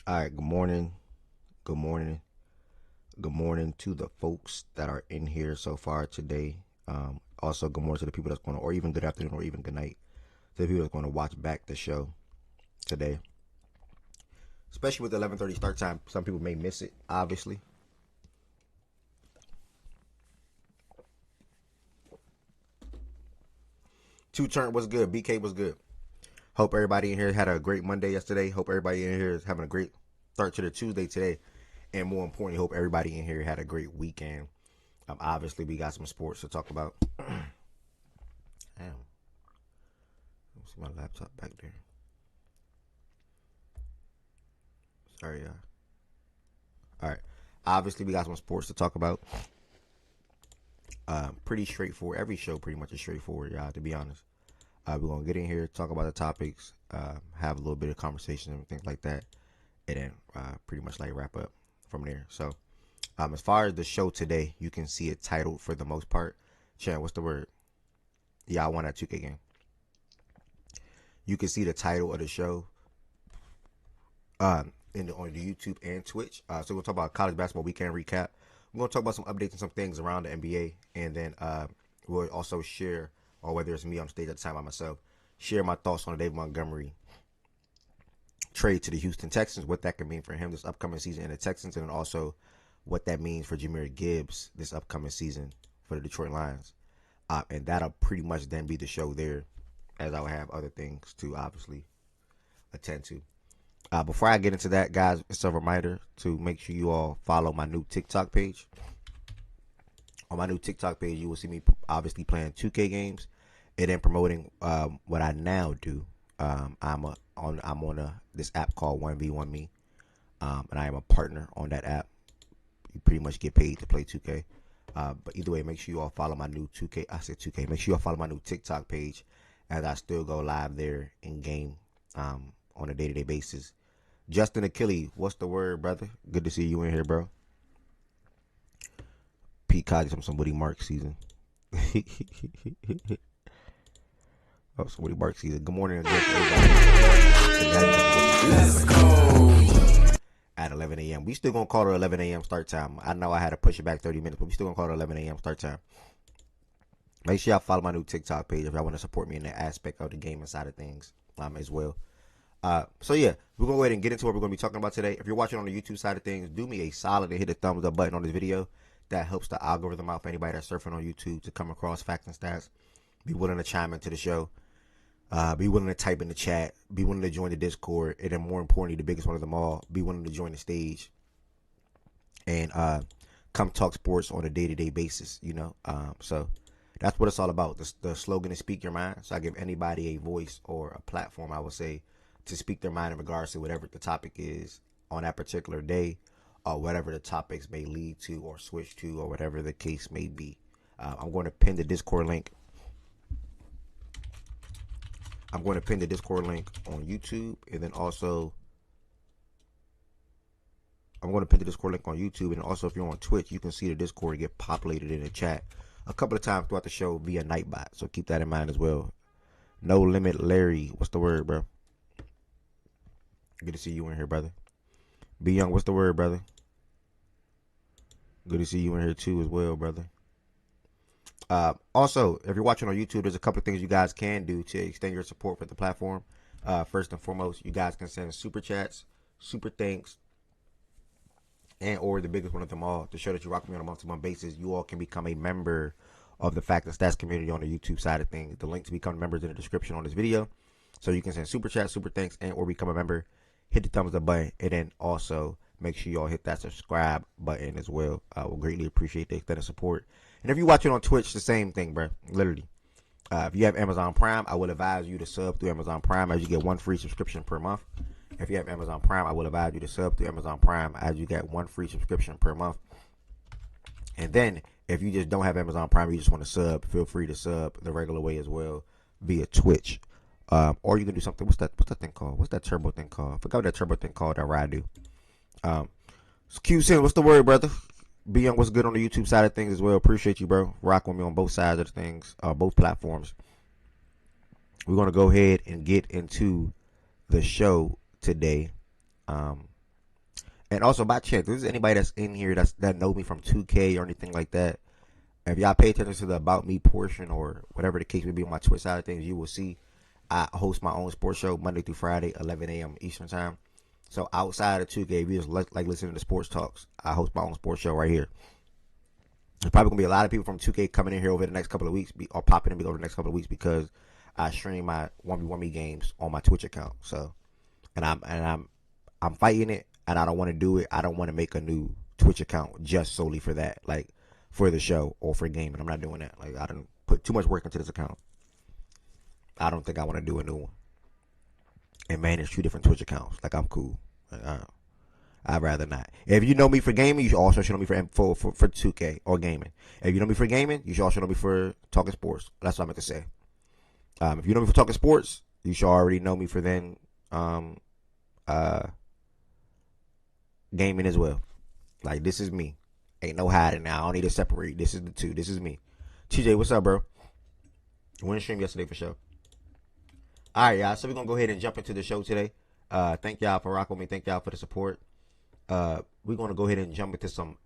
All right, good morning. Good morning. Good morning to the folks that are in here so far today. Also, good morning to the people that's going to, or even good afternoon, or even good night to the people that's going to watch back the show today. Especially with the 11:30 start time, some people may miss it. Obviously, Two Turn was good. BK was good. Hope everybody in here had a great Monday yesterday. Hope everybody in here is having a great start to the Tuesday today. And more importantly, hope everybody in here had a great weekend. Obviously, we got some sports to talk about. Damn. Let me see my laptop back there. Sorry, y'all. All right. Obviously, we got some sports to talk about. Pretty straightforward. Every show pretty much is straightforward, y'all, to be honest. We're going to get in here, talk about the topics, have a little bit of conversation and things like that, and then pretty much like wrap up from there. So, as far as the show today, you can see it titled for the most part. Chan, what's the word? Yeah, I won that 2K game. You can see the title of the show on the YouTube and Twitch. So we'll talk about college basketball weekend recap. We're going to talk about some updates and some things around the NBA, and then we'll also share, or whether it's me on stage at the time by myself, share my thoughts on the David Montgomery trade to the Houston Texans, what that can mean for him this upcoming season in the Texans, and then also what that means for Jahmyr Gibbs this upcoming season for the Detroit Lions. And that'll pretty much then be the show there, as I'll have other things to obviously attend to. Before I get into that, guys, it's a reminder to make sure you all follow my new TikTok page. On my new TikTok page, you will see me obviously playing 2K games and then promoting what I now do. I'm on this app called 1v1 Me, and I am a partner on that app. You pretty much get paid to play 2K. But either way, make sure you all follow my new 2K. I said 2K. Make sure you all follow my new TikTok page, as I still go live there in game on a day-to-day basis. Justin Achille, what's the word, brother? Good to see you in here, bro. Pete Cotty from some Woody Mark season. Oh, some Woody Mark season. Good morning again, everybody. Let's go. At 11 a.m. We still gonna call it 11 a.m. start time. I know I had to push it back 30 minutes, but we still gonna call it 11 a.m. start time. Make sure y'all follow my new TikTok page if y'all want to support me in that aspect of the gaming side of things as well. So yeah, we're gonna go ahead and get into what we're gonna be talking about today. If you're watching on the YouTube side of things, do me a solid and hit the thumbs up button on this video. That helps the algorithm out for anybody that's surfing on YouTube to come across facts and stats. Be willing to chime into the show. Be willing to type in the chat. Be willing to join the Discord. And then more importantly, the biggest one of them all, be willing to join the stage. And come talk sports on a day-to-day basis, you know. So that's what it's all about. The slogan is speak your mind. So I give anybody a voice or a platform, I would say, to speak their mind in regards to whatever the topic is on that particular day, or whatever the topics may lead to or switch to, or whatever the case may be. I'm going to pin the Discord link. I'm going to pin the Discord link on YouTube, and then also I'm going to pin the Discord link on YouTube, and also if you're on Twitch, you can see the Discord get populated in the chat a couple of times throughout the show via Nightbot. So keep that in mind as well. No Limit Larry, what's the word, bro? Good to see you in here, brother. Be Young, what's the word, brother? Good to see you in here too as well, brother. Also, if you're watching on YouTube, there's a couple of things you guys can do to extend your support for the platform. First and foremost, you guys can send super chats, super thanks, and or the biggest one of them all, to show that you rock me on a month-to-month basis. You all can become a member of the Fact and Stats community on the YouTube side of things. The link to become members in the description on this video. So you can send super chat, super thanks, and or become a member. Hit the thumbs up button, and then also make sure y'all hit that subscribe button as well. I will greatly appreciate the extended support. And if you're watching on Twitch, the same thing, bro. Literally. If you have Amazon Prime, I will advise you to sub through Amazon Prime, as you get one free subscription per month. If you have Amazon Prime, I will advise you to sub through Amazon Prime, as you get one free subscription per month. And then, if you just don't have Amazon Prime, you just want to sub, feel free to sub the regular way as well via Twitch. Or you can do something. What's that thing called? What's that turbo thing called? I forgot what that turbo thing called that I do. Q-Sin, what's the word, brother? Be Young, what's good on the YouTube side of things as well. Appreciate you, bro. Rock with me on both sides of the things, both platforms. We're going to go ahead and get into the show today. And also, by chance, if there's anybody that's in here that knows me from 2K or anything like that, if y'all pay attention to the About Me portion or whatever the case may be on my Twitch side of things, you will see I host my own sports show Monday through Friday, 11 a.m. Eastern Time. So outside of 2K, if you just like listening to sports talks, I host my own sports show right here. There's probably going to be a lot of people from 2K coming in here over the next couple of weeks, or popping in over the next couple of weeks because I stream my 1v1 games on my Twitch account. So, I'm fighting it, and I don't want to do it. I don't want to make a new Twitch account just solely for that, like for the show or for gaming. I'm not doing that. Like I didn't put too much work into this account. I don't think I want to do a new one and manage two different Twitch accounts. Like I'm cool. I'd rather not. If you know me for gaming, you should also know me for 2K or gaming. If you know me for gaming, you should also know me for talking sports. That's what I meant to say. If you know me for talking sports, you should already know me for then gaming as well. Like this is me. Ain't no hiding now. I don't need to separate. This is the two. This is me. TJ, what's up, bro? Went to stream yesterday for sure. All right, y'all. So we're gonna go ahead and jump into the show today. Thank y'all for rocking with me. Thank y'all for the support. We're gonna go ahead and jump into some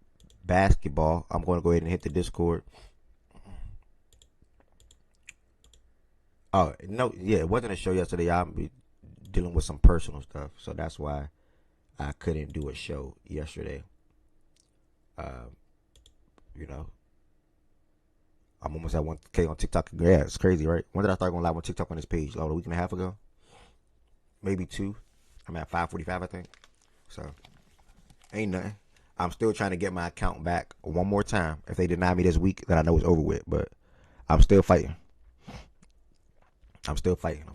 basketball. I'm gonna go ahead and hit the Discord. Oh no, yeah, it wasn't a show yesterday. Y'all be dealing with some personal stuff, so that's why I couldn't do a show yesterday. You know, I'm almost at 1K on TikTok. Yeah, it's crazy, right? When did I start going live on TikTok on this page? Like a week and a half ago, maybe two. I'm at 5:45, I think. So ain't nothing. I'm still trying to get my account back one more time. If they deny me this week, then I know it's over with. But I'm still fighting. I'm still fighting.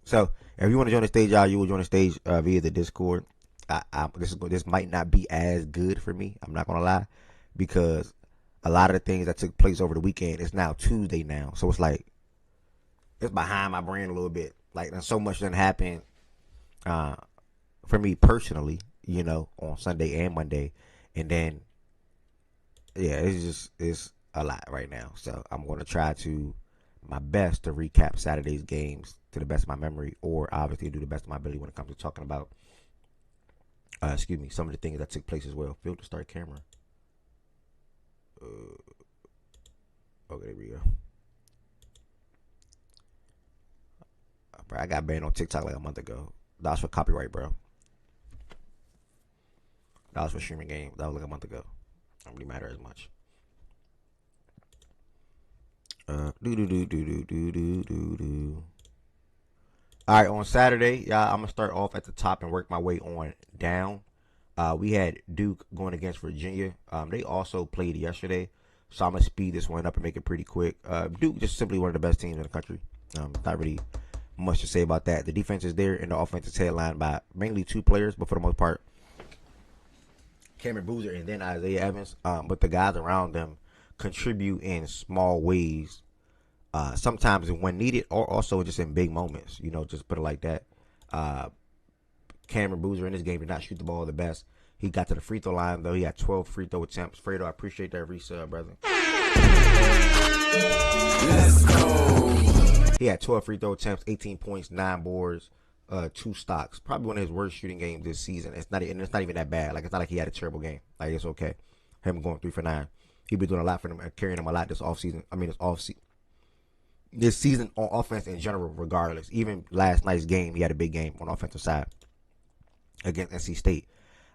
So if you want to join the stage, y'all, you will join the stage via the Discord. This might not be as good for me. I'm not gonna lie, because a lot of the things that took place over the weekend, it's now Tuesday now, so it's like it's behind my brain a little bit. Like, and so much done happened for me personally, you know, on Sunday and Monday, and then yeah, it's a lot right now. So I'm gonna try to my best to recap Saturday's games to the best of my memory, or obviously do the best of my ability when it comes to talking about some of the things that took place as well. Filter start camera. Okay, there we go. Bro, I got banned on TikTok like a month ago. That was for copyright, bro. That was for streaming game. That was like a month ago. I don't really matter as much. All right, on Saturday, y'all, I'm gonna start off at the top and work my way on down. We had Duke going against Virginia. They also played yesterday, so I'm gonna speed this one up and make it pretty quick. Duke just simply one of the best teams in the country. Not really much to say about that. The defense is there, and the offense is headlined by mainly two players, but for the most part, Cameron Boozer and then Isaiah Evans. But the guys around them contribute in small ways. Sometimes when needed, or also just in big moments. You know, just put it like that. Cameron Boozer in this game did not shoot the ball the best. He got to the free throw line, though. He had 12 free throw attempts. Fredo, I appreciate that resub, brother. Let's go. He had 12 free throw attempts, 18 points, 9 boards, 2 stocks. Probably one of his worst shooting games this season. It's not even that bad. Like, it's not like he had a terrible game. Like, it's okay. Him going 3 for 9. He been doing a lot for them and carrying them a lot this offseason. This season on offense in general, regardless. Even last night's game, he had a big game on the offensive side against NC State.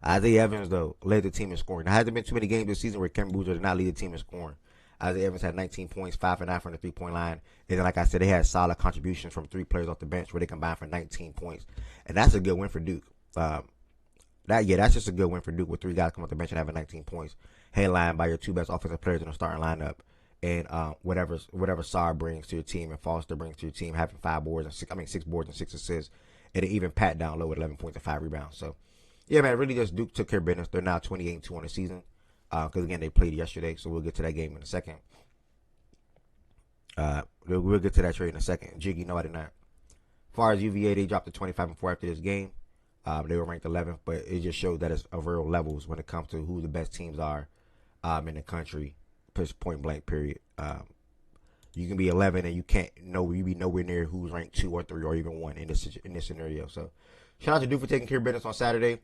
Isaiah Evans, though, led the team in scoring. There hasn't been too many games this season where Cameron Boozer did not lead the team in scoring. Isaiah Evans had 19 points, 5 for 9 from the 3-point line. And then, like I said, they had solid contributions from 3 players off the bench where they combined for 19 points. And that's a good win for Duke. That's just a good win for Duke with 3 guys come off the bench and having 19 points. Headlined by your 2 best offensive players in the starting lineup. And whatever Sarr brings to your team and Foster brings to your team, having 6 boards and 6 assists. And even Pat down low with 11 points and 5 rebounds. So, yeah, man, really just Duke took care of business. They're now 28-2 on the season. Because, again, they played yesterday, so we'll get to that game in a second. We'll get to that trade in a second. Jiggy, no, I did not. As far as UVA, they dropped to 25-4 after this game. They were ranked 11th, but it just showed that it's of real levels when it comes to who the best teams are in the country. Point blank, period. You can be 11 and you be nowhere near who's ranked 2 or 3 or even 1 in this scenario. So, shout out to Duke for taking care of business on Saturday.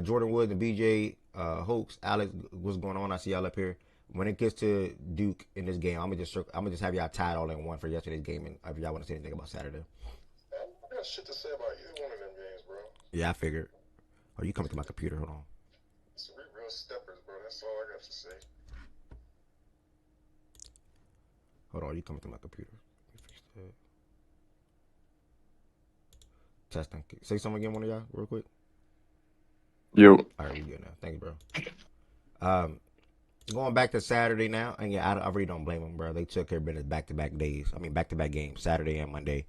Jordan Woods and BJ Hoax, Alex, what's going on? I see y'all up here. When it gets to Duke in this game, I'm gonna just have y'all tied all in one for yesterday's game, and if y'all want to say anything about Saturday. I got shit to say about either one of them games, bro. Yeah, I figured. Oh, you coming to my computer? Hold on. So we real steppers, bro. That's all I got to say. Hold on, you coming to my computer? Testing. Say something again, one of y'all, real quick. Yo. All right, we good now. Thank you, bro. Going back to Saturday now, and yeah, I really don't blame them, bro. They took care of business back-to-back days. I mean, back-to-back games, Saturday and Monday.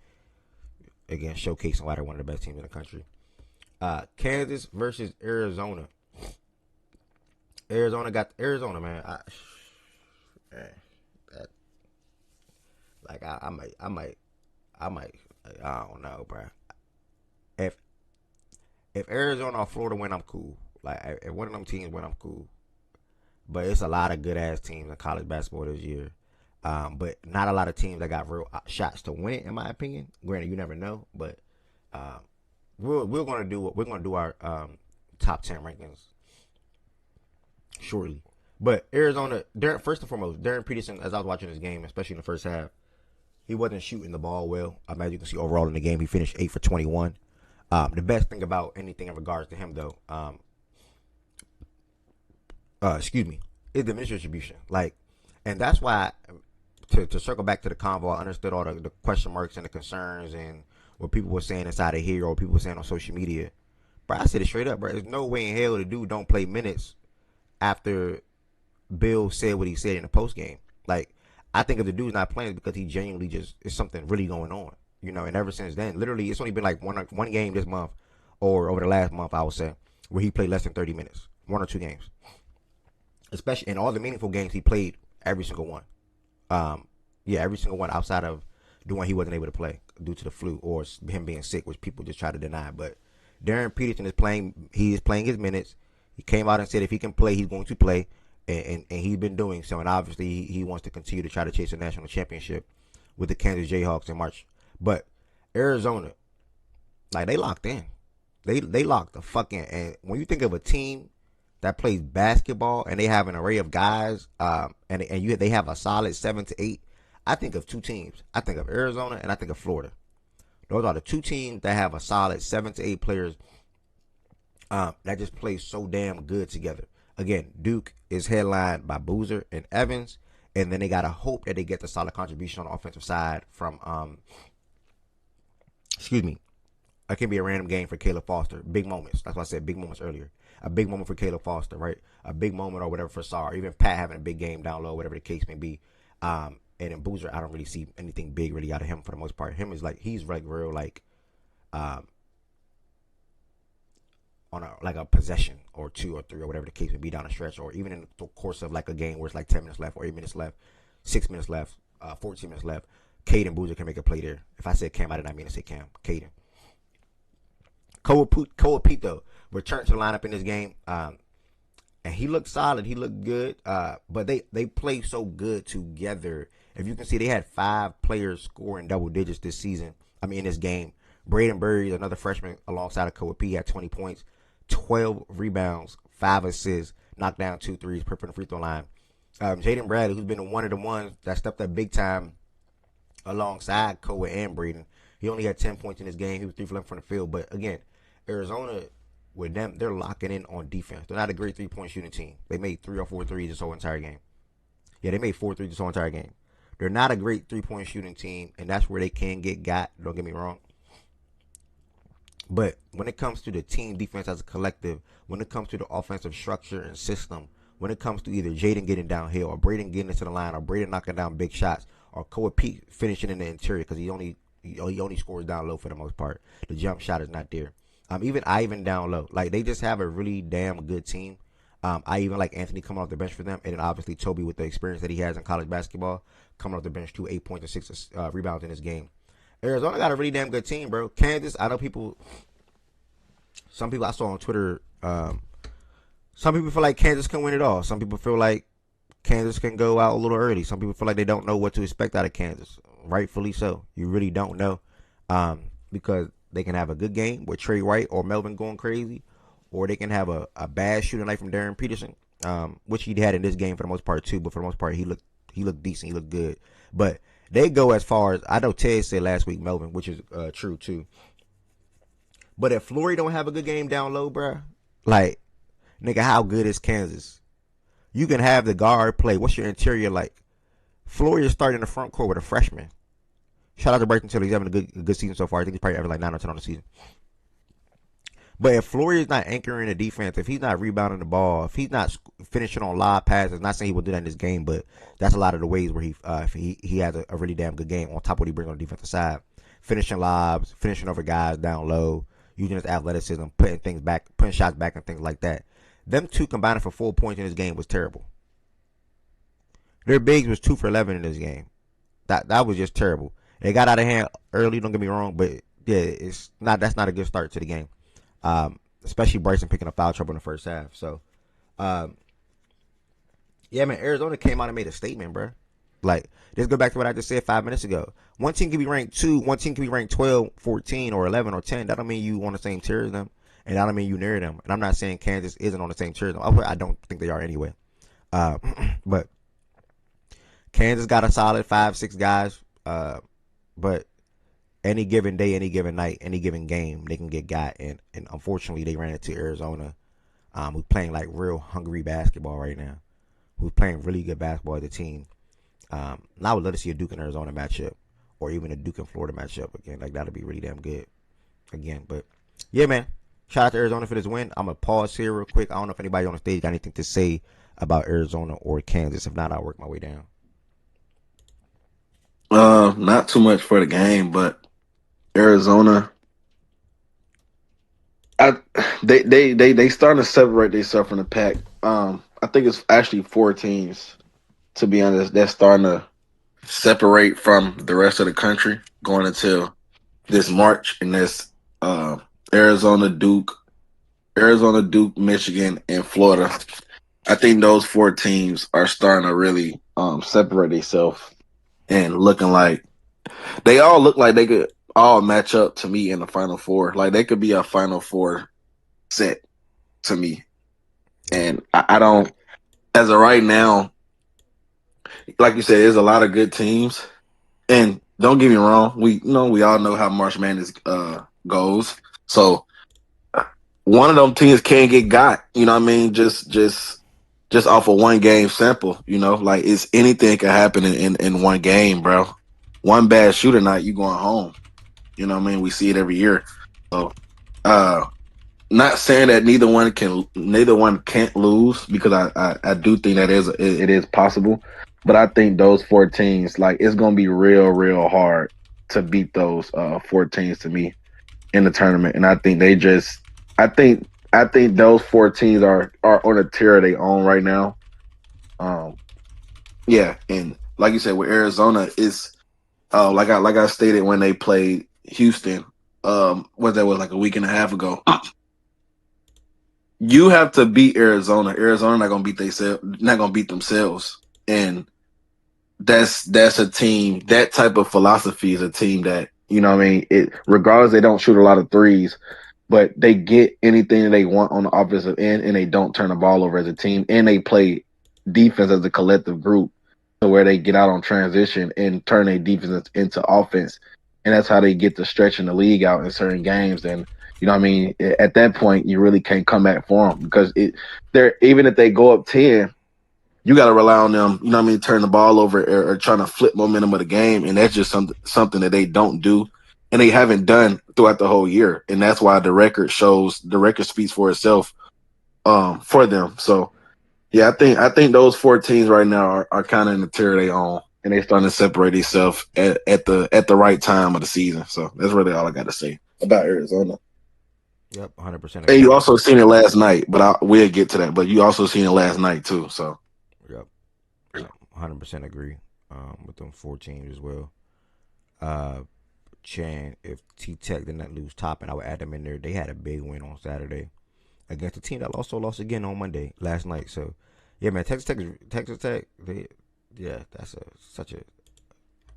Again, showcasing why they're one of the best teams in the country. Kansas versus Arizona. Arizona got Arizona, man. I might. I don't know, bro. If Arizona or Florida win, I'm cool. Like if one of them teams win, I'm cool. But it's a lot of good ass teams in college basketball this year. But not a lot of teams that got real shots to win it, in my opinion. Granted, you never know, but we're gonna do our top 10 rankings shortly. But Arizona, first and foremost, Darren Peterson, as I was watching this game, especially in the first half, he wasn't shooting the ball well. As you can see overall in the game, he finished 8 for 21. The best thing about anything in regards to him, though, is the minutes distribution. And that's why, to circle back to the convo, I understood all the question marks and the concerns and what people were saying inside of here or people were saying on social media. Bro, I said it straight up, bro. There's no way in hell the dude don't play minutes after Bill said what he said in the post game. I think if the dude's not playing, it's because he genuinely just is something really going on. And ever since then, literally, it's only been one game this month, or over the last month, I would say, where he played less than 30 minutes, 1 or 2 games. Especially in all the meaningful games, he played every single one. Every single one outside of the one he wasn't able to play due to the flu or him being sick, which people just try to deny. But Darren Peterson is playing. He is playing his minutes. He came out and said if he can play, he's going to play. And he's been doing so, and obviously he wants to continue to try to chase a national championship with the Kansas Jayhawks in March. But Arizona, they locked in. They locked the fuck in. And when you think of a team that plays basketball and they have an array of guys, they have a solid 7 to 8, I think of 2 teams. I think of Arizona and I think of Florida. Those are the 2 teams that have a solid 7 to 8 players that just play so damn good together. Again, Duke is headlined by Boozer and Evans, and then they gotta hope that they get the solid contribution on the offensive side from it can be a random game for Caleb Foster. Big moments. That's why I said big moments earlier. A big moment for Caleb Foster, right? A big moment or whatever for Sarr. Even Pat having a big game down low, whatever the case may be. And in Boozer, I don't really see anything big really out of him for the most part. Him is he's real on a possession or 2 or 3 or whatever the case may be down the stretch, or even in the course of a game where it's 10 minutes left or 8 minutes left, 6 minutes left, 14 minutes left. Caden Boozer can make a play there. If I said Cam, I did not mean to say Cam. Caden. Cole Pete, though, returned to the lineup in this game, and he looked solid. He looked good, but they play so good together. If you can see, they had 5 players scoring double digits this season. In this game. Braden Burry, another freshman alongside of Cole Pete, had 20 points, 12 rebounds, 5 assists, knocked down 2 threes, perfect from the free throw line. Jaden Bradley, who's been one of the ones that stepped up big time alongside Cole and Braden. He only had 10 points in this game. He was 3 for 11 from the field. But again, Arizona, with them, they're locking in on defense. They're not a great 3-point shooting team. They made 3 or 4 threes this whole entire game. Yeah, they made 4 threes this whole entire game. They're not a great 3-point shooting team, and that's where they can get got. Don't get me wrong. But when it comes to the team defense as a collective, when it comes to the offensive structure and system, when it comes to either Jaden getting downhill or Braden getting into the line or Braden knocking down big shots or Cole Pete finishing in the interior because he only scores down low for the most part. The jump shot is not there. Even Ivan down low. They just have a really damn good team. I even like Anthony coming off the bench for them. And then obviously Toby with the experience that he has in college basketball coming off the bench too, 8 points and 6 rebounds in this game. Arizona got a really damn good team, bro. Kansas, I know some people I saw on Twitter, some people feel like Kansas can win it all. Some people feel like Kansas can go out a little early. Some people feel like they don't know what to expect out of Kansas. Rightfully so. You really don't know, because they can have a good game with Trey White or Melvin going crazy, or they can have a bad shooting night from Darren Peterson, which he had in this game for the most part too. But for the most part, he looked decent. He looked good. But they go as far as I know. Ted said last week, Melvin, which is true too. But if Flory don't have a good game down low, bruh, like nigga, how good is Kansas? You can have the guard play. What's your interior like? Flory is starting in the front court with a freshman. Shout out to Bryson Tiller. He's having a good season so far. I think he's probably having like 9 or 10 on the season. But if Flory is not anchoring the defense, if he's not rebounding the ball, if he's not finishing on live passes, not saying he will do that in this game, but that's a lot of the ways where he has a really damn good game on top of what he brings on the defensive side. Finishing lobs, finishing over guys down low, using his athleticism, putting things back, putting shots back and things like that. Them two combining for 4 points in this game was terrible. Their bigs was 2 for 11 in this game. That was just terrible. They got out of hand early, don't get me wrong, but yeah, that's not a good start to the game. Especially Bryson picking up foul trouble in the first half. So, yeah, man, Arizona came out and made a statement, bro. Like, let's go back to what I just said 5 minutes ago. One team can be ranked 2, one team can be ranked 12, 14, or 11, or 10. That don't mean you on the same tier as them, and that don't mean you near them. And I'm not saying Kansas isn't on the same tier as them. I don't think they are anyway. But Kansas got a solid 5, 6 guys. But any given day, any given night, any given game, they can get got. And unfortunately, they ran into Arizona, who's playing like real hungry basketball right now, who's playing really good basketball as a team. And I would love to see a Duke and Arizona matchup, or even a Duke and Florida matchup again. Like, that'd be really damn good again. But yeah, man, shout out to Arizona for this win. I'm gonna pause here real quick. I don't know if anybody on the stage got anything to say about Arizona or Kansas. If not, I'll work my way down. Not too much for the game, but Arizona, I they starting to separate themselves from the pack. I think it's actually 4 teams, to be honest, that's starting to separate from the rest of the country going into this March, and that's uh, Arizona, Duke, Michigan, and Florida. I think those 4 teams are starting to really separate themselves and looking like they all look like they could all match up to me in the Final Four. Like, they could be a Final Four set to me. And I don't, as of right now, like you said, there's a lot of good teams. And don't get me wrong, we all know how March Madness goes. So one of them teams can get got. You know what I mean? Just off of one game sample. You know, like, it's anything can happen in one game, bro. One bad shooter night, you going home. You know what I mean? We see it every year. So, not saying that neither one can't lose, because I do think that it is possible. But I think those 4 teams, like, it's gonna be real hard to beat those 4 teams to me in the tournament. And I think I think those 4 teams are on a tier of their own right now. Um, yeah, and like you said, with Arizona, it's like I stated when they played Houston, what that was like a week and a half ago. You have to beat Arizona. Arizona not gonna beat themselves, and that's a team. That type of philosophy is a team that, you know what I mean. It, regardless, they don't shoot a lot of threes, but they get anything they want on the offensive end, and they don't turn the ball over as a team, and they play defense as a collective group, to where they get out on transition and turn their defense into offense, and that's how they get to stretching the league out in certain games. And you know what I mean, at that point, you really can't come back for them, because they're, even if they go up 10, you got to rely on them, you know what I mean, turn the ball over, or trying to flip momentum of the game. And that's just something that they don't do, and they haven't done throughout the whole year. And that's why the record speaks for itself for them. So, yeah, I think those 4 teams right now are kind of in the tier of their own, and they starting to separate themselves at the right time of the season. So that's really all I got to say about Arizona. Yep, 100% And agree. you also seen it last night, but we'll get to that. But you also seen it last night too. So Yep, yep, 100% agree. With them 4 teams as well. Uh, Chan, if T Tech did not lose Toppin, I would add them in there. They had a big win on Saturday against a team that also lost again on Monday last night. So, yeah, man, Texas Tech, that's such a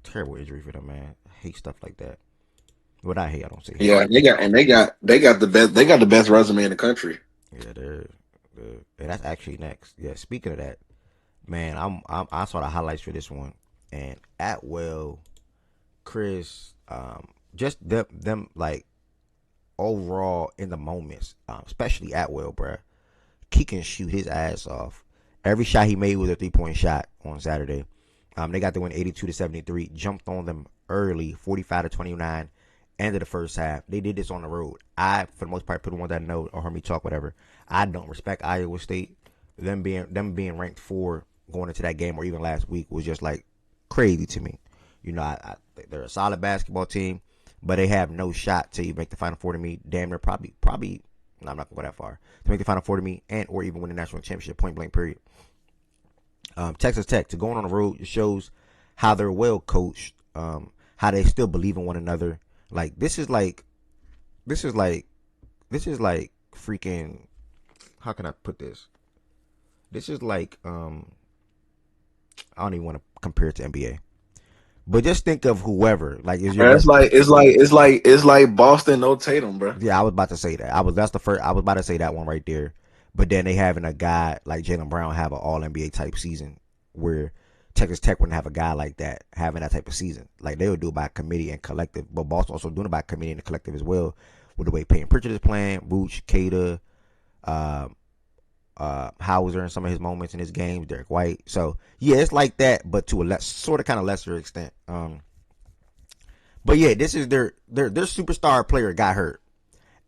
terrible injury for them, man. I hate stuff like that. What I hate, I don't say hate. yeah, they got the best resume in the country. Yeah, and that's actually next. Yeah, speaking of that, man, I saw the highlights for this one, and Atwell, Chris, just them like overall in the moments, especially Atwell, bruh. He can shoot his ass off. Every shot he made was a 3-point shot on Saturday. They got the win 82-73. Jumped on them early, 45-29. End of the first half. They did this on the road. I, for the most part, put the ones that know or heard me talk, whatever. I don't respect Iowa State. Them being ranked 4 going into that game or even last week was just like crazy to me. They're a solid basketball team, but they have no shot to even make the Final Four to me. Damn, they're probably. No, I'm not gonna go that far to make the Final Four to me and or even win the national championship. Point blank. Period. Texas Tech to going on the road shows how they're well coached. How they still believe in one another. Like this is like this is like freaking. How can I put this? This is like I don't even want to compare it to NBA. But just think of whoever like is your Man, it's best. like it's like Boston, no Tatum, bro. Yeah, I was about to say that. That's the first. I was about to say that one right there. But then they having a guy like Jalen Brown have an All NBA type season, where Texas Tech wouldn't have a guy like that having that type of season. Like they would do it by committee and collective, but Boston also doing it by committee and collective as well. With the way Peyton Pritchard is playing, Vooch, Kada, uh, Hauser in some of his moments in his games, Derek White. So yeah, it's like that, but to a sort of kind of lesser extent. But yeah, this is their superstar player got hurt.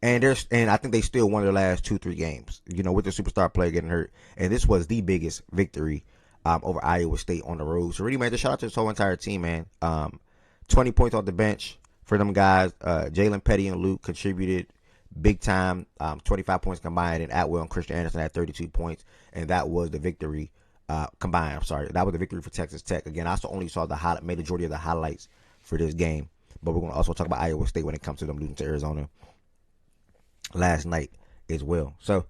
And I think they still won their last 2-3 games. With the superstar player getting hurt, and this was the biggest victory over Iowa State on the road. So really, man, just shout out to this whole entire team, man. 20 points off the bench for them guys. Jalen Petty and Luke contributed big time. 25 points combined, and Atwell and Christian Anderson had 32 points, and that was the victory combined. I'm sorry, that was the victory for Texas Tech. Again, I also only saw the majority of the highlights for this game, but we're going to also talk about Iowa State when it comes to them losing to Arizona last night as well. So,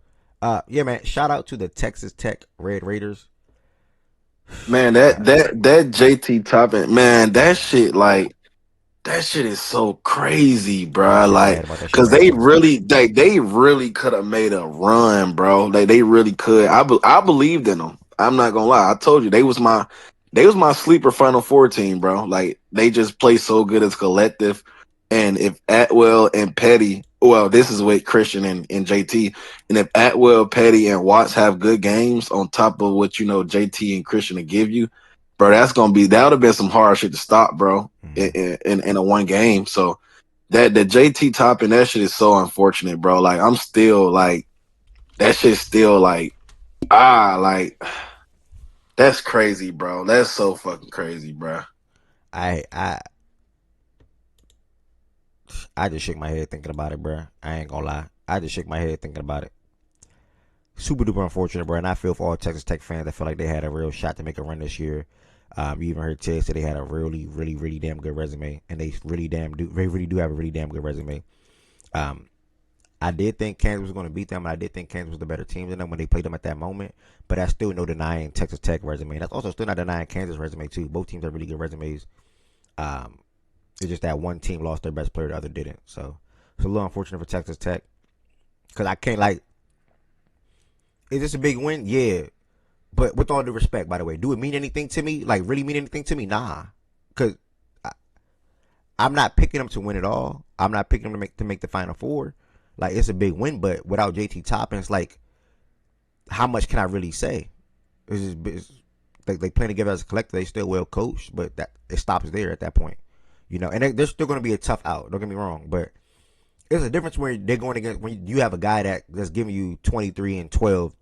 yeah, man, shout out to the Texas Tech Red Raiders. Man, Uh, that JT Toppin, man, that shit is so crazy, yeah, bro. shit mad Like, about that shit cause right now. they really could have made a run, bro. Like they really could. I believed in them. I'm not gonna lie. I told you they was my sleeper Final Four team, bro. Like they just play so good as collective. And if Atwell and Petty, well, this is with Christian and JT, and if Atwell, Petty, and Watts have good games on top of what JT and Christian to give you, bro, that would have been some hard shit to stop, bro, in, Mm-hmm. in a one game. So that the JT topping that shit is so unfortunate, bro. Like I'm still like that shit's still like that's crazy, bro. That's so fucking crazy, bro. I I I just shake my head thinking about it, bro. I ain't gonna lie. I just shake my head thinking about it. Super duper unfortunate, bro. And I feel for all Texas Tech fans that feel like they had a real shot to make a run this year. You even heard Ted say they had a really, really, really damn good resume, and they really do have a really damn good resume. Um, I did think Kansas was going to beat them, and I did think Kansas was the better team than them when they played them at that moment. But that's still no denying Texas Tech resume. That's also still not denying Kansas resume too. Both teams have really good resumes. Um, it's just that one team lost their best player, the other didn't. So it's a little unfortunate for Texas Tech because I can't like. Is this a big win? Yeah, but with all due respect, by the way, do it mean anything to me? Like really mean anything to me? Nah, because I'm not picking them to win it all. I'm not picking them to make the Final Four. Like it's a big win, but without JT Toppin, it's like how much can I really say? They playing together as a collective. They still well coached, but that it stops there at that point. And they're still going to be a tough out. Don't get me wrong, but there's a difference when they're going against when you have a guy that's giving you 23 and 12,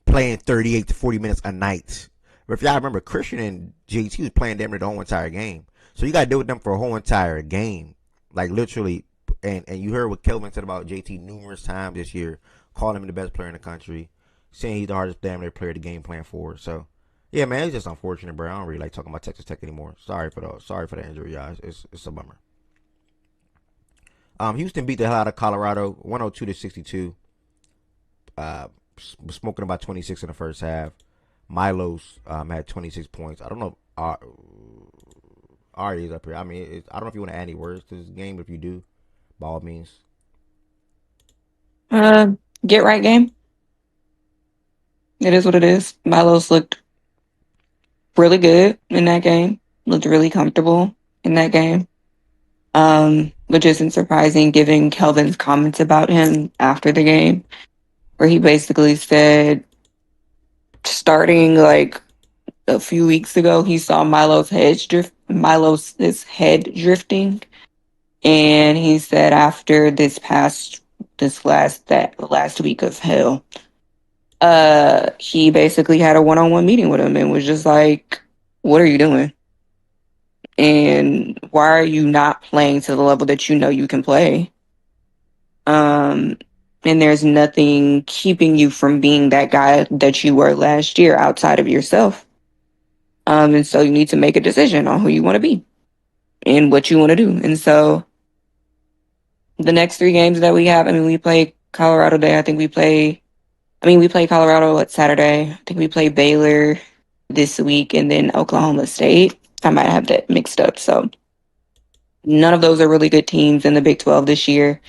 playing 38 to 40 minutes a night. But if y'all remember, Christian and JT was playing damn near the whole entire game. So you got to deal with them for a whole entire game, like literally. And you heard what Kelvin said about JT numerous times this year, calling him the best player in the country, saying he's the hardest damn near player to game plan for. So, yeah, man, it's just unfortunate, bro. I don't really like talking about Texas Tech anymore. Sorry for the injury, y'all. It's a bummer. Houston beat the hell out of Colorado, 102-62. Uh, was smoking about 26 in the first half. Milos had 26 points. I don't know if Ari is up here. I mean, I don't know if you want to add any words to this game, but if you do, by all means. Get right game. It is what it is. Milos looked really good in that game. Looked really comfortable in that game. Which isn't surprising given Kelvin's comments about him after the game, where he basically said starting like a few weeks ago, he saw Milo's head drifting, and he said after that last week of hell, he basically had a one-on-one meeting with him and was just like, "What are you doing? And why are you not playing to the level that you know you can play? Um, and there's nothing keeping you from being that guy that you were last year outside of yourself. And so you need to make a decision on who you want to be and what you want to do. And so the next three games that we have, I mean, we play Colorado Day. We play Colorado at Saturday. I think we play Baylor this week and then Oklahoma State. I might have that mixed up. So none of those are really good teams in the Big 12 this year.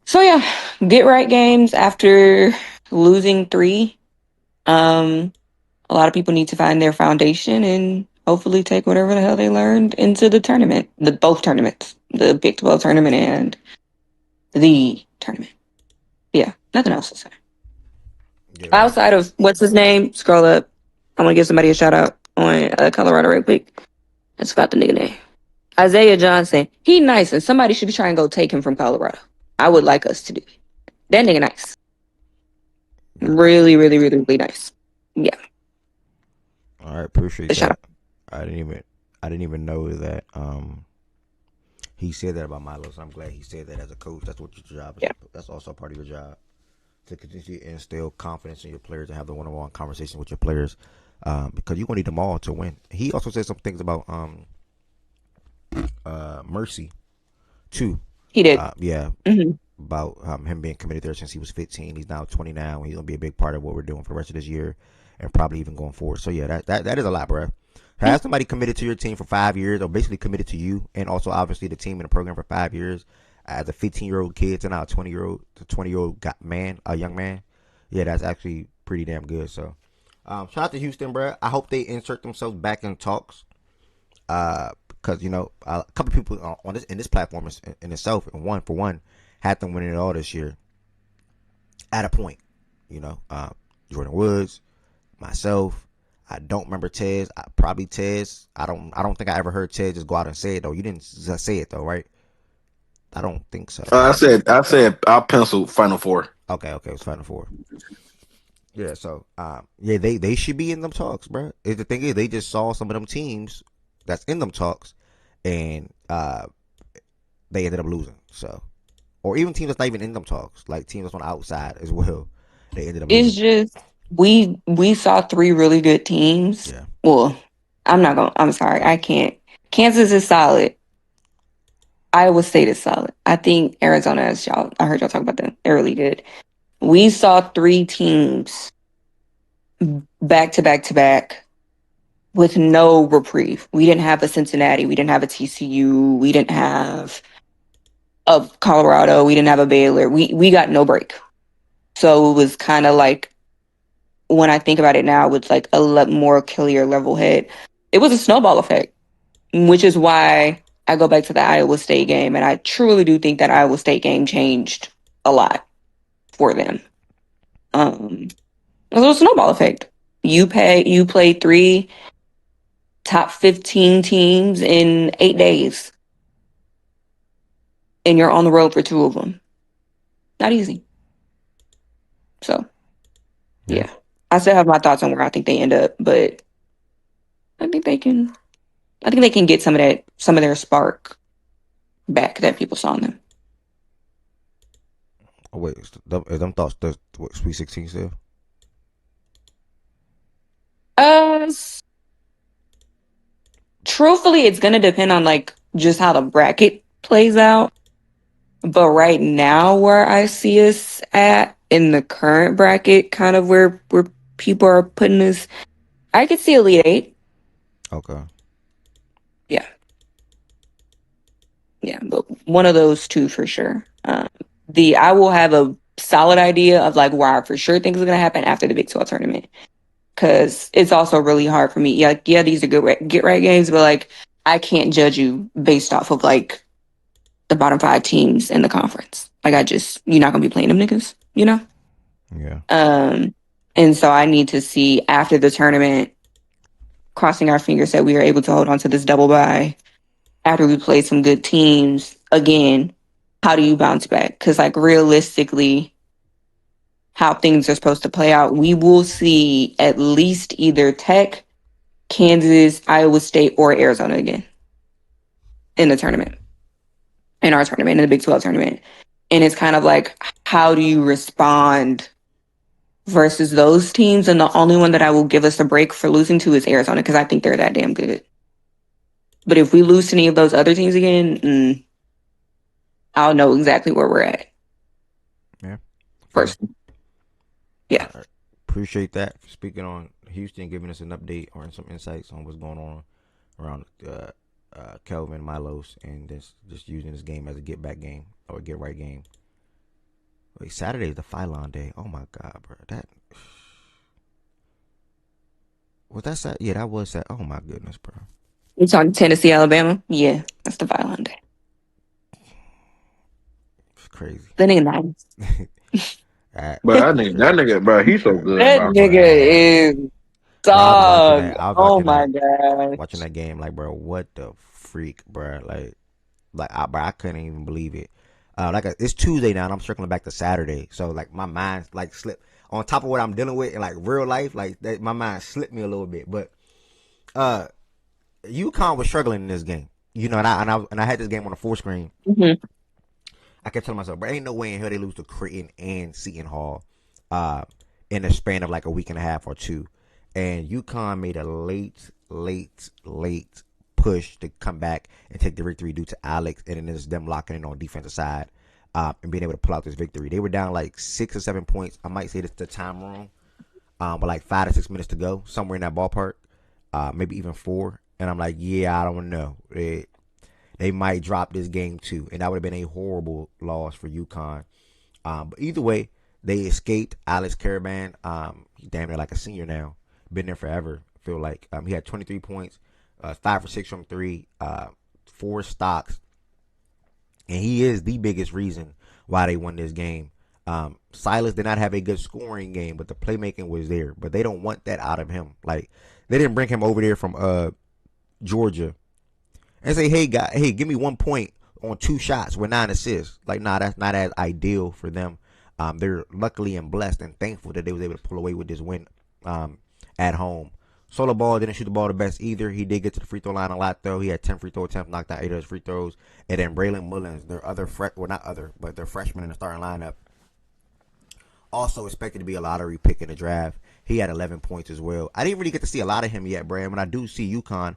So yeah, get right games after losing three. A lot of people need to find their foundation and hopefully take whatever the hell they learned into the tournament, both tournaments, the Big 12 tournament and the tournament. Yeah, nothing else to say. Yeah, right. Outside of what's his name, scroll up. I want to give somebody a shout out on Colorado right quick. That's about the nigga name. Isaiah Johnson. He nice, and somebody should be trying to go take him from Colorado. I would like us to do it. That nigga nice. Yeah. Really, really, really, really nice. Yeah, All right, appreciate a shout that. out. I didn't even I didn't even know that he said that about Milo. So I'm glad he said that as a coach. That's what your job is. Yeah, That's also part of your job to continue to instill confidence in your players and have the one-on-one conversation with your players, because you're gonna need them all to win. He also said some things about Mercy too. he did. Yeah, Hmm. about him being committed there since he was 15. He's now 20 now. He's gonna be a big part of what we're doing for the rest of this year, and probably even going forward. So yeah, that is a lot, bro. Have somebody committed to your team for 5 years, or basically committed to you, and also obviously the team and the program for 5 years, as a 15-year-old kid to now a 20-year-old man, a young man. Yeah, that's actually pretty damn good. So, shout out to Houston, bro. I hope they insert themselves back in talks. Because a couple people on this platform in itself, and one for one, had them winning it all this year. At a point, you know, Jordan Woods, myself. I don't remember Tez. Probably Tez. I don't think I ever heard Tez just go out and say it though. You didn't just say it though, right? I don't think so. I said, I penciled Final Four. Okay, it was Final Four. Yeah, so yeah, they should be in them talks, bro. The thing is, they just saw some of them teams that's in them talks, and they ended up losing. So, or even teams that's not even in them talks, like teams that's on the outside as well, they ended up It's losing. just we saw three really good teams. Yeah, Well, I'm sorry, I can't. Kansas is solid. Iowa State is solid. I think Arizona is y'all. I heard y'all talk about them. They're really good. We saw three teams back to back to back with no reprieve. We didn't have a Cincinnati. We didn't have a TCU. We didn't have a Colorado. We didn't have a Baylor. We got no break. So it was kind of like when I think about it now, with like a more clear level head, it was a snowball effect, which is why I go back to the Iowa State game, and I truly do think that Iowa State game changed a lot for them. It was a snowball effect. You play three top 15 teams in 8 days, and you're on the road for two of them. Not easy. So yeah. yeah, I still have my thoughts on where I think they end up, but I think they can. I think they can get some of their spark back that people saw in them. Oh, wait, is them thoughts the what, Sweet 16 still? Uh, Truthfully, it's gonna depend on like just how the bracket plays out. But right now, where I see us at in the current bracket, kind of where people are putting us, I could see Elite Eight. Okay. Yeah, yeah, but one of those two for sure. The I will have a solid idea of like why I for sure think is going to happen after the Big 12 tournament. Because it's also really hard for me. Yeah, these are good get right games, but like I can't judge you based off of like the bottom 5 teams in the conference. Like you're not gonna be playing them niggas, you know? Yeah. And so I need to see after the tournament, crossing our fingers that we are able to hold on to this double bye after we play some good teams again. How do you bounce back? Because like realistically, how things are supposed to play out, we will see at least either Tech, Kansas, Iowa State, or Arizona again in the tournament, in our tournament, in the Big 12 tournament. And it's kind of like, how do you respond versus those teams? And the only one that I will give us a break for losing to is Arizona because I think they're that damn good. But if we lose to any of those other teams again, I'll know exactly where we're at. Yeah. First. Yeah. Right. Appreciate that. Speaking on Houston, giving us an update or some insights on what's going on around Kelvin, Milos, and just using this game as a get back game or a get right game. Wait, Saturday is the Phylon Day. Oh my God, bro. That was that Sat? Yeah, that was Sat. Oh my goodness, bro. You talking Tennessee, Alabama? Yeah, that's the Violent Day. It's crazy. The nigga nice. But that nigga, bro, he's so good, That bro. nigga is dog. Oh my god. Watching that game, like, bro, what the freak, bro? I couldn't even believe it. It's Tuesday now, and I'm circling back to Saturday, so like my mind like slipped on top of what I'm dealing with in like real life, like that, my mind slipped me a little bit. But UConn was struggling in this game, you know, and I had this game on the full screen. Mm-hmm. I kept telling myself, bro, ain't no way in hell they lose to Creighton and Seton Hall in the span of like a week and a half or two. And UConn made a late push to come back and take the victory due to Alex, and then it's them locking in on defensive side and being able to pull out this victory. They were down like 6 or 7 points. I might say this the time wrong, but like 5 to 6 minutes to go, somewhere in that ballpark, maybe even 4. And I'm like, yeah, I don't know. They might drop this game too, and that would have been a horrible loss for UConn. But either way, they escaped. Alex Caravan, he's damn near like a senior now, been there forever. I feel like he had 23 points, 5 for 6 from 3, 4 stocks, and he is the biggest reason why they won this game. Silas did not have a good scoring game, but the playmaking was there. But they don't want that out of him. Like they didn't bring him over there from Georgia and say, hey, give me 1 point on 2 shots with 9 assists. Like, nah, that's not as ideal for them. They're luckily and blessed and thankful that they was able to pull away with this win at home. Solo Ball didn't shoot the ball the best either. He did get to the free throw line a lot, though. He had 10 free throw attempts, knocked out 8 of his free throws. And then Braylon Mullins, their freshman in the starting lineup, also expected to be a lottery pick in the draft. He had 11 points as well. I didn't really get to see a lot of him yet, Brad. When I do see UConn,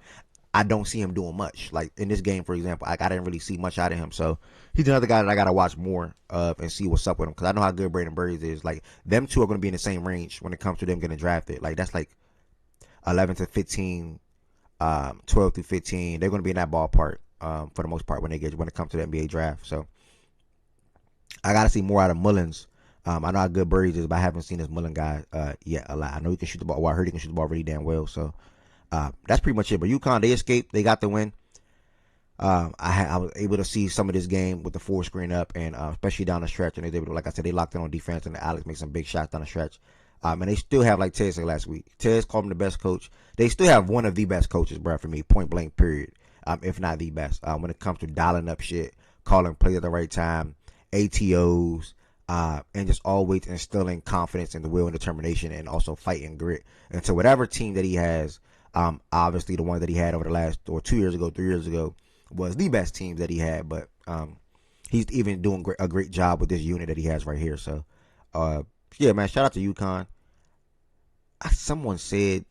I don't see him doing much. Like in this game, for example, I didn't really see much out of him. So he's another guy that I got to watch more of and see what's up with him, because I know how good Braden Burries is. Like them two are going to be in the same range when it comes to them getting drafted. Like that's like 11 to 15, 12 through 15. They're going to be in that ballpark for the most part when it comes to the NBA draft. So I got to see more out of Mullins. I know how good Burries is, but I haven't seen this Mullen guy yet a lot. I know he can shoot the ball. Well, I heard he can shoot the ball really damn well. So that's pretty much it. But UConn, they escaped. They got the win. I was able to see some of this game with the full screen up, and especially down the stretch. And they were able to, like I said, they locked in on defense, and Alex made some big shots down the stretch. And they still have, like Ted said last week, Ted's called him the best coach. They still have one of the best coaches, bro, for me, point blank, period. If not the best. When it comes to dialing up shit, calling plays at the right time, ATOs, and just always instilling confidence and the will and determination, and also fighting grit. And so whatever team that he has, obviously the one that he had over the last, or 2 years ago, 3 years ago, was the best team that he had. But he's even doing a great job with this unit that he has right here. So, yeah, man, shout out to UConn. Someone said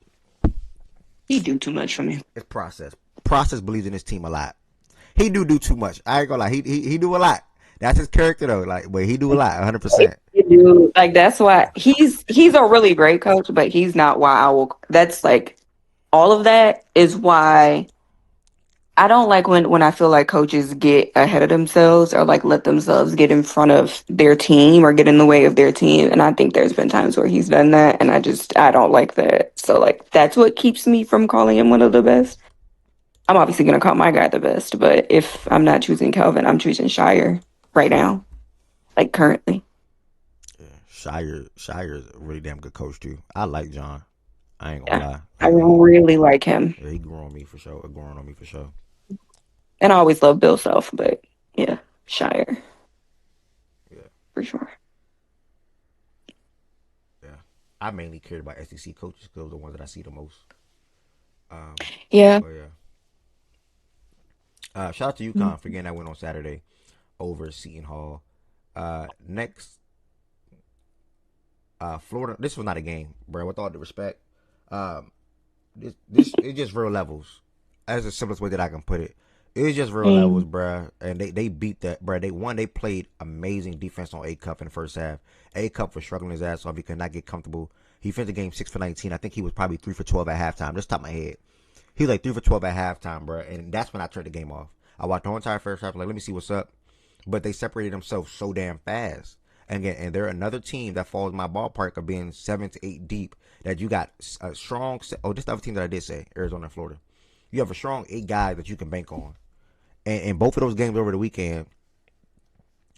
he do too much for me. It's Process. Process believes in his team a lot. He do too much. I ain't gonna lie. He do a lot. That's his character though. Like, but he do a lot, 100%. Like that's why he's a really great coach, but he's not why I will. That's like all of that is why I don't like when I feel like coaches get ahead of themselves or like let themselves get in front of their team or get in the way of their team. And I think there's been times where he's done that, and I don't like that. So like that's what keeps me from calling him one of the best. I'm obviously gonna call my guy the best, but if I'm not choosing Kelvin, I'm choosing Shire right now, like currently. Yeah, Shire's a really damn good coach too. I like John. I ain't gonna Yeah, lie. I really like him, Yeah, he grew on me for sure. Growing on me for sure. and I always love Bill Self, but yeah, Shire Yeah, for sure. yeah. I mainly cared about SEC coaches because those are the ones that I see the most. Um, Yeah. but yeah. Shout out to UConn for getting that win on Saturday over Seton Hall. Next, Florida. This was not a game, bro. With all due respect, um, this it's just real levels. That's the simplest way that I can put it. It's just real levels, Mm. bruh. And they beat that, bruh. They won. They played amazing defense on A Cup in the first half. A Cup was struggling his ass off. He could not get comfortable. He finished the game 6 for 19. I think he was probably 3 for 12 at halftime. Just top of my head. He was like 3 for 12 at halftime, bruh. And that's when I turned the game off. I watched the whole entire first half. Like, let me see what's up. But they separated themselves so damn fast. And again, and they're another team that falls in my ballpark of being 7 to 8 deep. That you got a strong. Oh, this is the other team that I did say, Arizona and Florida. You have a strong 8 guys that you can bank on. And both of those games over the weekend,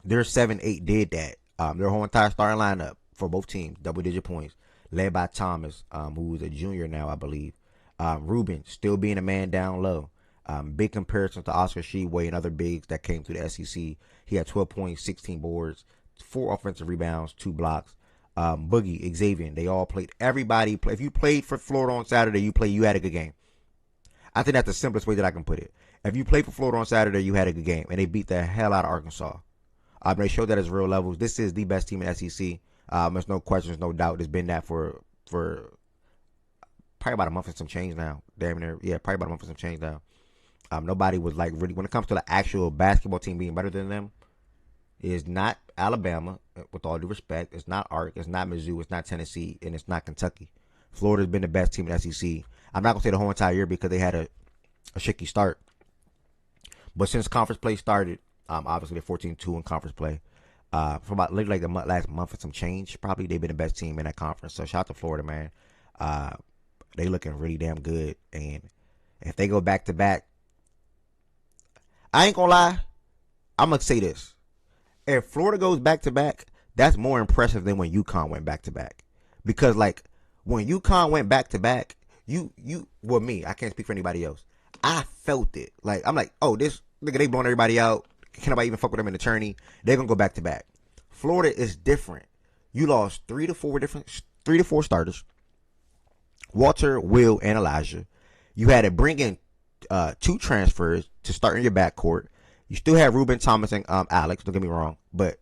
their 7-8 did that. Their whole entire starting lineup for both teams, double digit points, led by Thomas, who is a junior now, I believe. Ruben still being a man down low. Big comparison to Oscar Sheway and other bigs that came through the SEC. He had 12 points, 16 boards, 4 offensive rebounds, 2 blocks. Boogie, Xavier, they all played. Everybody played. If you played for Florida on Saturday, you had a good game. I think that's the simplest way that I can put it. If you played for Florida on Saturday, you had a good game, and they beat the hell out of Arkansas. They showed that as real levels. This is the best team in SEC. There's no questions, no doubt. It's been that for probably about a month and some change now. Damn near, yeah, probably about a month and some change now. Nobody was like really when it comes to the actual basketball team being better than them. Is not Alabama, with all due respect. It's not Ark. It's not Mizzou. It's not Tennessee, and it's not Kentucky. Florida's been the best team in SEC. I'm not gonna say the whole entire year because they had a shaky start. But since conference play started, obviously they're 14-2 in conference play. For about like the last month and some change, probably they've been the best team in that conference. So shout out to Florida, man. Uh, they looking really damn good. And if they go back to back, I ain't gonna lie. I'm gonna say this: if Florida goes back to back, that's more impressive than when UConn went back to back. Because like when UConn went back to back, well me, I can't speak for anybody else. I felt it. Like I'm like, oh, this nigga they blowing everybody out. Can nobody even fuck with them in the tourney? They're gonna go back to back. Florida is different. You lost 3 to 4 starters. Walter, Will, and Elijah. You had to bring in 2 transfers to start in your backcourt. You still have Ruben Thomas and Alex. Don't get me wrong, but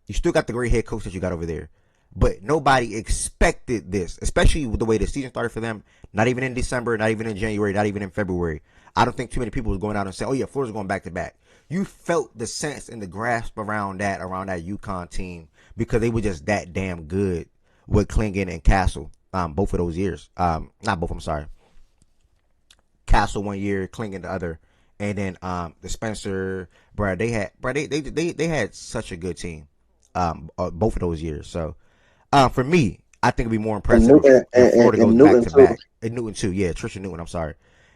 you still got the great head coach that you got over there. But nobody expected this, especially with the way the season started for them. Not even in December, not even in January, not even in February. I don't think too many people was going out and saying, "Oh yeah, Florida's going back to back." You felt the sense and the grasp around that UConn team because they were just that damn good with Klingon and Castle. Both of those years. Not both. I'm sorry. Castle 1 year, Klingon the other, and then the Spencer, bro. They had such a good team. Both of those years. So for me, I think it'd be more And impressive Newton if Florida goes and back Newton to too. back. And Newton too, yeah, Trisha Newton. I'm sorry.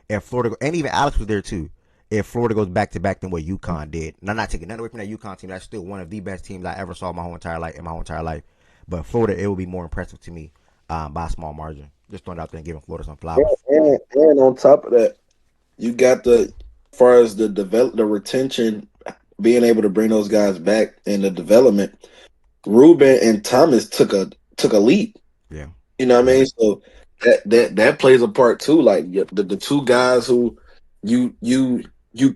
If Florida and even Alex was there too. If Florida goes back to back than what UConn did, and I'm not taking nothing away from that UConn team. That's still one of the best teams I ever saw in my whole entire life. But Florida, it would be more impressive to me by a small margin. Just throwing it out there and giving Florida some flowers. And on top of that, you got the as far as the retention, being able to bring those guys back in the development. Ruben and Thomas took a leap. Yeah, You know what I yeah, mean? So that plays a part too. Like the 2 guys who you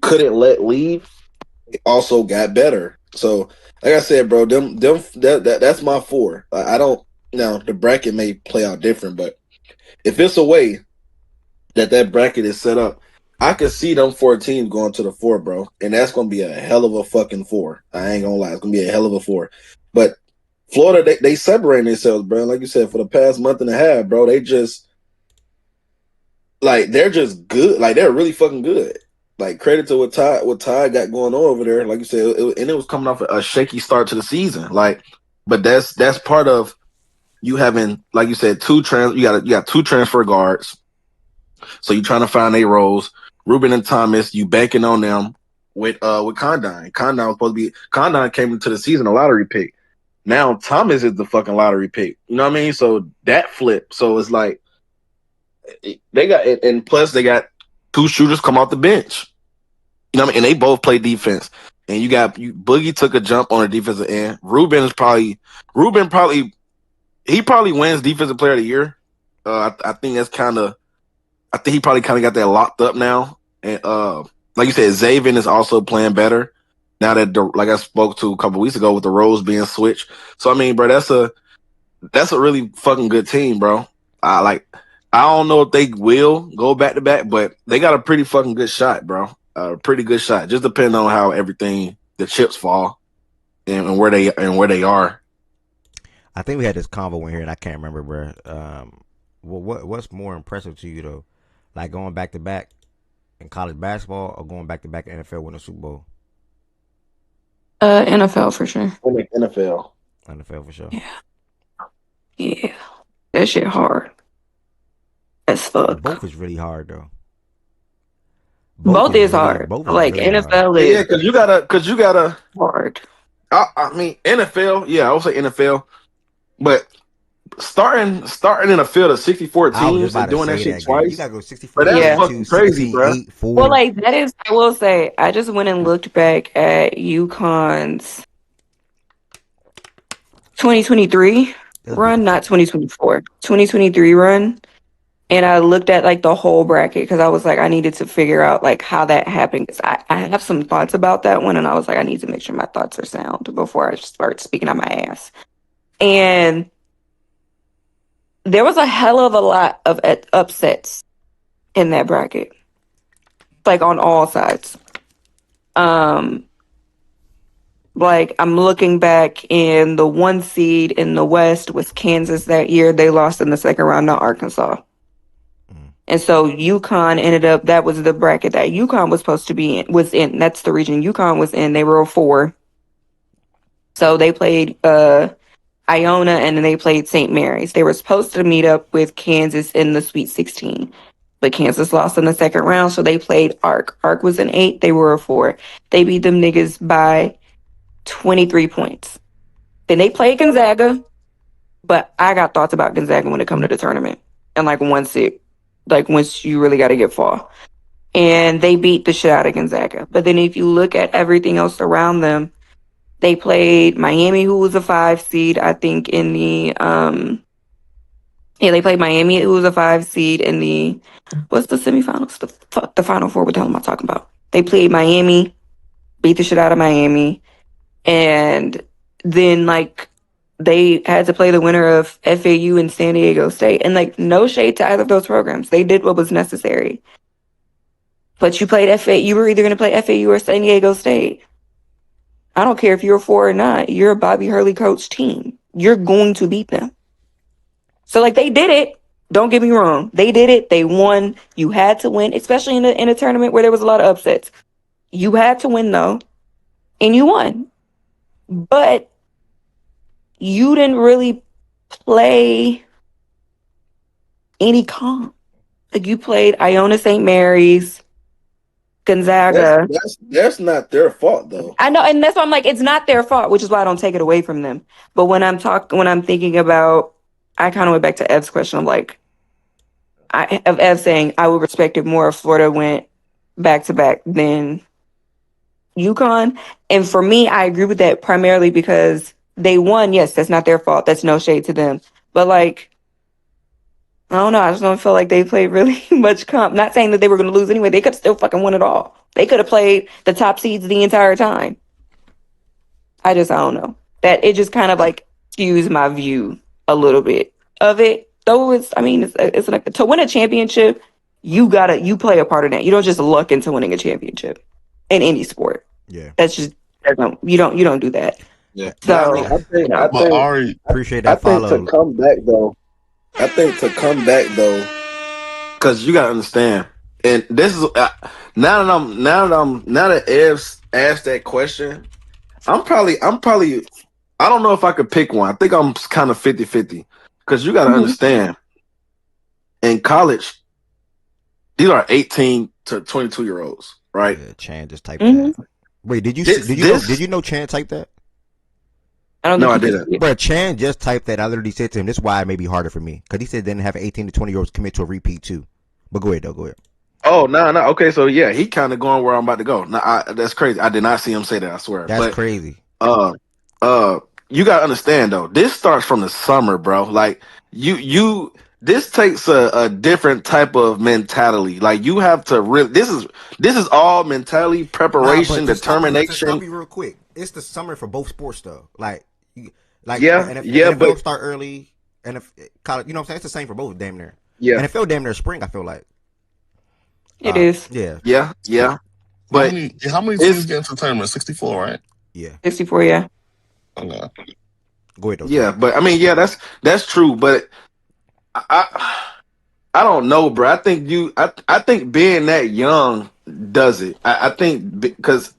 couldn't let leave also got better. So like I said, bro, that's my 4. I don't now the bracket may play out different, but if it's a way that bracket is set up, I could see them 4 teams going to the 4, bro, and that's gonna be a hell of a fucking 4. I ain't gonna lie, it's gonna be a hell of a 4. But Florida, they separate themselves, bro. Like you said, for the past month and a half, bro, they just like they're just good. Like they're really fucking good. Like credit to what Ty got going on over there. Like you said, and it was coming off a shaky start to the season. Like, but that's part of you having, like you said, you got two transfer guards. So you're trying to find their roles. Ruben and Thomas, you banking on them with Condon. Condon came into the season a lottery pick. Now Thomas is the fucking lottery pick. You know what I mean? So that flip. So it's like they got, and plus they got two shooters come off the bench. You know what I mean? And they both play defense. And Boogie took a jump on the defensive end. Ruben probably wins defensive player of the year. I think that's I think he probably kind of got that locked up now. And like you said, Zaven is also playing better now that like I spoke to a couple weeks ago with the roles being switched. So I mean, bro, that's a really fucking good team, bro. I don't know if they will go back to back, but they got a pretty fucking good shot, bro. A pretty good shot. Just depending on how the chips fall and where they are. I think we had this convo in here, and I can't remember, bro. What's more impressive to you though, like going back to back in college basketball or going back to back in NFL winning a Super Bowl? NFL for sure. NFL. NFL for sure. Yeah, that shit hard as fuck. Both is really hard though. Both is hard. Both is like really NFL hard. is Yeah, because you gotta hard. I mean NFL, yeah, I would say NFL, but starting in a field of 64 I was just teams about and to doing that say shit that, twice, you gotta go 64 but that's Yeah. fucking crazy, 16, bro. 8, 4. Well, like that is, I will say, I just went and looked back at UConn's 2023 run, not 2024, 2023 run. And I looked at like the whole bracket because I was like, I needed to figure out like how that happened. Because I have some thoughts about that one. And I was like, I need to make sure my thoughts are sound before I start speaking out my ass. And there was a hell of a lot of upsets in that bracket, like on all sides. Like I'm looking back, in the 1 seed in the West was Kansas that year. They lost in the second round to Arkansas. And so UConn ended up, that was the bracket that UConn was supposed to be in, that's the region UConn was in. They were a 4. So they played Iona and then they played St. Mary's. They were supposed to meet up with Kansas in the Sweet 16. But Kansas lost in the second round, so they played Ark. Ark was an 8, they were a 4. They beat them niggas by 23 points. Then they played Gonzaga, but I got thoughts about Gonzaga when it comes to the tournament. And like 1-6. Like once you really got to get far. And they beat the shit out of Gonzaga. But then if you look at everything else around them, they played Miami, who was a 5 seed, I think in the they played Miami, who was a 5 seed in the, what's the semifinals? The Final Four, what the hell am I talking about? They played Miami, beat the shit out of Miami, and then like they had to play the winner of FAU and San Diego State. And like no shade to either of those programs. They did what was necessary. But you played FAU, you were either going to play FAU or San Diego State. I don't care if you're a 4 or not. You're a Bobby Hurley coach team. You're going to beat them. So like they did it. Don't get me wrong. They did it. They won. You had to win, especially in a tournament where there was a lot of upsets. You had to win though. And you won. But you didn't really play any comp. Like you played Iona St. Mary's, Gonzaga. That's not their fault though. I know, and that's why I'm like, it's not their fault, which is why I don't take it away from them. But when I'm thinking about, I kind of went back to Ev's question. I'm like, of Ev saying I would respect it more if Florida went back to back than UConn. And for me, I agree with that primarily because they won. Yes, that's not their fault. That's no shade to them. But like, I don't know. I just don't feel like they played really much comp. Not saying that they were going to lose anyway. They could have still fucking won it all. They could have played the top seeds the entire time. I don't know. That it just kind of like skews my view a little bit of it. Though it's like to win a championship, you play a part of that. You don't just luck into winning a championship in any sport. Yeah, that's just you don't do that. Yeah. So I think appreciate that I think follow. to come back though, because you gotta understand, and this is now that Ev's asked that question, I'm probably I don't know if I could pick one. I think I'm kind of 50-50 because you gotta understand in college these are 18 to 22-year-olds, right? Yeah, Chan just typed that. Wait, did you did you know Chan typed that? I don't No, I think didn't. Bro, Chan just typed that. I literally said to him, "This is why it may be harder for me," because he said then have 18 to 20-year-olds commit to a repeat too. But go ahead though, go ahead. Oh no. Okay, so yeah, he kind of going where I'm about to go. No, that's crazy. I did not see him say that. I swear. That's But crazy. uh, you gotta understand though. This starts from the summer, bro. Like you. This takes a different type of mentality. Like you have to really. This is all mentality, Nah, but preparation, to stop determination. you real quick, it's the summer for both sports though. Like the Yeah, yeah, but NFL start early, and if college, you know what I'm saying? It's the same for both, damn near. yeah, NFL damn near spring. I feel like. it is Yeah, yeah. How But many teams it's get into the tournament? 64, right? yeah. 64. Yeah, Okay. Go ahead though, yeah, Tim. but I mean, yeah, that's true. But I don't know, bro. I think being that young does it. I think because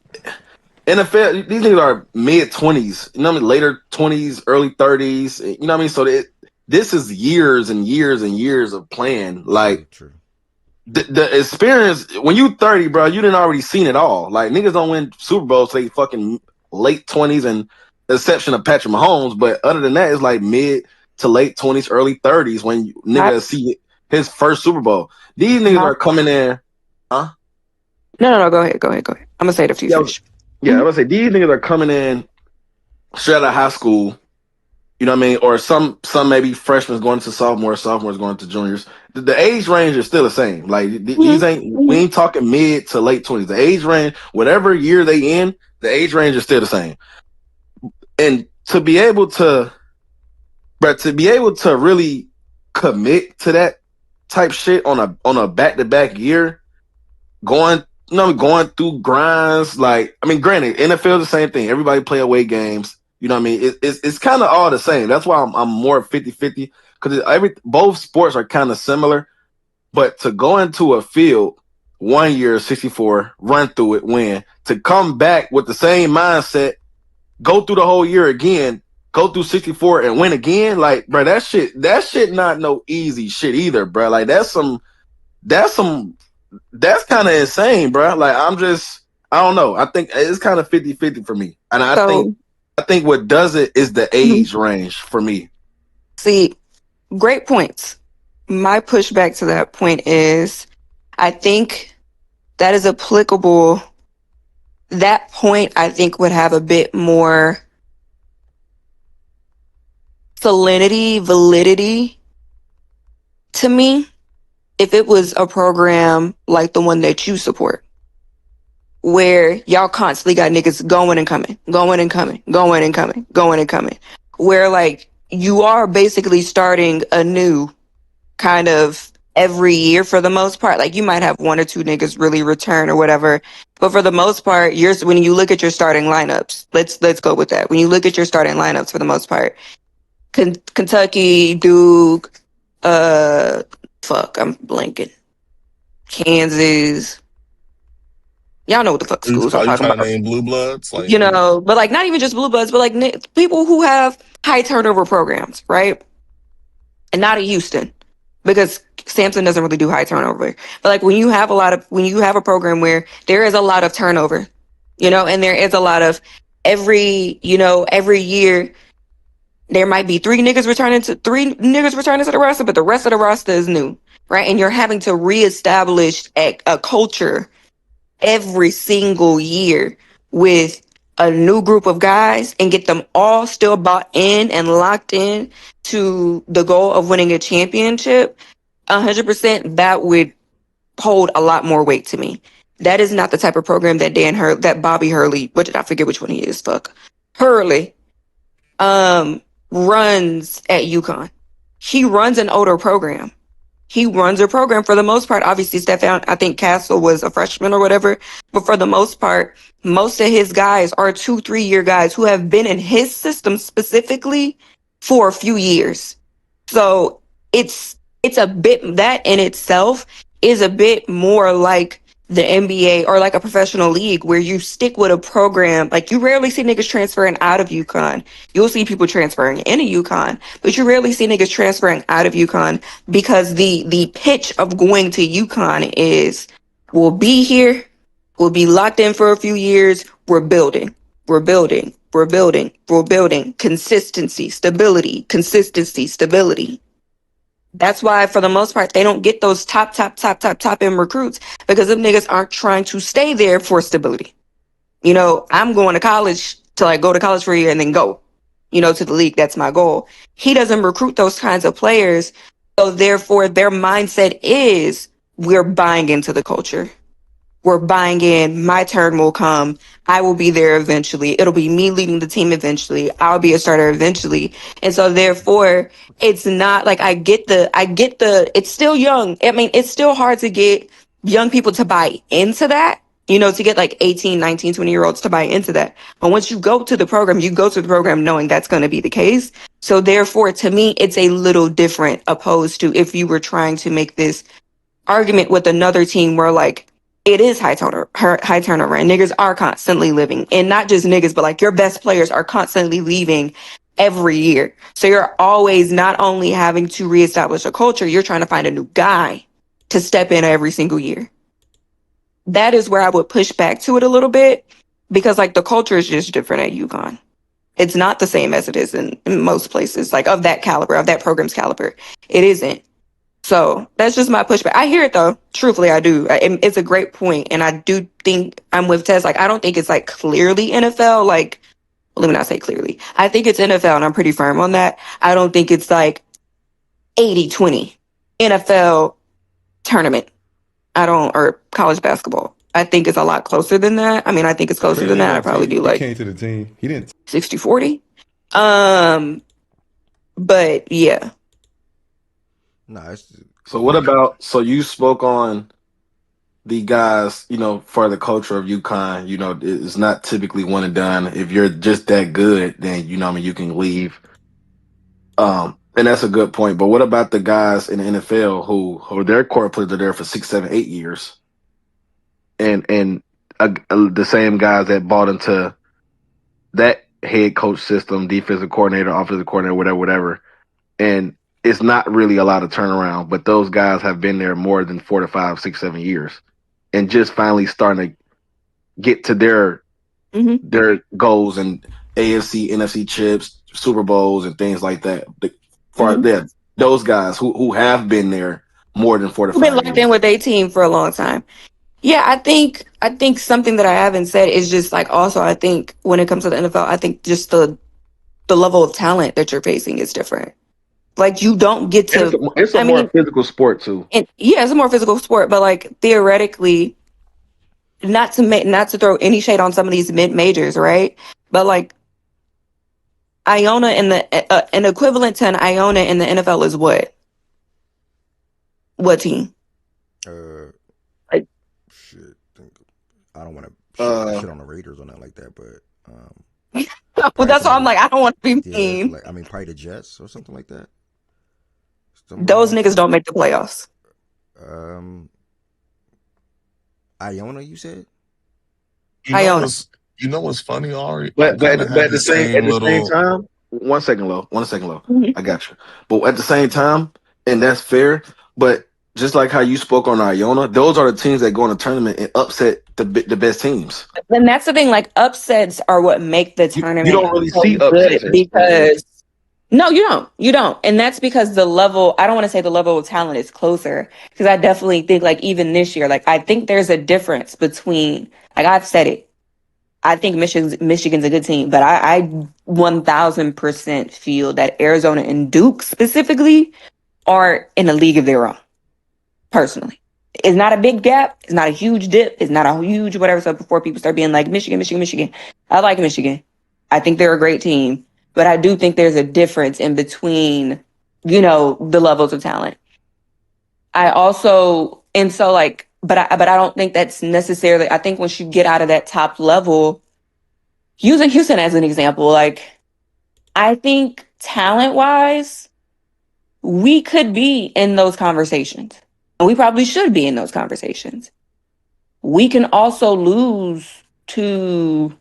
NFL these niggas are mid 20s, you know what I mean, later 20s, early 30s, you know what I mean. So this is years and years and years of playing. Like True. the experience when you 30, bro, you didn't already seen it all. Like niggas don't win Super Bowls till they fucking late 20s, and the exception of Patrick Mahomes. But other than that, it's like mid to late 20s, early 30s when nigga see his first Super Bowl. These niggas are coming in, huh? No. Go ahead. I'm gonna say it after you Yeah, finish. I was say these niggas are coming in straight out of high school. You know what I mean? Or some maybe freshmen going to sophomores going to juniors. The age range is still the same. Like these we ain't talking mid to late 20s. The age range, whatever year they in, the age range is still the same. And to be able to really commit to that type shit on a back-to-back year, going through grinds. Like, I mean, granted, NFL is the same thing. Everybody play away games. You know what I mean? It's kind of all the same. That's why I'm more 50-50 because both sports are kind of similar. But to go into a field 1 year, 64, run through it, win, to come back with the same mindset, go through the whole year again, go through 64 and win again, like, bro, that shit not no easy shit either, bro. Like that's kind of insane, bro. Like I don't know. I think it's kind of 50-50 for me. And I think what does it is the age range for me. See, great points. My pushback to that point is I think that is applicable. That point, I think, would have a bit more validity to me if it was a program like the one that you support, where y'all constantly got niggas going and coming, where like you are basically starting anew kind of every year for the most part. Like you might have one or two niggas really return or whatever, but for the most part, when you look at your starting lineups, let's go with that. When you look at your starting lineups, for the most part, Kentucky, Duke, I'm blanking, Kansas. Y'all know what the fuck schools I'm talking trying about. to name blue bloods, like You know, but like not even just blue bloods, but like people who have high turnover programs, right? And not at Houston, because Samson doesn't really do high turnover. But like when you have a program where there is a lot of turnover, you know, and there is a lot of every year there might be three niggas returning to the roster, but the rest of the roster is new, right? And you're having to reestablish a culture every single year with a new group of guys and get them all still bought in and locked in to the goal of winning a championship. 100%, that would hold a lot more weight to me. That is not the type of program that Bobby Hurley, I forget which one he is, Hurley, runs at UConn. He runs an older program. He runs a program for the most part. Obviously, I think Castle was a freshman or whatever. But for the most part, most of his guys are 2-3 year guys who have been in his system specifically for a few years. So it's it's a bit, that in itself is a bit more like the NBA or like a professional league where you stick with a program. Like you rarely see niggas transferring out of UConn. You'll see people transferring into UConn, but you rarely see niggas transferring out of UConn because the pitch of going to UConn is we'll be here, we'll be locked in for a few years, we're building. We're building, we're building, we're building. Consistency, stability, consistency, stability. That's why, for the most part, they don't get those top end recruits because them niggas aren't trying to stay there for stability. You know, I'm going to college to like go to college for a year and then go, you know, to the league. That's my goal. He doesn't recruit those kinds of players. So therefore, their mindset is we're buying into the culture. We're buying in. My turn will come. I will be there eventually. It'll be me leading the team eventually. I'll be a starter eventually. And so therefore, it's not like it's still young. I mean, it's still hard to get young people to buy into that, you know, to get like 18, 19, 20-year-olds to buy into that. But once you go to the program, you go to the program knowing that's going to be the case. So therefore, to me, it's a little different opposed to if you were trying to make this argument with another team where like it is high turnover and niggas are constantly living, and not just niggas, but like your best players are constantly leaving every year. So you're always not only having to reestablish a culture, you're trying to find a new guy to step in every single year. That is where I would push back to it a little bit because like the culture is just different at UConn. It's not the same as it is in most places, like of that caliber, of that program's caliber. It isn't. So that's just my pushback. I hear it though. Truthfully, I do. It's a great point, and I do think I'm with Tess. Like, I don't think it's like clearly NFL. Like, let me not say clearly. I think it's NFL, and I'm pretty firm on that. I don't think it's like 80-20 NFL tournament. I don't, or college basketball. I think it's a lot closer than that. I mean, I think it's closer than that. I probably do like he came to the team. He didn't 60-40. But yeah. No, So what about? So you spoke on the guys, you know, for the culture of UConn. You know, it's not typically one and done. If you're just that good, then you know, I mean, you can leave. And that's a good point. But what about the guys in the NFL who their core players are there for 6, 7, 8 years, and the same guys that bought into that head coach system, defensive coordinator, offensive coordinator, whatever, and it's not really a lot of turnaround, but those guys have been there more than 4 to 5, 6, 7 years, and just finally starting to get to their goals and AFC, NFC chips, Super Bowls, and things like that. Those guys who have been there more than 4 to Who've been 5 locked years. in with a team for a long time. Yeah, I think something that I haven't said is just like also I think when it comes to the NFL, I think just the level of talent that you're facing is different. Like you don't get to. It's a I more mean, physical sport too. yeah, it's a more physical sport, but like theoretically, not to throw any shade on some of these mid majors, right? But like Iona in the an equivalent to an Iona in the NFL is what? What team? Like shit. I don't want to shit on the Raiders or nothing like that, but well, that's why I'm like I don't want to be yeah, mean. like I mean, probably the Jets or something like that. Those niggas don't make the playoffs. Iona, you said? Iona. You know what's funny, Ari? But at the same time, 1 second, low. Mm-hmm. I got you. But at the same time, and that's fair. But just like how you spoke on Iona, those are the teams that go in the tournament and upset the best teams. And that's the thing. Like upsets are what make the tournament. You don't really see upsets because no, you don't. You don't. And that's because the level. I don't want to say the level of talent is closer because I definitely think like even this year, like I think there's a difference between. Like I've said it. I think Michigan's a good team, but I 1000% feel that Arizona and Duke specifically are in a league of their own. Personally, it's not a big gap. It's not a huge dip. It's not a huge whatever. So before people start being like Michigan, I like Michigan. I think they're a great team, but I do think there's a difference in between, you know, the levels of talent. I also, and so like, but I don't think that's necessarily. I think once you get out of that top level, using Houston as an example, like I think talent wise, we could be in those conversations. And we probably should be in those conversations. We can also lose to,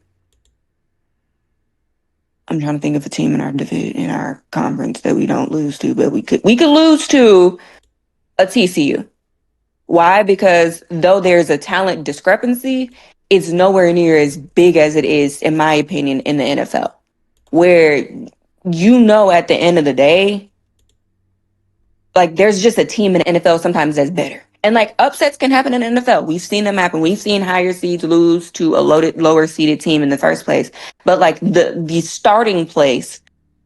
I'm trying to think of a team in our division, in our conference that we don't lose to, but we could lose to a TCU. Why? Because though there's a talent discrepancy, it's nowhere near as big as it is, in my opinion, in the NFL, where at the end of the day, like there's just a team in the NFL sometimes that's better. And like upsets can happen in the NFL. We've seen them happen. We've seen higher seeds lose to a lower seeded team in the first place. But like the starting place,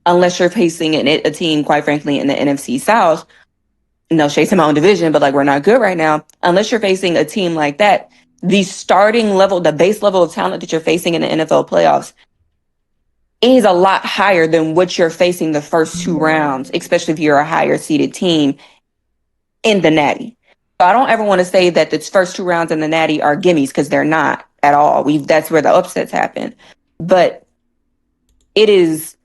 unless you're facing a team, quite frankly, in the NFC South, no shade to my own division, but like we're not good right now. Unless you're facing a team like that, the starting level, the base level of talent that you're facing in the NFL playoffs is a lot higher than what you're facing the first two rounds, especially if you're a higher seeded team in the Natty. So I don't ever want to say that the first two rounds in the Natty are gimmies, because they're not at all. That's where the upsets happen. But it is.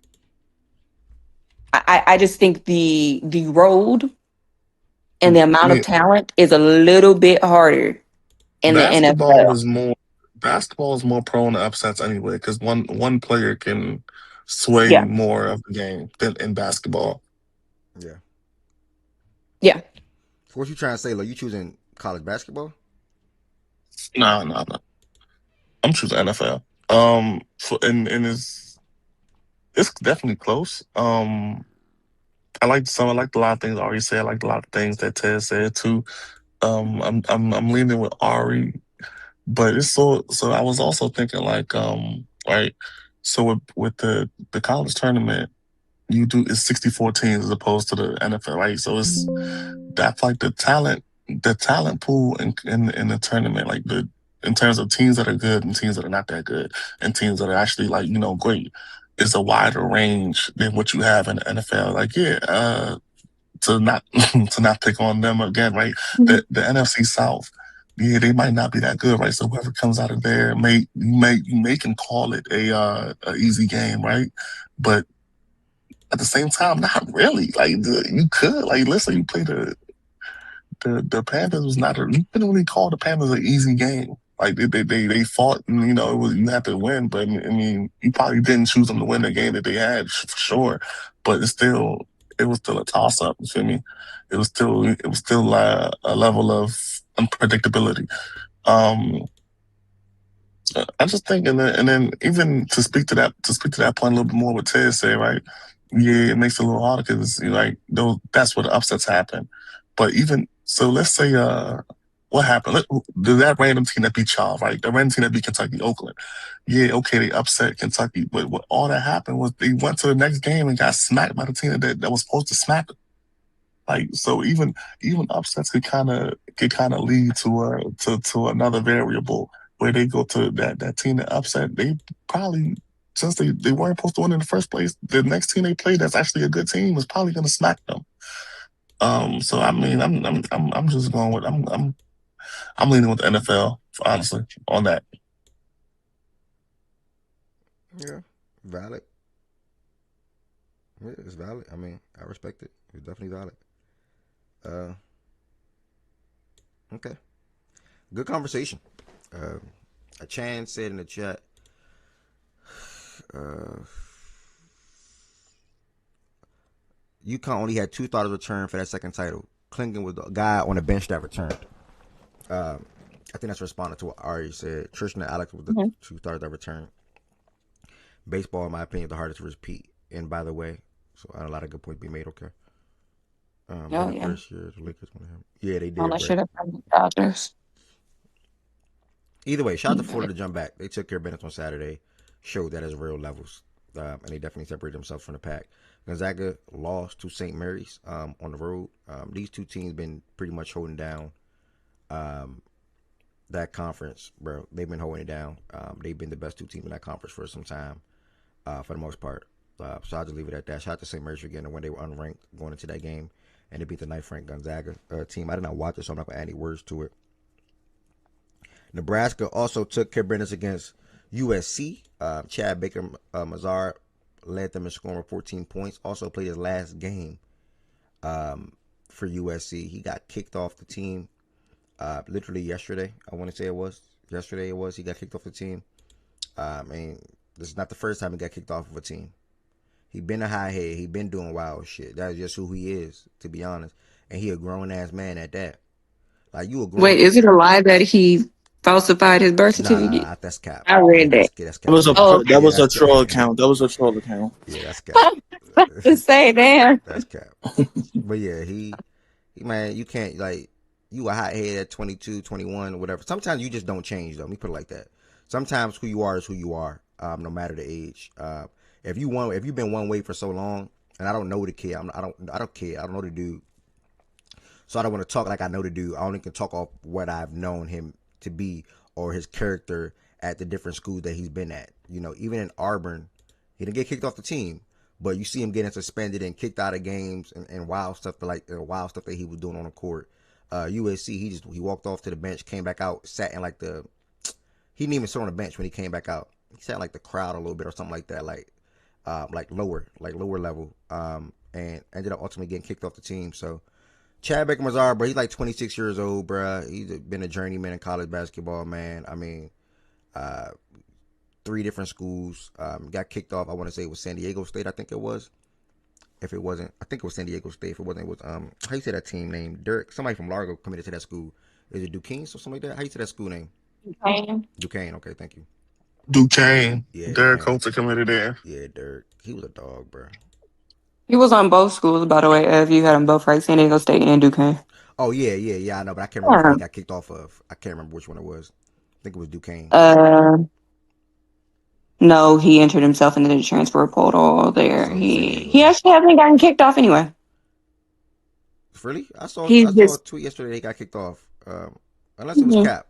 I just think the road and the I amount of mean, talent is a little bit harder in the basketball NFL. is more basketball is more prone to upsets anyway, because one player can sway Yeah, more of the game than in basketball. Yeah. yeah. So what you trying to say? Like you choosing college basketball? No, no, no. I'm choosing NFL. And it's definitely close. I liked a lot of things Ari said. I liked a lot of things that Ted said too. I'm leaning with Ari, but it's so I was also thinking like right. So with the college tournament, you do it's 64 teams as opposed to the NFL, right? So it's that's like the talent pool in the tournament, like the in terms of teams that are good and teams that are not that good, and teams that are actually like great, is a wider range than what you have in the NFL. Like to not to not pick on them again, right? Mhm. The NFC South, yeah, they might not be that good, right? So whoever comes out of there may can call it a easy game, right? But at the same time, not really. Like you could, like, let's say you play the Panthers was not a you couldn't really call the Panthers an easy game. Like they fought, and it was you had to win, but I mean you probably didn't choose them to win the game that they had for sure. But it was still a toss up. You feel me? It was still a level of unpredictability. Um, I just think, and then even to speak to that point a little bit more, what Ted said, right? Yeah, it makes it a little harder because like those that's where the upsets happen. But even so, let's say what happened? Did that random team that beat y'all, right? The random team that beat Kentucky, Oakland. Yeah, okay, they upset Kentucky, but what all that happened was they went to the next game and got smacked by the team that was supposed to smack them. Like so, even upsets could kind of lead to another variable where they go to that team that upset. They probably since they weren't supposed to win in the first place, the next team they play that's actually a good team is probably going to smack them. So I mean, I'm just going with I'm leaning with the NFL honestly on that. Yeah. Valid. Yeah, it's valid. I mean, I respect it. It's definitely valid. Uh, okay. Good conversation. Uh, a Chan said in the chat, uh, UConn only had two starters return for that second title. Klingon was the guy on the bench that returned. I think that's responding to what Ari said. Tristan and Alex was the Mhm. two starters that returned. Baseball, in my opinion, the hardest to repeat. And by the way, so a lot of good points being made. Okay. Oh Been the yeah. first year the Lakers won him. Yeah, they All did, that Bray. shit up from the Dodgers. Either way, shout out to Florida to jump back. They took care of business on Saturday, showed that as real levels, and they definitely separated themselves from the pack. Gonzaga lost to St. Mary's on the road. These two teams been pretty much holding down that conference, bro. They've been holding it down. They've been the best two teams in that conference for some time, for the most part. So I'll just leave it at that. Shout out to St. Mary's again when they were unranked going into that game, and they beat the ninth ranked Gonzaga team. I did not watch it, so I'm not going to add any words to it. Nebraska also took care of business against USC. Chad Baker Mazar led them in scoring 14 points. Also played his last game for USC. He got kicked off the team literally yesterday. I want to say it was yesterday. It was he got kicked off the team. I mean, this is not the first time he got kicked off of a team. He been a high head. He been doing wild shit. That's just who he is, to be honest. And he a grown ass man at that. Like you a Wait, grown. is it a lie that he falsified his birth certificate? Nah. That's cap. I Yeah, read that. that's That cap. was a Oh, that Yeah, was that's a cap. troll account. That was a troll account. Yeah, that's cap. to say damn. That's cap. But yeah, he man, you can't like you a hot head at 22, 21, whatever. Sometimes you just don't change though. Let me put it like that. Sometimes who you are is who you are, no matter the age. If you've been one way for so long, and I don't know the kid, I don't care. I don't know the dude, so I don't want to talk like I know the dude. I only can talk off what I've known him to be or his character at the different schools that he's been at. You know, even in Auburn, he didn't get kicked off the team, but you see him getting suspended and kicked out of games and wild stuff wild stuff that he was doing on the court. USC, he walked off to the bench, came back out, sat in like he didn't even sit on the bench when he came back out. He sat in like the crowd a little bit or something like that, like lower level, and ended up ultimately getting kicked off the team. So Chad Baker-Mazar, bro, he's like 26 years old, bro. He's been a journeyman in college basketball, man. I mean, 3 different schools. Got kicked off. I want to say it was San Diego State. I think it was. If it wasn't, I think it was San Diego State. If it wasn't, it was how you say that team name? Dirk. Somebody from Largo committed to that school. Is it Duquesne or something like that? How you say that school name? Duquesne. Okay, thank you. Duquesne. Yeah, Derek Duquesne. Coates committed there. Yeah, Dirk. He was a dog, bro. He was on both schools, by the way. If you had them both right, San Diego State and Duquesne. Oh yeah. I know, but I can't remember which one he got kicked off of. I can't remember which one it was. I think it was Duquesne. No, he entered himself into the transfer portal there. So San Diego He then. actually hasn't gotten kicked off anyway. Really? I saw He's a just tweet yesterday. He got kicked off. Unless it was mhm. Cap.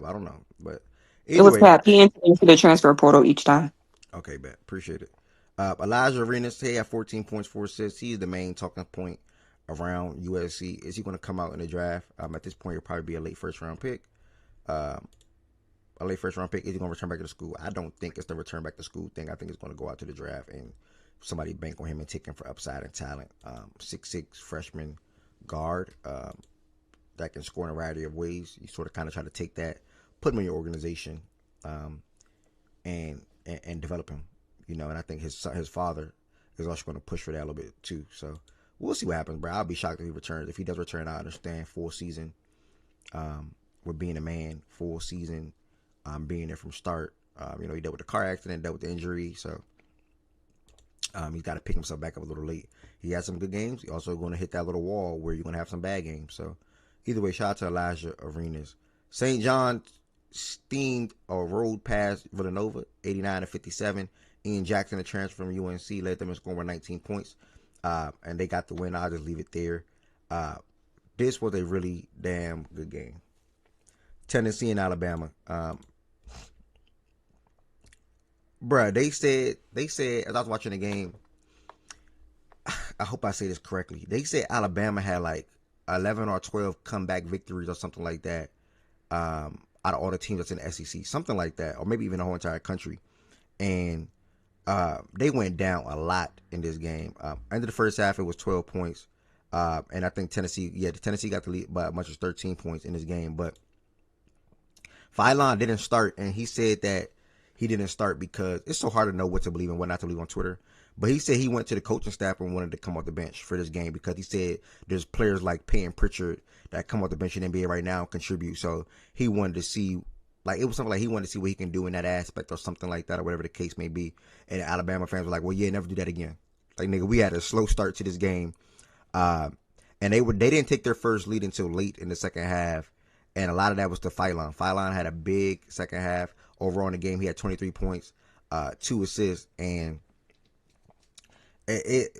I don't know. But It either was way, Cap. He entered into the transfer portal each time. okay, bet. Appreciate it. Elijah Arenas, he had 14 points, 4 assists. He's the main talking point around USC. Is he going to come out in the draft? At this point, he'll probably be a late first round pick. Um, a late first round pick. Is he going to return back to the school? I don't think it's the return back to school thing. I think it's going to go out to the draft and somebody bank on him and take him for upside and talent. 6'6" freshman guard that can score in a variety of ways. You sort of kind of try to take that, put him in your organization, and develop him. You know, and I think his father is also going to push for that a little bit too. So we'll see what happens, bro. I'll be shocked if he returns. If he does return, I understand full season. With being a man, full season, being there from start. You know, he dealt with the car accident, dealt with the injury, so he's got to pick himself back up a little late. He had some good games. He's also going to hit that little wall where you're going to have some bad games. So either way, shout out to Elijah Arenas. St. John steamed or rolled past Villanova, 89-57. Ian Jackson, the transfer from UNC, led them in scoring 19 points, and they got the win. I'll just leave it there. This was a really damn good game. Tennessee and Alabama. Bruh, they said as I was watching the game, I hope I say this correctly. They said Alabama had like 11 or 12 comeback victories or something like that. Out of all the teams that's in the SEC, something like that, or maybe even the whole entire country. And they went down a lot in this game. End of the first half, it was 12 points. And I think Tennessee got the lead by as much as 13 points in this game. But Phylon didn't start, and he said that he didn't start because it's so hard to know what to believe and what not to believe on Twitter. But he said he went to the coaching staff and wanted to come off the bench for this game because he said there's players like Peyton Pritchard that come off the bench in the NBA right now and contribute. So he wanted to see, like, it was something like he wanted to see what he can do in that aspect or something like that or whatever the case may be. And Alabama fans were like, well, yeah, never do that again. Like, nigga, we had a slow start to this game. And they didn't take their first lead until late in the second half. And a lot of that was to Phylon. Phylon had a big second half. Overall in the game, he had 23 points, 2 assists, and it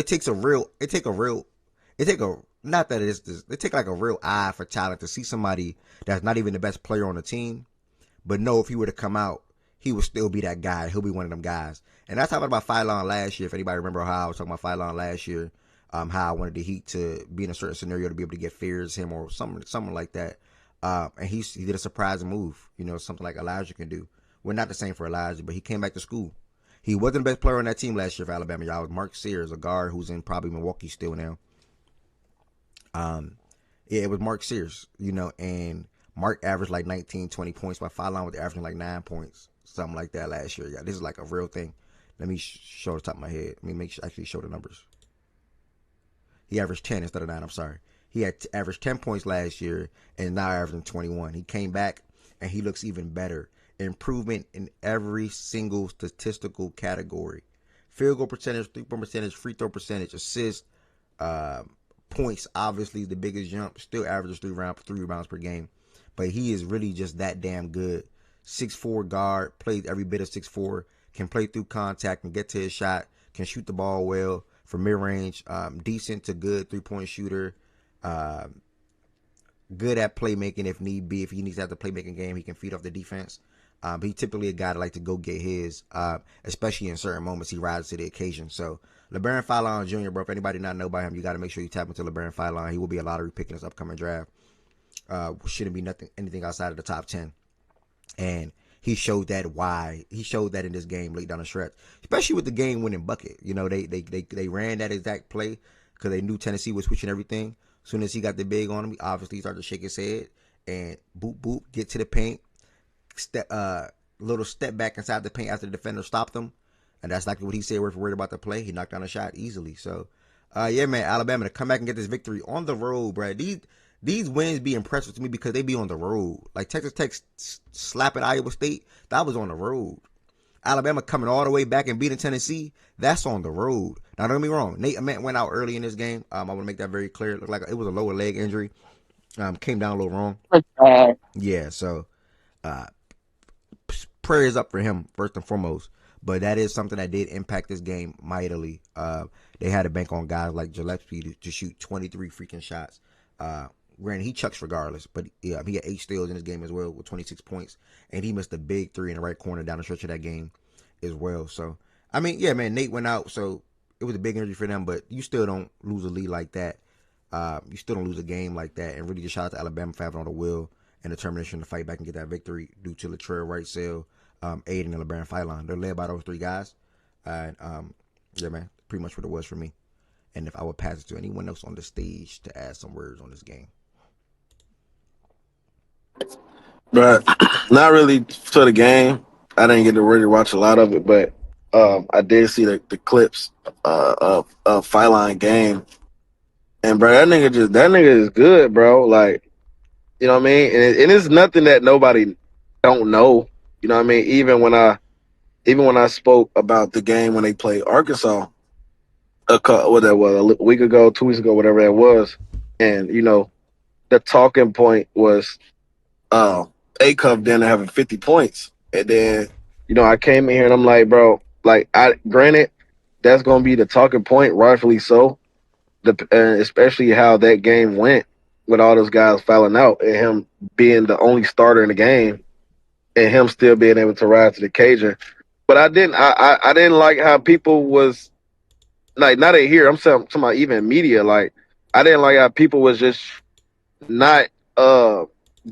takes like a real eye for talent to see somebody that's not even the best player on the team, but know if he were to come out, he would still be that guy. He'll be one of them guys. And that's how I talked about Phylon last year. If anybody remember how I was talking about Phylon last year, how I wanted the Heat to be in a certain scenario to be able to get Fears him or something like that. And he did a surprise move, something like Elijah can do. Well, not the same for Elijah, but he came back to school. He wasn't the best player on that team last year for Alabama. Y'all was Mark Sears, a guard who's in probably Milwaukee still now. Yeah, it was Mark Sears, and Mark averaged like 19, 20 points. By Fallon was averaging like 9 points, something like that last year. Yeah, this is like a real thing. Let me show the top of my head. Let me actually show the numbers. He averaged 10 instead of 9. I'm sorry. He had averaged 10 points last year and now averaging 21. He came back and he looks even better. Improvement in every single statistical category. Field goal percentage, 3-point percentage, free throw percentage, assists, points, obviously the biggest jump. Still averages 3 rebounds per game. But he is really just that damn good. 6'4" guard, plays every bit of 6'4", can play through contact, can get to his shot, can shoot the ball well from mid-range, decent to good 3-point shooter, good at playmaking if need be. If he needs to have the playmaking game, he can feed off the defense. He typically a guy that like to go get his, especially in certain moments. He rises to the occasion. So LeBaron Fallon Jr., bro, if anybody not know about him, you got to make sure you tap into LeBaron Fallon. He will be a lottery pick in this upcoming draft. Shouldn't be anything outside of the top 10. And he showed that in this game late down the stretch, especially with the game-winning bucket. They ran that exact play because they knew Tennessee was switching everything. As soon as he got the big on him, he obviously started to shake his head and boop, boop, get to the paint, little step back inside the paint after the defender stopped him. And that's like what he said. We're worried about the play. He knocked down a shot easily. So, yeah, man, Alabama to come back and get this victory on the road, bro. These wins be impressive to me because they be on the road. Like Texas Tech slapping Iowa State, that was on the road. Alabama coming all the way back and beating Tennessee, that's on the road. Now, don't get me wrong. Nate Ament went out early in this game. I want to make that very clear. It looked like it was a lower leg injury. Came down a little wrong. Yeah, so prayers up for him, first and foremost. But that is something that did impact this game mightily. They had to bank on guys like Gillespie to shoot 23 freaking shots. Granted, he chucks regardless, but yeah, he had 8 steals in this game as well with 26 points, and he missed a big 3 in the right corner down the stretch of that game as well. So, I mean, yeah, man, Nate went out, so it was a big injury for them, but you still don't lose a lead like that. You still don't lose a game like that, and really just shout out to Alabama for having all the will and determination to fight back and get that victory due to Latrell Wrightsell, Aiden, and LeBaron Fallon. They're led by those 3 guys, and yeah, man, pretty much what it was for me. And if I would pass it to anyone else on the stage to add some words on this game. But not really to the game. I didn't get to really watch a lot of it, but I did see the clips of Filine game. And bro, that nigga is good, bro. Like, you know what I mean? And it's nothing that nobody don't know. You know what I mean? Even when I spoke about the game when they played Arkansas, what that was, a week ago, 2 weeks ago, whatever that was, and the talking point was A-Cup then having 50 points. And then, I came in here and I'm like, bro, like, granted, that's going to be the talking point, rightfully so, especially how that game went with all those guys fouling out and him being the only starter in the game and him still being able to rise to the occasion. But I didn't like how people was, like, not in here, I'm talking about even media, like, I didn't like how people was just not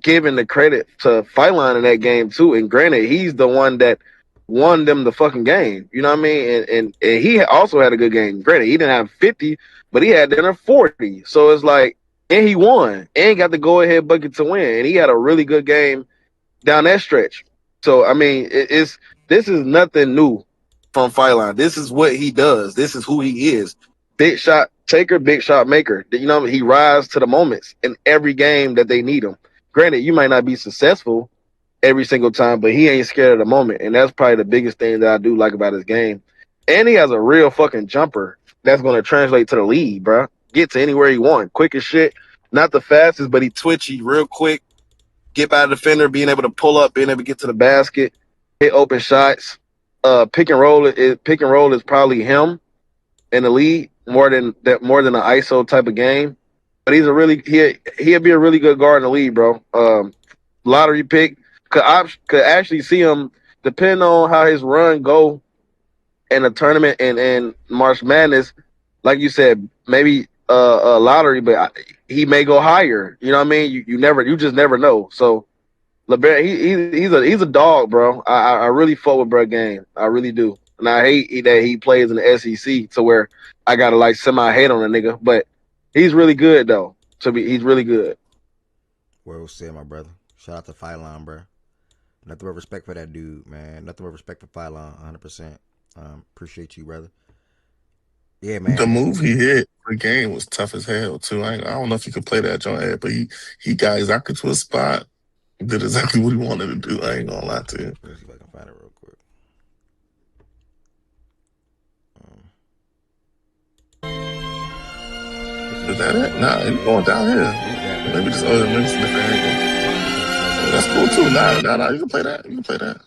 giving the credit to Filine in that game too. And granted, he's the one that won them the fucking game. You know what I mean? And he also had a good game. Granted, he didn't have 50, but he had dinner 40. So it's like, and he won and got the go ahead bucket to win. And he had a really good game down that stretch. So I mean, this is nothing new from Filine. This is what he does. This is who he is. Big shot taker, big shot maker. He rises to the moments in every game that they need him. Granted, you might not be successful every single time, but he ain't scared of the moment. And that's probably the biggest thing that I do like about his game. And he has a real fucking jumper that's going to translate to the league, bro. Get to anywhere he wants. Quick as shit. Not the fastest, but he twitchy real quick. Get by the defender, being able to pull up, being able to get to the basket, hit open shots. Pick and roll is probably him in the league more than an ISO type of game. But he'll be a really good guard in the league, bro. Lottery pick. Could actually see him, depending on how his run go in a tournament and March Madness. Like you said, maybe a lottery, but he may go higher. You know what I mean? You just never know. So LeBaron, he's a dog, bro. I really fuck with bro game. I really do. and I hate that he plays in the SEC to where I gotta like semi hate on the nigga. But he's really good though. He's really good. Well said, my brother. Shout out to Phylon, bro. Nothing but respect for that dude, man. Nothing but respect for Phylon, 100%. Appreciate you, brother. Yeah, man. The move he hit for the game was tough as hell too. I don't know if he could play that joint head, but he got exactly to a spot, did exactly what he wanted to do. I ain't gonna lie to you. Let's see if I can find it real quick. Is that it? Nah, he's going down here. Maybe just maybe it's a different angle. That's cool too. Nah. You can play that. You can play that.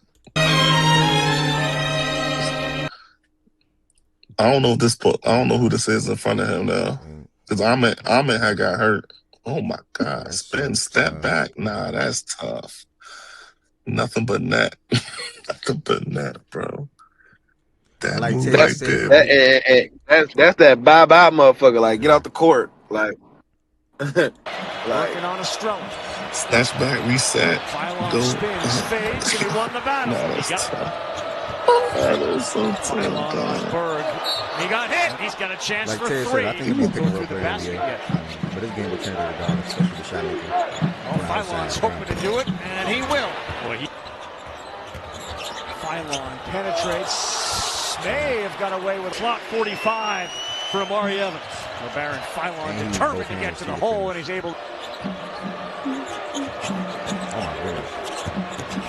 I don't know who this is in front of him now. Because Ahmed had got hurt. Oh my God. Spin, step back. Nah, that's tough. Nothing but net. Nothing but net, bro. That like move Ted right said, there. That's that bye motherfucker. Like, get out the court. Like working on a stroke. Snatch back, reset. Go. Spins, fades, and he won the battle. No, that's tough. That is so tough. Berg. He got hit. He's got a chance like for Ted three. Said, I think he'll be picking up the basket. But this game will turn to the dog, especially the shot making. Phylon's hoping to do it, and he will. Phylon penetrates. May have got away with clock 45 for Amari Evans. Baron Phylon determined to get to the hole, and he's able. Oh my goodness.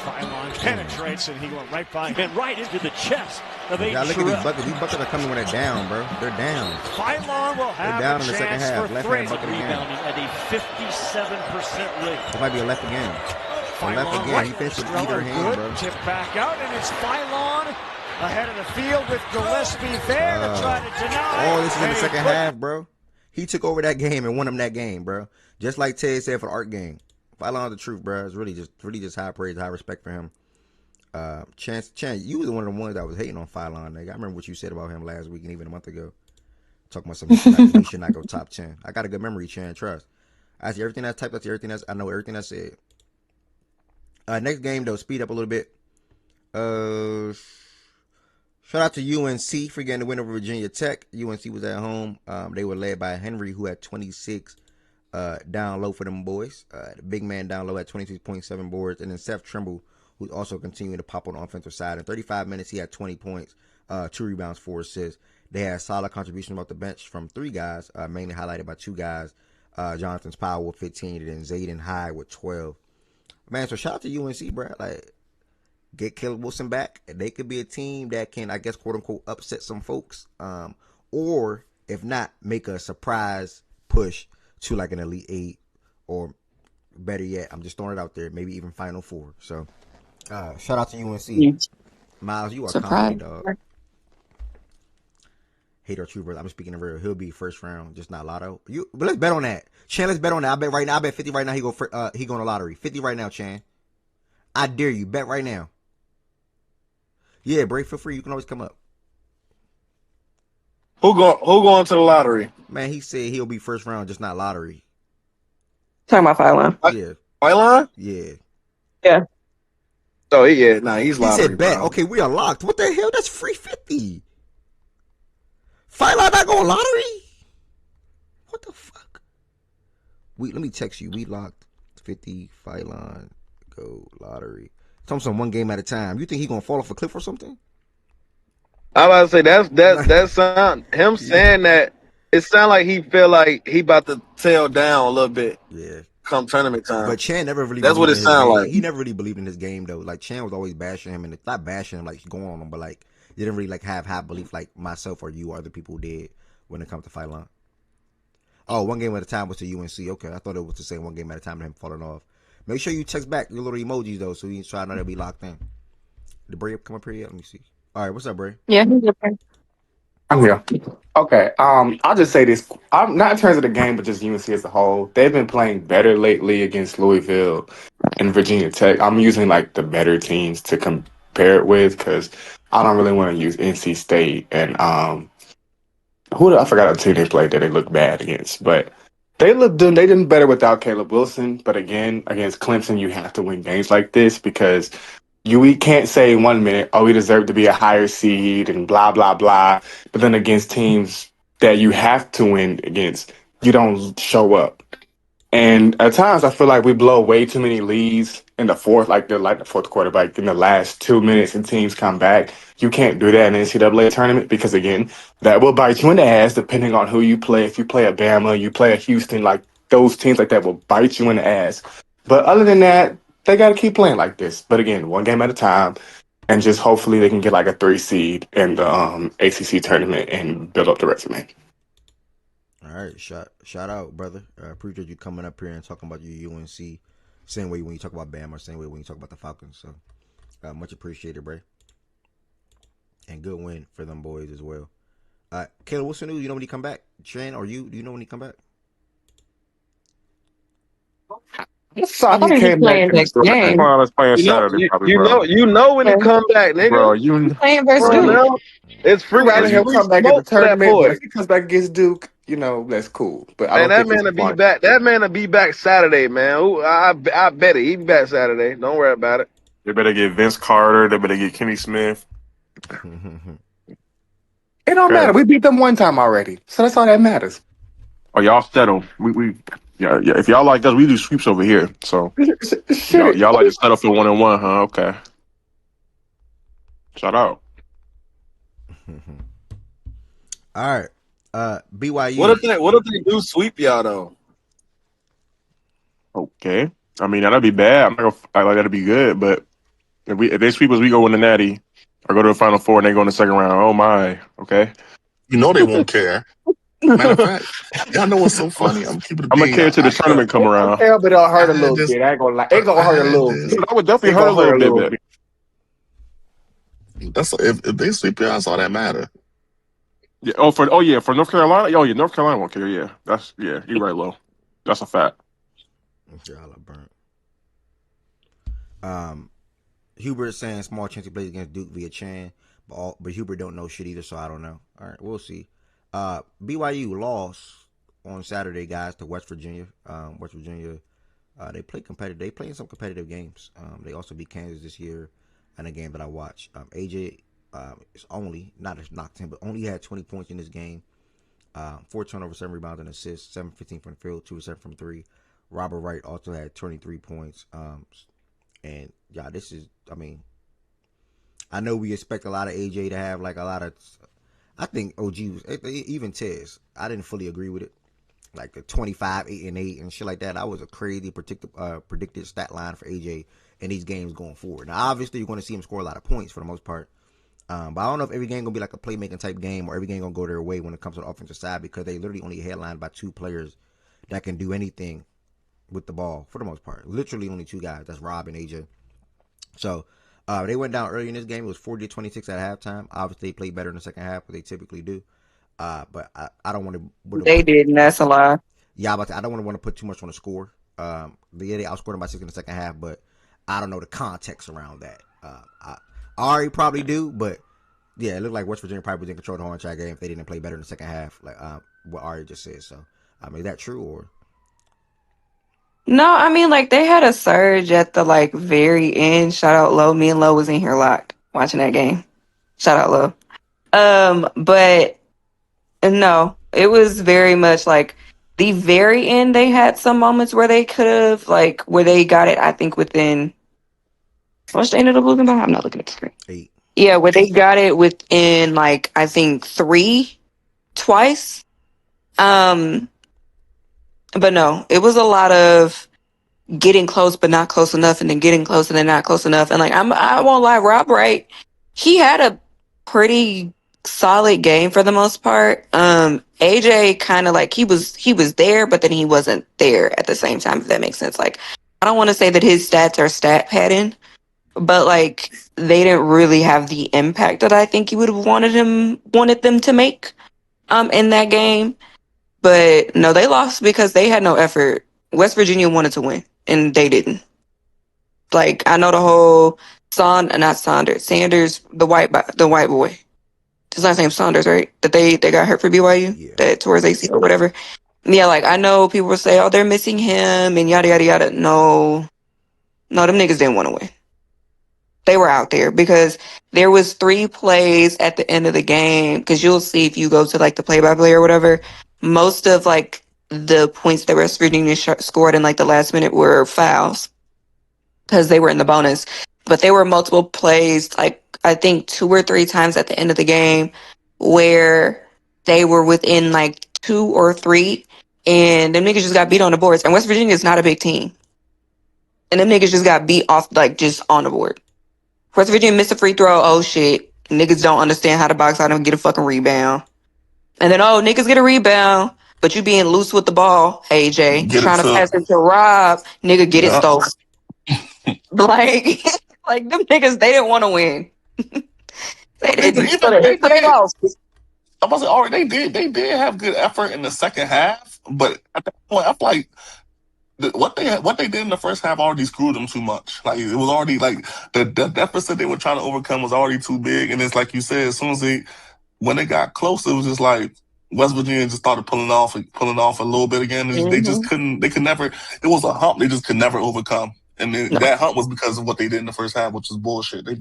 Phylon penetrates, and he went right by him, right into the chest of Aiden. Look at these buckets. These buckets are coming when they're down, bro. They're down. Phylon will have down a in the second chance half. for Left three. hand bucket again. Rebounding at a 57% rate. It might be a left again. Left again. He finished with either hand, bro. Tip back out, and it's Phylon ahead of the field with Gillespie there to try to deny. Oh, this is in the second half, bro. He took over that game and won him that game, bro. Just like Ted said for the art game. Phylon the truth, bro. It's really just high praise, high respect for him. Chance, you was one of the ones that was hating on Phylon, nigga. I remember what you said about him last week and even a month ago. Talking about something he should not go top 10. I got a good memory, Chan. Trust. I see everything that's typed. I see everything that's. I know everything I said. Next game though, speed up a little bit. Shout out to UNC for getting the win over Virginia Tech. UNC was at home. They were led by Henry, who had 26 down low for them boys. The big man down low had 26.7 boards, and then Seth Trimble, who's also continuing to pop on the offensive side. In 35 minutes, he had 20 points, 2 rebounds, 4 assists. They had solid contributions off the bench from 3 guys, mainly highlighted by 2 guys. Jonathan Powell with 15, and then Zayden Hyde with 12. Man, so shout out to UNC, bro. Like, get Caleb Wilson back. They could be a team that can, I guess, quote unquote, upset some folks. Or if not, make a surprise push to like an Elite 8, or better yet, I'm just throwing it out there, maybe even Final 4. So, shout out to UNC. Miles, you are confident, dog. Hate our true brother. I'm speaking of real. He'll be first round, just not lotto. But let's bet on that. Chan, let's bet on that. I bet right now. I bet 50 right now. He going to lottery. 50 right now, Chan. I dare you. Bet right now. Yeah, Bray, feel free. You can always come up. Who going to the lottery? Man, he said he'll be first round, just not lottery. Talking about Phylon. Yeah. Phylon? Yeah. Yeah. Oh, yeah. Nah, he's lottery. He said bet. Bro. Okay, we are locked. What the hell? That's free 50. Phylon not going lottery? What the fuck? Let me text you. We locked 50. Phylon go lottery. Talking some one game at a time. You think he gonna fall off a cliff or something? I was about to say that sound him saying that. It sound like he feel like he about to tail down a little bit. Yeah. Come tournament time. But Chan never really. That's what it sounded like. He never really believed in his game though. Like Chan was always bashing him, and not bashing him like going on him, but like he didn't really like have high belief like myself or you or other people did when it comes to Phylon. Oh, one game at a time was to UNC. Okay, I thought it was the same one game at a time and him falling off. Make sure you text back your little emojis though, so you try not to be locked in. Did Bray come up here yet? Let me see. All right, what's up, Bray? Yeah. I'm here. Okay. I'll just say this. Not in terms of the game, but just UNC as a whole. They've been playing better lately against Louisville and Virginia Tech. I'm using like the better teams to compare it with because I don't really want to use NC State and I forgot the team they played that they looked bad against, but they did better without Caleb Wilson. But again, against Clemson, you have to win games like this because we can't say 1 minute, oh, we deserve to be a higher seed and blah blah blah, but then against teams that you have to win against, you don't show up. And at times, I feel like we blow way too many leads in the fourth, like the fourth quarter, like in the last 2 minutes, and teams come back. You can't do that in the NCAA tournament because again, that will bite you in the ass depending on who you play. If you play a Bama, you play a Houston, like those teams like that will bite you in the ass. But other than that, they got to keep playing like this. But again, one game at a time, and just hopefully they can get like a 3 seed in the ACC tournament and build up the resume. All right, shout out, brother. Appreciate you coming up here and talking about your UNC. Same way when you talk about Bama, same way when you talk about the Falcons. So much appreciated, bro. And good win for them boys as well. Kayla, what's the news? You know when he come back? Trent or you? Do you know when he come back? I I thought he was playing next game. Come on, let's play on Saturday, probably, bro. You know when he come back, nigga. Bro, He's playing versus Come on Duke. now. It's free. Rather It's him free come back in the smoke for that tournament, but boy. if he comes back against Duke, that's cool. But I Man, don't that think man it's will be smart. back. That man will be back Saturday, man. Ooh, I bet it. He be back Saturday. Don't worry about it. They better get Vince Carter. They better get Kenny Smith. It don't matter. We beat them one time already, so that's all that matters. Oh, y'all settle. Yeah. If y'all like us, we do sweeps over here. So y'all like to settle for 1-1, huh? Okay. Shout out. All right. BYU. What if they do sweep y'all though? Okay. I mean, that'd be bad. I'm not gonna act like that'd be good, but if they sweep us, we go win the Natty or go to the Final Four and they go in the second round. Oh my. Okay. You know they won't care. Matter of fact, y'all know what's so funny? I'm keeping it. I'm gonna care till the tournament come around. Yeah, but it'll hurt a little bit. I ain't gonna lie. It gonna hurt a little bit. That would definitely hurt a little bit. That's if they sweep y'all, that's all that matter. Yeah. For North Carolina. Oh yeah, North Carolina won't care. Yeah, you're right, Lo. That's a fact. Y'all are burnt. Hubert is saying small chance he plays against Duke via Chan, but Hubert don't know shit either, so I don't know. All right, we'll see. BYU lost on Saturday, guys, to West Virginia. West Virginia, they play competitive. They play in some competitive games. They also beat Kansas this year in a game that I watched. AJ is only, not as knocked him, but only had 20 points in this game. 4 turnovers, 7 rebounds and assists, 7-15 from the field, 2 7 from 3. Robert Wright also had 23 points. And yeah, this is, I mean, I know we expect a lot of AJ to have like a lot of, I think OG was, even Tez, I didn't fully agree with it. Like the 25, 8 and 8 and shit like that. That was a crazy predicted stat line for AJ in these games going forward. Now, obviously, you're going to see him score a lot of points for the most part. But I don't know if every game going to be like a playmaking type game or every game going to go their way when it comes to the offensive side because they literally only headlined by 2 players that can do anything with the ball for the most part. Literally only 2 guys. That's Rob and AJ. So they went down early in this game. It was 40-26 at halftime. Obviously, they played better in the second half, but they typically do. But I don't want to. They did, and that's a lie. Yeah, I don't want to put too much on the score. They outscored them by 6 in the second half, but I don't know the context around that. Ari probably do, but yeah, it looked like West Virginia probably was in control of the whole entire game if they didn't play better in the second half, like what Ari just said. So, is that true or? No, I mean, like, they had a surge at the, like, very end. Shout out Lo. Me and Lo was in here locked watching that game. Shout out Lo. But no, it was very much like the very end. They had some moments where they could have, like, where they got it, I think, within, how much they ended up losing by? I'm not looking at the screen. 8. Yeah, where they got it within, like, I think 3 twice. But no, it was a lot of getting close but not close enough, and then getting close and then not close enough. And like I won't lie, Rob Wright, he had a pretty solid game for the most part. AJ kind of like he was there, but then he wasn't there at the same time, if that makes sense. Like I don't want to say that his stats are stat padding, but like they didn't really have the impact that I think he would have wanted them to make in that game. But no, they lost because they had no effort. West Virginia wanted to win, and they didn't. Like I know the whole Sanders, the white boy. His last name's Saunders, right? That they got hurt for BYU, Yeah. that towards AC or whatever. Yeah, like I know people will say, "Oh, they're missing him," and yada yada yada. No, them niggas didn't want to win. They were out there because there was 3 plays at the end of the game. Because you'll see if you go to like the play-by-play or whatever, most of like the points that West Virginia scored in like the last minute were fouls because they were in the bonus. But there were multiple plays, like I think 2 or 3 times at the end of the game where they were within like 2 or 3, and them niggas just got beat on the boards. And West Virginia is not a big team, and them niggas just got beat off like just on the board. West Virginia missed a free throw. Oh shit, niggas don't understand how to box out and get a fucking rebound. And then niggas get a rebound, but you being loose with the ball, AJ, Get it trying to to pass it to Rob, nigga get it yeah. stolen. Like, like them niggas, they didn't want to win. They didn't. So Even they they did. lost. I was like, all right, they did have good effort in the second half, but at that point, I feel like what they did in the first half already screwed them too much. Like it was already like the deficit they were trying to overcome was already too big, and it's like you said, as soon as when they got close, it was just like West Virginia just started pulling off a little bit again. They just couldn't. They could never. It was a hump they just could never overcome. And No. that hump was because of what they did in the first half, which was bullshit. They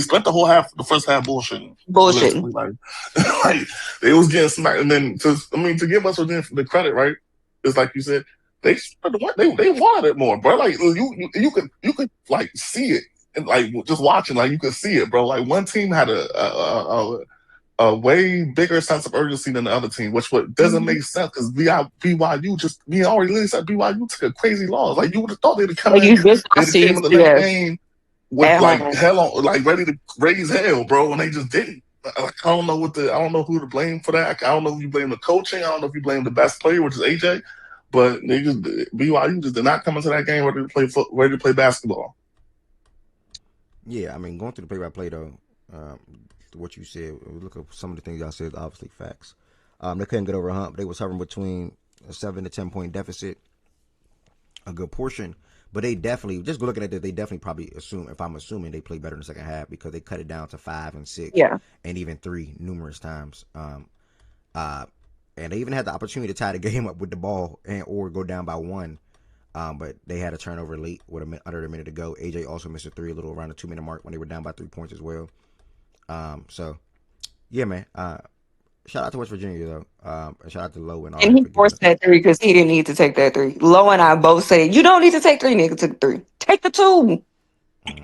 spent the first half bullshitting. Bullshitting. Like they was getting smacked. And then to give us the credit, right? It's like you said, they wanted it more, bro. Like you could like see it, and like just watching, like you could see it, bro. Like one team had a way bigger sense of urgency than the other team, which doesn't make sense because BYU we already literally said BYU took a crazy loss. Like you would have thought they'd have come in, came in the next game with like hell on, like ready to raise hell, bro, and they just didn't. Like, I don't know who to blame for that. I don't know if you blame the coaching. I don't know if you blame the best player, which is AJ. But BYU just did not come into that game ready to play basketball. Yeah, I mean, going through the play-by-play though, what you said, look at some of the things y'all said, obviously facts. They couldn't get over a hump. They was hovering between a 7 to 10 point deficit, a good portion. But they definitely, just looking at this, they definitely probably I'm assuming they played better in the second half because they cut it down to 5 and 6, and even 3 numerous times. And they even had the opportunity to tie the game up with the ball or go down by 1. But they had a turnover late with under a minute to go. AJ also missed a 3 a little around the 2-minute mark when they were down by 3 points as well. So, yeah, man. Shout out to West Virginia, though. And shout out to Lowe and all. And he forced that 3 because he didn't need to take that 3. Lowe and I both said, you don't need to take 3, nigga. Took 3. Take the 2.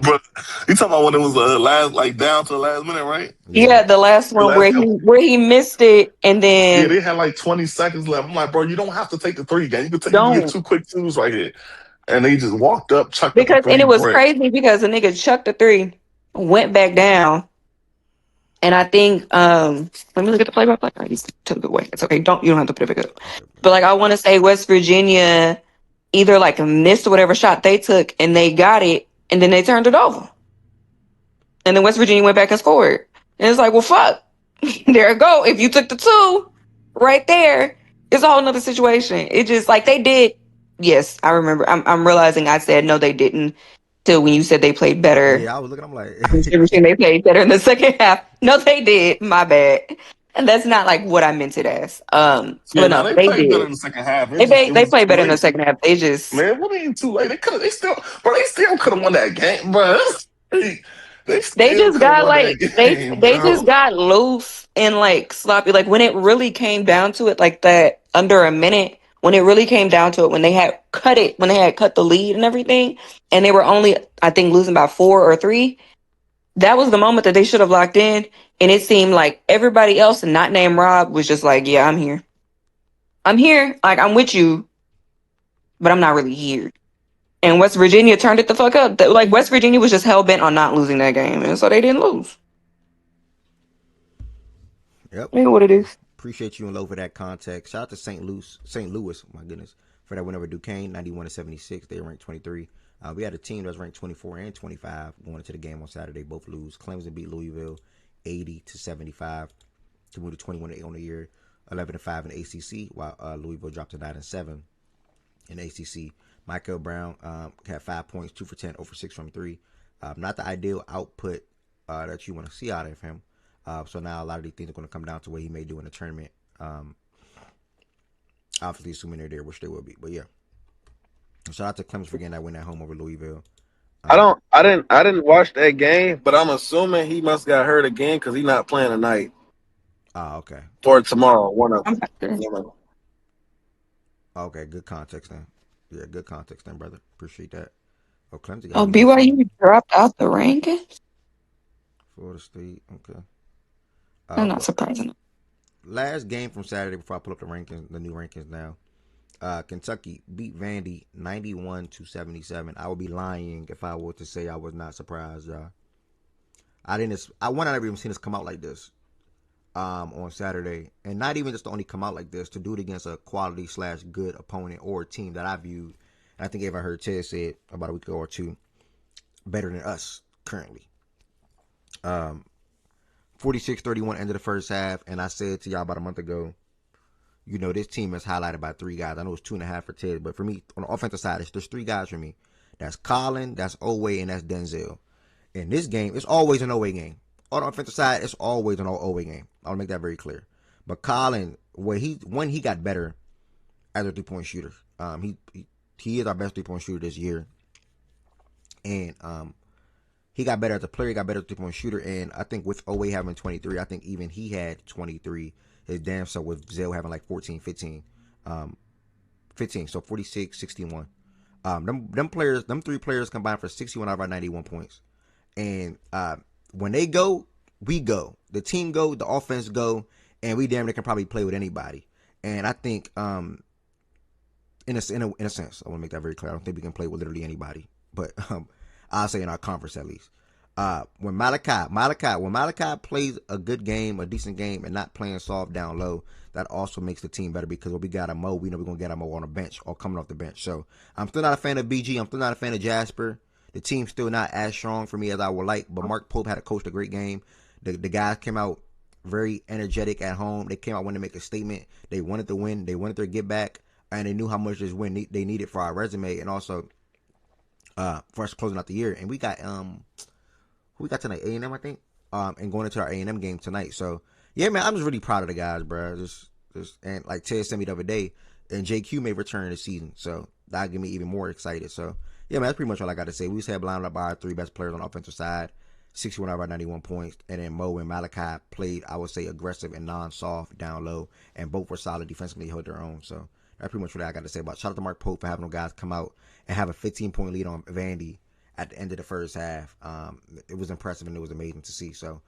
But you talking about when it was down to the last minute, right? Yeah, the last one where he missed it, and then they had like 20 seconds left. I'm like, bro, you don't have to take the 3 again. You can get 2 quick 2s right here, and they just walked up, chucked up the 3. And it was crazy because the nigga chucked the 3, went back down, and I think let me look at the play-by-play. I took it away. It's okay. You don't have to put it back up. But like I want to say West Virginia either like missed whatever shot they took, and they got it, and then they turned it over. And then West Virginia went back and scored. And it's like, well, fuck. There it go. If you took the 2 right there, it's a whole nother situation. It just like they did. Yes, I remember. I'm realizing I said no, they didn't. Till when you said they played better. Yeah, I was looking. I'm like, they played better in the second half. No, they did. My bad. And that's not like what I meant it as. But no, they played better in the second half. They played better in the second half. They just what ain't too late? They still could have won that game, bro. They just got like they just got loose and like sloppy. Like when it really came down to it, like that under a minute, when it really came down to it, when they had cut the lead and everything, and they were only, I think, losing by 4 or 3, that was the moment that they should have locked in. And it seemed like everybody else, not named Rob, was just like, yeah, I'm here. I'm here. Like, I'm with you, but I'm not really here. And West Virginia turned it the fuck up. Like, West Virginia was just hell-bent on not losing that game. And so they didn't lose. Yep. You know what it is. Appreciate you and Lowe for that context. Shout out to St. Louis, my goodness, for that win over Duquesne, 91-76. They ranked 23. We had a team that was ranked 24 and 25 going into the game on Saturday. Both lose. Clemson beat Louisville 80-75 to move to 21-8 on the year, 11-5 in the ACC, while Louisville dropped to 9-7 in the ACC. Michael Brown had 5 points, 2 for 10, 0 for 6 from 3. Not the ideal output that you want to see out of him. So now a lot of these things are going to come down to what he may do in the tournament. Obviously, assuming they're there, which they will be. But yeah. Shout out to Clemson for getting that win at home over Louisville. I didn't watch that game, but I'm assuming he must got hurt again because he's not playing tonight Okay. or tomorrow. One of I'm them. not sure. You know. Okay, good context then. Yeah, good context then, brother. Appreciate that. Oh, Clemson got Oh, a little something. BYU dropped out the rankings. Florida State. Okay. I'm not Well, surprising. last game from Saturday before I pull up the rankings, the new rankings now. Kentucky beat Vandy 91-77. I would be lying if I were to say I was not surprised, y'all. I didn't. I never even seen this come out like this. On Saturday, and not even just to only come out like this, to do it against a quality / good opponent or a team that I viewed, and I think if I heard Ted say it about a week ago or two, better than us currently. 46-31 end of the first half, and I said to y'all about a month ago, this team is highlighted by 3 guys. I know it's 2.5 for Ted, but for me, on the offensive side, there's 3 guys for me. That's Colin, that's Owe, and that's Denzel. In this game, it's always an Owe game. On the offensive side, it's always an Owe game. I'll make that very clear. But Colin, he got better as a 3-point shooter. He is our best 3-point shooter this year, and he got better as a player. He got better as a 3-point shooter, and I think with Owe having 23, I think even he had 23. His damn self with Zell having like 14, 15, 15. So 46, 61. Them 3 players combined for 61 out of our 91 points. And when they go, we go. The team go, the offense go, and we damn near can probably play with anybody. And I think, in a sense, I want to make that very clear. I don't think we can play with literally anybody, but I'll say in our conference at least. When Malachi plays a good game, a decent game, and not playing soft down low, that also makes the team better because when we got a Mo, we know we're gonna get a Mo on the bench or coming off the bench. So I'm still not a fan of BG. I'm still not a fan of Jasper. The team's still not as strong for me as I would like, but Mark Pope had coached a great game. The guys came out very energetic at home. They came out wanting to make a statement. They wanted to win. They wanted to get back, and they knew how much this win they needed for our resume and also for us closing out the year. And we got who we got tonight? A&M, I think. And going into our A&M game tonight. So yeah, man, I'm just really proud of the guys, bro. Just and like Ted sent me the other day, and JQ may return this season, so that'll get me even more excited. So yeah, man, that's pretty much all I got to say. We just had lined up by our 3 best players on the offensive side, 61 out of our 91 points, and then Mo and Malachi played, I would say, aggressive and non-soft down low, and both were solid defensively, held their own. So that's pretty much what I got to say about. Shout out to Mark Pope for having them guys come out and have a 15-point lead on Vandy at the end of the first half. It was impressive and it was amazing to see. So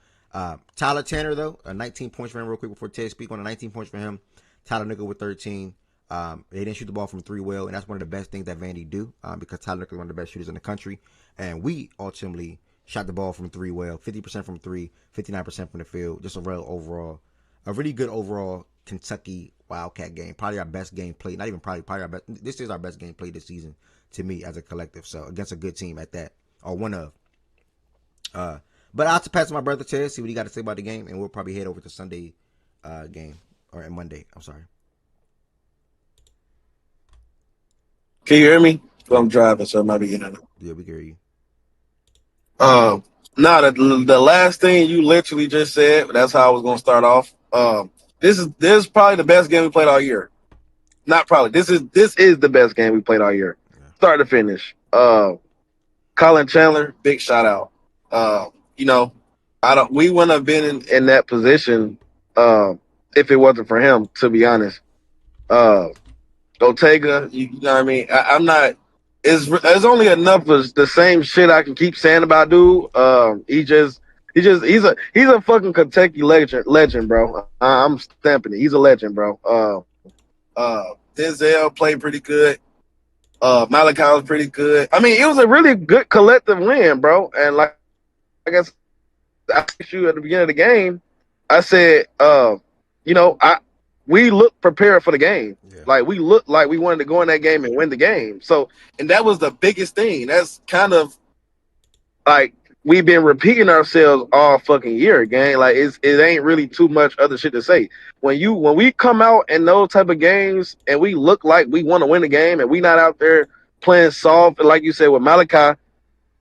Tyler Tanner, though, 19 points for him real quick before Ted speak on the 19 points for him. Tyler Nickel with 13. They didn't shoot the ball from 3 well, and that's one of the best things that Vandy do because Tyler Nickel is one of the best shooters in the country. And we ultimately shot the ball from 3 well, 50% from 3, 59% from the field. Just a really good overall Kentucky Wildcat game. Probably our best game played. Not even probably our best. This is our best game played this season to me as a collective. So against a good team at that, or one of. But I'll have to pass to my brother Ted, see what he got to say about the game, and we'll probably head over to Sunday game or Monday. I'm sorry. Can you hear me? Well, I'm driving, so I might be in. Yeah, we can hear you. No, the last thing you literally just said. That's how I was gonna start off. This is probably the best game we played all year. Not probably. This is the best game we played all year, start to finish. Colin Chandler, big shout out. We wouldn't have been in that position if it wasn't for him. To be honest, Ortega, you know what I mean. I'm not. There's only enough of the same shit I can keep saying about dude. He's a fucking Kentucky legend, bro. I'm stamping it. He's a legend, bro. Denzel played pretty good. Malachi was pretty good. I mean, it was a really good collective win, bro. And like I guess I asked you at the beginning of the game, I said, we looked prepared for the game. Yeah. Like we looked like we wanted to go in that game and win the game. So, and that was the biggest thing. That's kind of like we've been repeating ourselves all fucking year, gang. Like it ain't really too much other shit to say. When we come out in those type of games and we look like we want to win the game and we not out there playing soft, like you said with Malachi,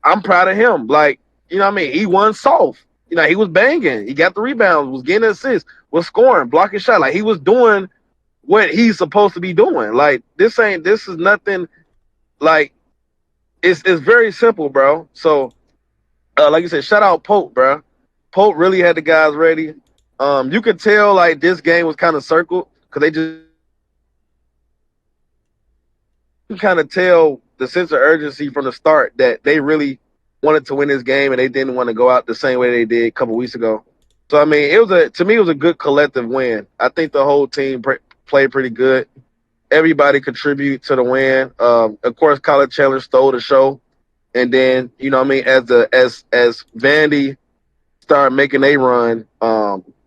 I'm proud of him. Like, you know what I mean? He won soft. You know, he was banging. He got the rebounds, was getting assists, was scoring, blocking shot. Like he was doing what he's supposed to be doing. Like this is nothing like it's very simple, bro. So, like you said, shout out Pope, bro. Pope really had the guys ready. You could tell like this game was kind of circled because they just kind of tell the sense of urgency from the start that they really wanted to win this game and they didn't want to go out the same way they did a couple weeks ago. So I mean, to me it was a good collective win. I think the whole team played pretty good. Everybody contributed to the win. Of course, College Chandler stole the show, and then you know what I mean as Vandy started making a run,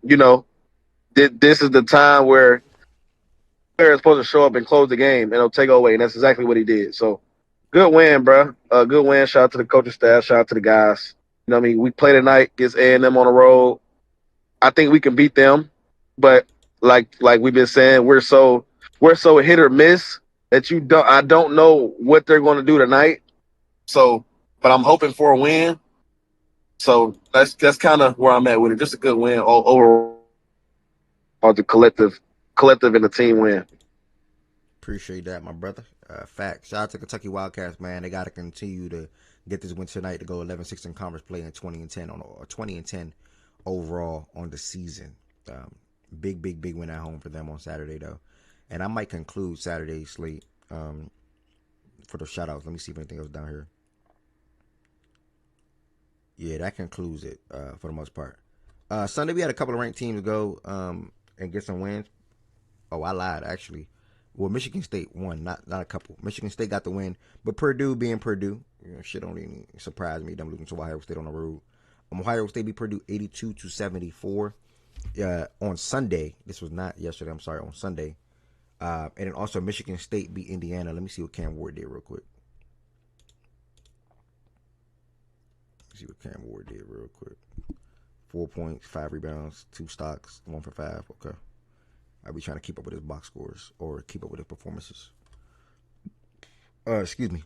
you know, this is the time where they're supposed to show up and close the game and it'll take away, and that's exactly what he did. So good win, bro. Good win. Shout out to the coaching staff. Shout out to the guys. You know what I mean? We play tonight against A&M on the road. I think we can beat them, but like we've been saying, we're so hit or miss that I don't know what they're going to do tonight. So, but I'm hoping for a win. So that's kind of where I'm at with it. Just a good win overall, the collective and the team win. Appreciate that, my brother. Fact. Shout out to Kentucky Wildcats, man. They got to continue to get this win tonight to go 11-6 in conference play and 20-10 overall on the season. Big win at home for them on Saturday though. And I might conclude Saturday's slate for the shout outs. Let me see if anything else down here. Yeah, that concludes it for the most part. Sunday we had a couple of ranked teams go and get some wins. Oh, I lied actually. Well, Michigan State won, not a couple. Michigan State got the win, but Purdue being Purdue, shit don't even surprise me. Them losing to Ohio State on the road. Ohio State beat Purdue 82-74 on Sunday. This was not yesterday. I'm sorry, on Sunday. And then also Michigan State beat Indiana. Let me see what Cam Ward did real quick. See what Cam Ward did real quick. 4 points, 5 rebounds, 2 stocks, 1 for 5. Okay. I'll be trying to keep up with his box scores or keep up with his performances. Excuse me.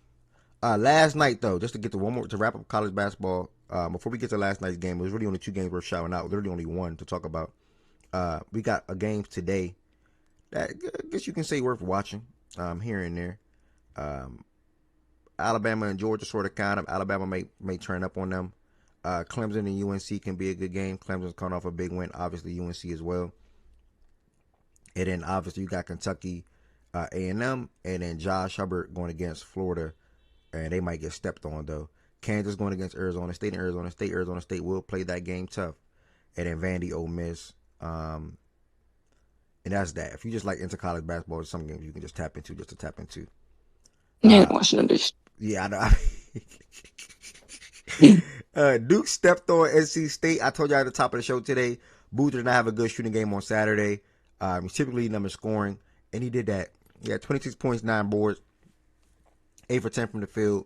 Last night though, just to get to one more to wrap up college basketball. Before we get to last night's game, it was really only 2 games worth shouting out. Literally only one to talk about. We got a game today that I guess you can say worth watching. Here and there. Alabama and Georgia sort of kind of. Alabama may turn up on them. Clemson and UNC can be a good game. Clemson's coming off a big win. Obviously UNC as well. And then obviously you got Kentucky, A&M, and then Josh Hubbard going against Florida, and they might get stepped on though. Kansas going against Arizona State, and Arizona State will play that game tough. And then Vandy, Ole Miss, and that's that. If you just like into college basketball, there's some games you can just tap into. Yeah, Washington Beach. Yeah, I know. Duke stepped on NC State. I told you at the top of the show today, Booth did not have a good shooting game on Saturday. He's typically number scoring, and he did that. He had 26 points, 9 boards, 8 for 10 from the field,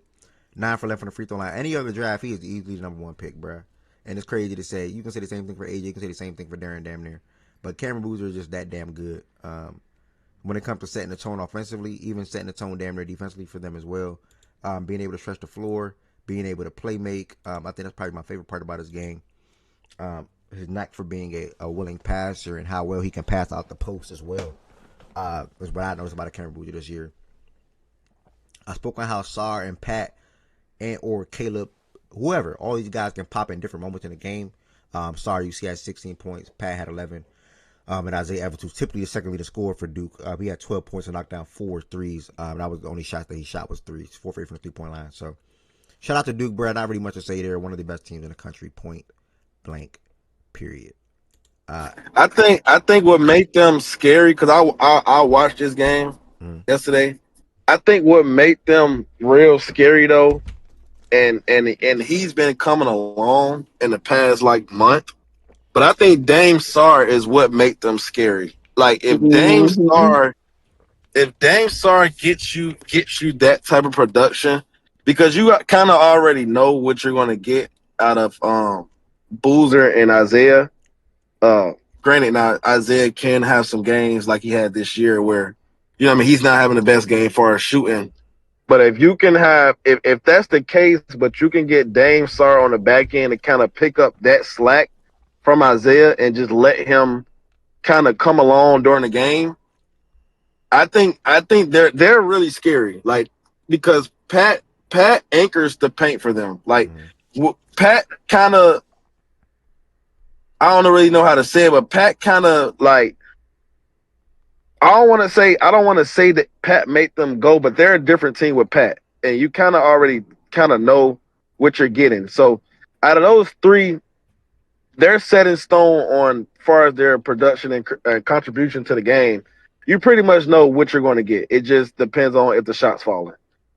9 for 11 from the free throw line. Any other draft, he is easily the number 1 pick, bro. And it's crazy to say. You can say the same thing for AJ. You can say the same thing for Darren damn near. But Cameron Boozer is just that damn good. When it comes to setting the tone offensively, even setting the tone damn near defensively for them as well. Being able to stretch the floor, being able to play make. I think that's probably my favorite part about his game. His knack for being a willing passer and how well he can pass out the post as well. Was what I noticed about Cameron Boozer this year. I spoke on how Sar and Pat and or Caleb, whoever, all these guys can pop in different moments in the game. Sar, you see, had 16 points. Pat had 11. And Isaiah Evans, who's typically the second leader scorer for Duke, he had 12 points and knocked down 4 threes. And that was the only shot that he shot was threes, 4 for 8 from the 3-point line. So shout out to Duke, bro. Not really much to say there. One of the best teams in the country, point blank. Period. I think what made them scary, because I watched this game yesterday. I think what made them real scary though, and he's been coming along in the past like month, but I think Dame Sar is what made them scary. Like if Dame Sar gets you that type of production, because you kind of already know what you're going to get out of Boozer and Isaiah. Granted, now Isaiah can have some games like he had this year where, you know what I mean, he's not having the best game for shooting. But if you can have, if that's the case, but you can get Dame Sar on the back end and kind of pick up that slack from Isaiah and just let him kind of come along during the game, I think they're really scary. Like, because Pat Pat anchors the paint for them. Like Pat kind of, I don't really know how to say it, but Pat kind of like, I don't want to say that Pat made them go, but they're a different team with Pat, and you kind of already kind of know what you're getting. So out of those three, they're set in stone on far as their production and contribution to the game. You pretty much know what you're going to get. It just depends on if the shot's falling.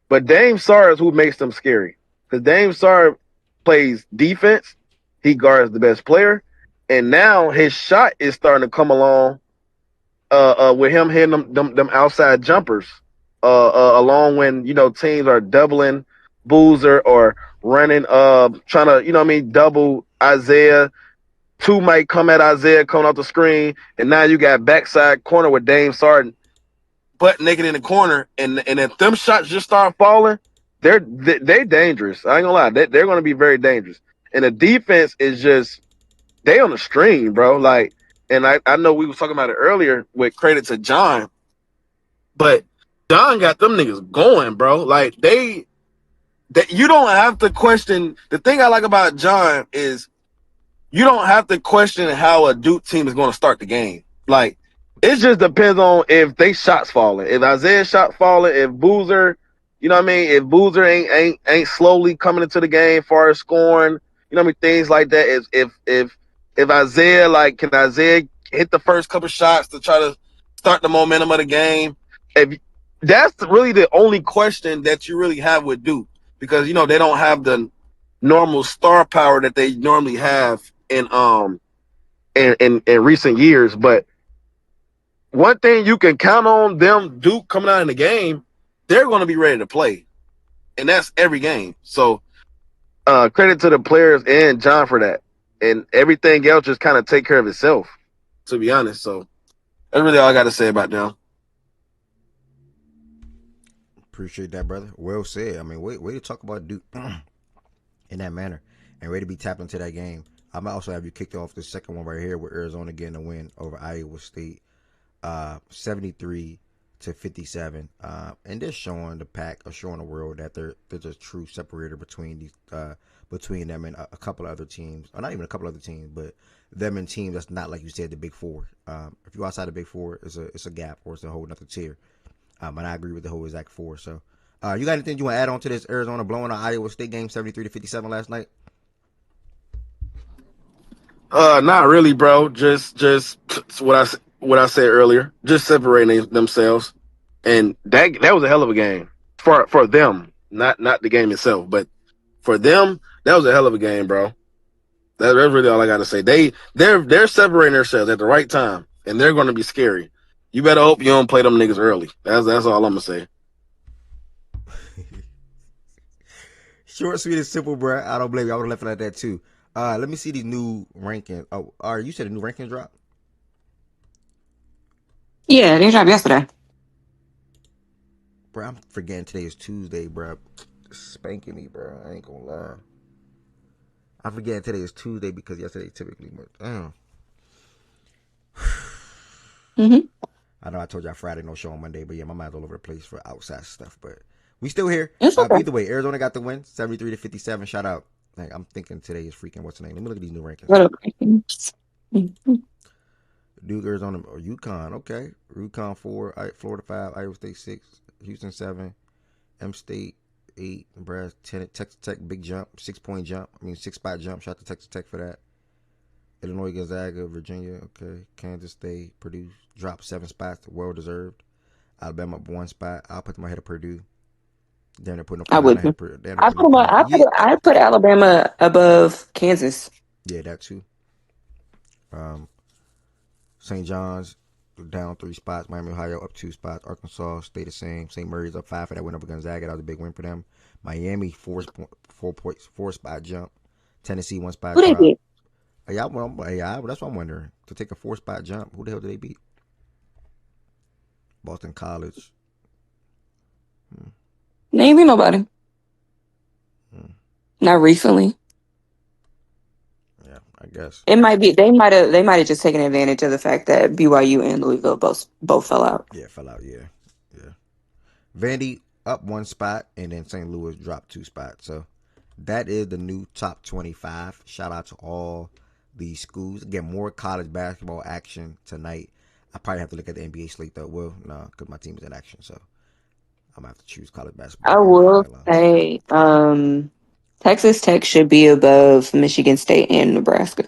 But Dame Sarr is who makes them scary, because Dame Sarr plays defense. He guards the best player, and now his shot is starting to come along. With him hitting them outside jumpers, along when teams are doubling Boozer or running, trying to double Isaiah. Two might come at Isaiah coming off the screen, and now you got backside corner with Dame Sarr butt naked in the corner, and if them shots just start falling, they're dangerous. I ain't gonna lie, they're gonna be very dangerous. And the defense is just they on the string, bro. Like, and I know we was talking about it earlier with credit to John, but John got them niggas going, bro. Like they you don't have to question. The thing I like about John is you don't have to question how a Duke team is going to start the game. Like, it just depends on if they shots falling. If Isaiah's shot falling, if Boozer, if Boozer ain't slowly coming into the game far as scoring, things like that. If Isaiah, like, can Isaiah hit the first couple shots to try to start the momentum of the game? If that's really the only question that you really have with Duke, because they don't have the normal star power that they normally have in recent years. But one thing you can count on them Duke coming out in the game, they're going to be ready to play, and that's every game. So credit to the players and John for that, and everything else just kind of take care of itself, to be honest. So that's really all I got to say about them. Appreciate that, brother. Well said. I mean, way to talk about Duke in that manner, and ready to be tapped into that game. I might also have you kicked off the second one right here with Arizona getting a win over Iowa State, 73-57, and they're showing the pack or showing the world that they're a true separator between them and a couple of other teams, or not even a couple other teams, but them and teams that's not, like you said, the Big Four. If you're outside the Big Four, it's a gap or it's a whole another tier. And I agree with the whole exact four. So, you got anything you want to add on to this Arizona blowing out Iowa State game 73-57 last night? Not really, bro. Just what I said earlier. Just separating themselves, and that was a hell of a game for them. Not the game itself, but for them, that was a hell of a game, bro. That's really all I got to say. They're separating themselves at the right time, and they're going to be scary. You better hope you don't play them niggas early. That's all I'm gonna say. Short, sweet, and simple, bro. I don't blame you. I would have left it like that too. Let me see these new rankings. Oh, you said a new rankings drop? Yeah, they dropped yesterday. Bro, I'm forgetting today is Tuesday, bro. Spanking me, bro. I ain't gonna lie. I'm forgetting today is Tuesday because yesterday typically. Damn. I know I told y'all Friday no show on Monday, but yeah, my mind's all over the place for outside stuff. But we still here. It's okay. Either way, Arizona got the win, 73-57. Shout out. Like, I'm thinking today is freaking what's the name? Let me look at these new rankings. Duke, Arizona, or UConn. Okay, UConn 4, Florida 5, Iowa State 6, Houston 7, M State 8, Nebraska 10, Texas Tech big jump, 6-point jump. 6-spot jump. Shout out to Texas Tech for that. Illinois, Gonzaga, Virginia, okay. Kansas State, Purdue dropped 7 spots, well deserved. Alabama up 1 spot. I'll put my head of Purdue. Then they're putting up. I would. I put Alabama above Kansas. Yeah, that too. St. John's down 3 spots. Miami, Ohio up 2 spots. Arkansas stay the same. St. Mary's up 5 for that win over Gonzaga. That was a big win for them. Miami 4 spot jump. Tennessee 1 spot drop. Yeah, that's what I'm wondering. To take a 4-spot jump, who the hell did they beat? Boston College. They ain't beat nobody. Not recently. Yeah, I guess. It might be they might have just taken advantage of the fact that BYU and Louisville both fell out. Yeah, fell out, yeah. Vandy up 1 spot, and then St. Louis dropped 2 spots. So that is the new top 25. Shout out to all these schools. Get more college basketball action tonight. I probably have to look at the NBA slate though. Well, no, because my team is in action, so I'm gonna have to choose college basketball. I will say, Texas Tech should be above Michigan State and Nebraska.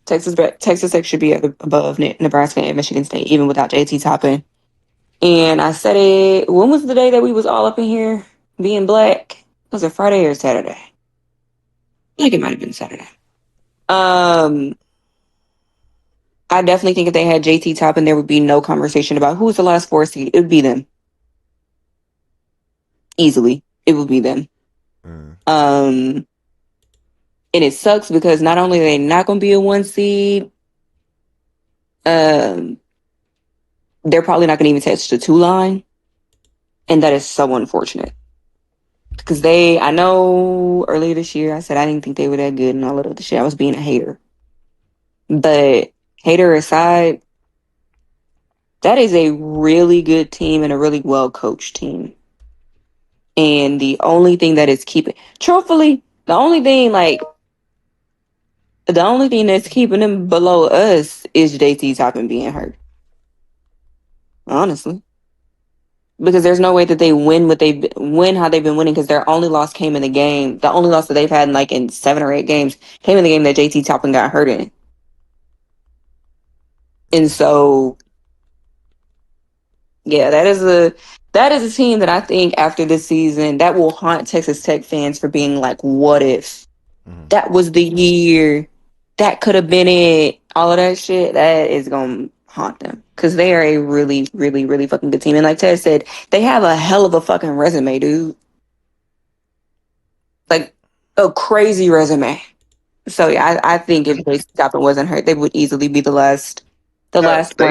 Texas Tech should be above Nebraska and Michigan State, even without JT Toppin. And I said it. When was the day that we was all up in here being black? Was it Friday or Saturday? I think it might have been Saturday. I definitely think if they had JT Toppin, there would be no conversation about who's the last 4 seed. It would be them. Easily, it would be them. And it sucks because not only are they not going to be a 1 seed, they're probably not going to even touch the 2 line. And that is so unfortunate. Because I know earlier this year, I said I didn't think they were that good and all of the shit. I was being a hater. But hater aside, that is a really good team and a really well-coached team. And the only thing that is truthfully, the only thing that's keeping them below us is JT Toppin being hurt. Honestly. Because there's no way that they win how they've been winning, because their only loss came in the game. The only loss that they've had in 7 or 8 games came in the game that JT Toppin got hurt in. And so, yeah, that is a team that I think after this season that will haunt Texas Tech fans for being like, what if that was the year, that could have been it, all of that shit. That is gonna haunt them because they are a really, really, really fucking good team. And like Ted said, they have a hell of a fucking resume, dude. Like a crazy resume. So yeah, I think if J.C. Toppin wasn't hurt, they would easily be the last. They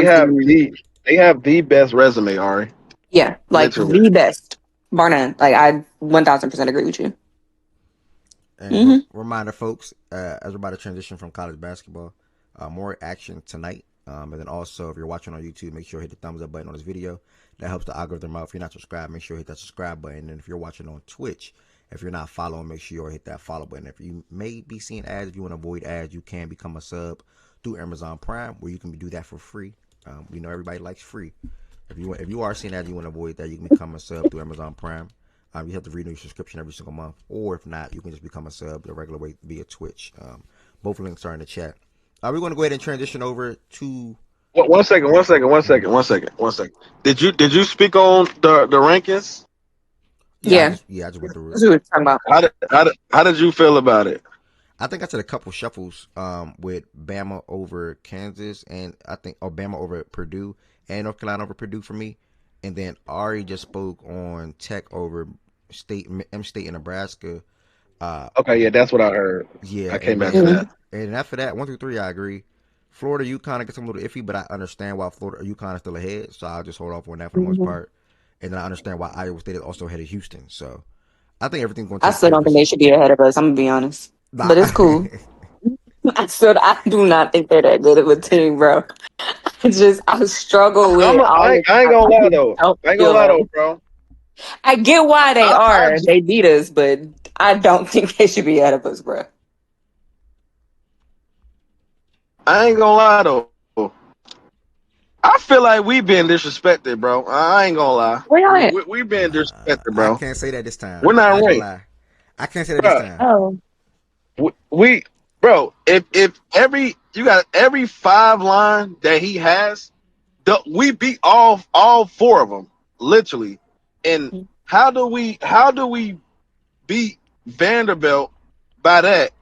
have one. they have the best resume, Ari. Yeah, like Literally. the best, bar none. Like I 1000% agree with you. And reminder, folks, as we're about to transition from college basketball, more action tonight. And then also, if you're watching on YouTube, make sure you hit the thumbs up button on this video. That helps the algorithm out. If you're not subscribed, make sure you hit that subscribe button. And if you're watching on Twitch, if you're not following, make sure you hit that follow button. If you may be seeing ads, if you want to avoid ads, you can become a sub through Amazon Prime, where you can do that for free. We know everybody likes free. If you are seeing ads, you want to avoid that, you can become a sub through Amazon Prime. You have to renew your subscription every single month, or if not, you can just become a sub the regular way via Twitch. Both links are in the chat. We're going to go ahead and transition over to. One second. Did you speak on the rankings? Yeah. I just went through it. What talking about. How did you feel about it? I think I said a couple shuffles with Bama over Kansas, and I think Bama over Purdue and North Carolina over Purdue for me. And then Ari just spoke on Tech over M State and Nebraska. Okay, yeah, that's what I heard. Yeah, I came back to that. And after that, 1 through 3, I agree. Florida, UConn gets a little iffy, but I understand why UConn is still ahead, so I'll just hold off on that for the most part. And then I understand why Iowa State is also ahead of Houston. So I think everything's going to. I still don't think they should be ahead of us. I'm gonna be honest, but it's cool. I do not think they're that good of a team, bro. I struggle with. I ain't gonna lie though. Bro. I get why they are. They beat us, but I don't think they should be ahead of us, bro. I ain't gonna lie though. I feel like we been disrespected, bro. I ain't gonna lie. We been disrespected, bro. I can't say that this time. We're not right. I can't say that this time. Oh. Bro, if you got every 5 line that he has, we beat all 4 of them, literally. And how do we beat Vanderbilt by that?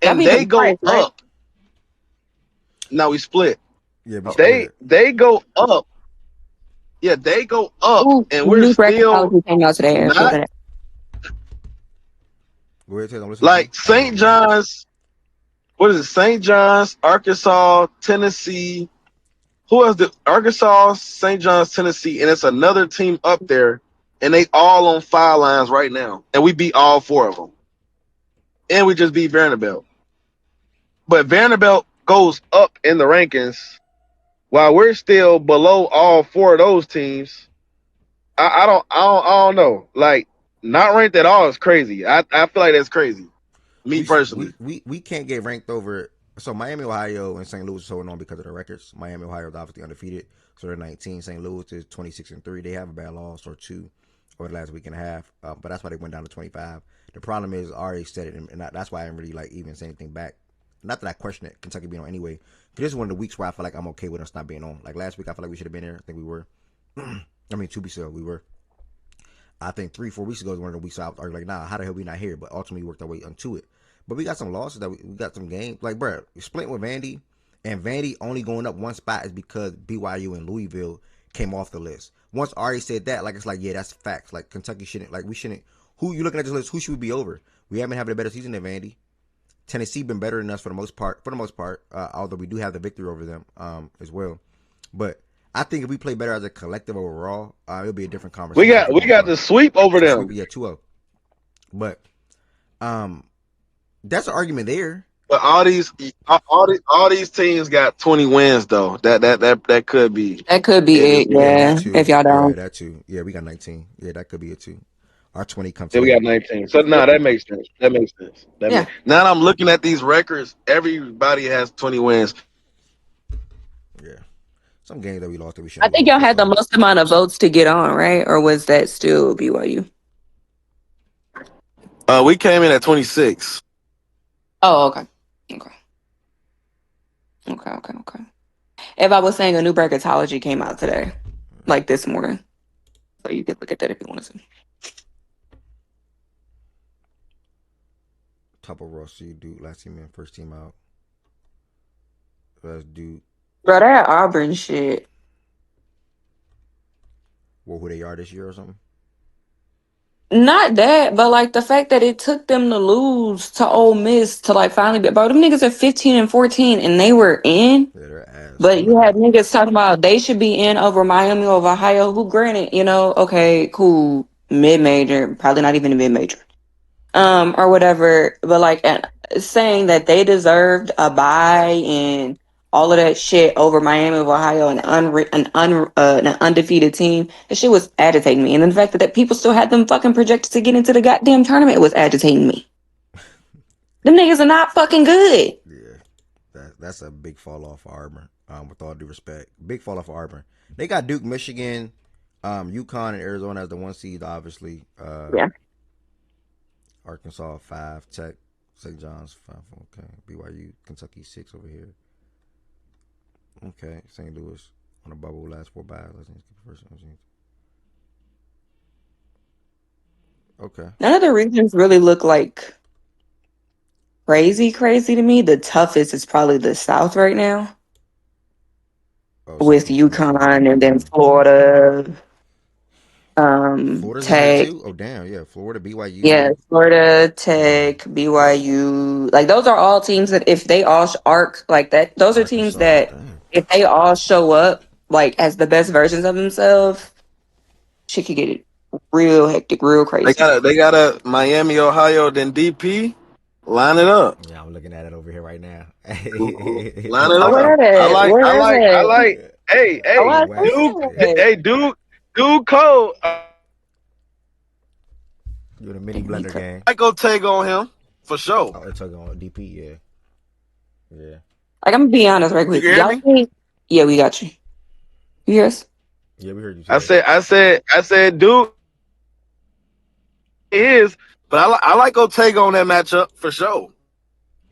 And they go up. Right? Now we split. Yeah, they go up. Yeah, they go up, and we're still came out today. Not, like St. John's. What is it? St. John's, Arkansas, Tennessee. Who else? Arkansas, St. John's, Tennessee, and it's another team up there, and they all on 5 lines right now, and we beat all 4 of them, and we just beat Vanderbilt. But Vanderbilt goes up in the rankings while we're still below all four of those teams, I don't know. Like, not ranked at all is crazy. I feel like that's crazy. Me personally. We can't get ranked over. So Miami, Ohio, and St. Louis is holding on because of the records. Miami, Ohio is obviously undefeated, so they're 19. St. Louis is 26-3. They have a bad loss or two over the last week and a half, but that's why they went down to 25. The problem is, I already said it, and that's why I didn't really like even say anything back. Not that I question it, Kentucky being on anyway. Because this is one of the weeks where I feel like I'm okay with us not being on. Like last week, I feel like we should have been there. I think we were. I mean, 2 weeks ago, we were. I think 3-4 weeks ago was one of the weeks I was like, nah, how the hell we not here? But ultimately, we worked our way onto it. But we got some losses that we got some games. Like, bro, splitting with Vandy, and Vandy only going up one spot is because BYU and Louisville came off the list. Once Ari said that, like, it's like, yeah, that's facts. Like, Kentucky shouldn't, like, we shouldn't. Who you looking at this list? Who should we be over? We haven't had a better season than Vandy. Tennessee been better than us for the most part. Although we do have the victory over them as well. But I think if we play better as a collective overall, it'll be a different conversation. We got the sweep over them. Yeah, 2-0. But that's an argument there. But all these teams got 20 wins though. That could be. That could be it, yeah. If y'all don't. Yeah, that too. Yeah, we got 19. Yeah, that could be it too. Our 20 comes. Yeah, we got 19. So that makes sense. Now that I'm looking at these records, everybody has 20 wins. Yeah. Some games that we lost that we should. I think y'all had the most amount of votes to get on, right? Or was that still BYU? We came in at 26. Oh, okay. If I was saying a new bracketology came out today, like this morning, so you could look at that if you want to. Top of Ross, Duke, last team in, first team out. Let's do. Bro, that Auburn shit. Well, who they are this year or something? Not that, but like the fact that it took them to lose to Ole Miss to like finally be. Bro, them niggas are 15-14 and they were in. Yeah, they're ass. But you had niggas talking about they should be in over Miami, over Ohio, who granted, okay, cool, mid-major, probably not even a mid-major. Or whatever, but like saying that they deserved a bye and all of that shit over Miami of Ohio, an undefeated team, that shit was agitating me. And then the fact that people still had them fucking projected to get into the goddamn tournament was agitating me. Them niggas are not fucking good. Yeah, that's a big fall off for Auburn. With all due respect, big fall off for Auburn. They got Duke, Michigan, UConn, and Arizona as the 1 seed, obviously. Yeah. Arkansas 5, Tech, St. John's 5. Okay, BYU, Kentucky 6 over here. Okay, St. Louis on the bubble, last 4 byes. Okay. None of the regions really look like crazy to me. The toughest is probably the South right now, with UConn and then Florida. Florida's Tech. too? Oh damn, yeah. Florida, BYU. Yeah, Florida, Tech, BYU. Like those are all teams that if they all arc like that, those are teams that if they all show up like as the best versions of themselves, shit could get it real hectic, real crazy. They got a Miami, Ohio, then DP. Line it up. Yeah, I'm looking at it over here right now. Line it up. I like. Hey, Duke Cole. Doing a mini blender game. I go take on him for sure. Oh, it's on DP, yeah. Like I'm gonna be honest, right quick. Yeah, we got you. You hear us? Yeah, we heard you. I said, Duke is, but I like go take on that matchup for sure.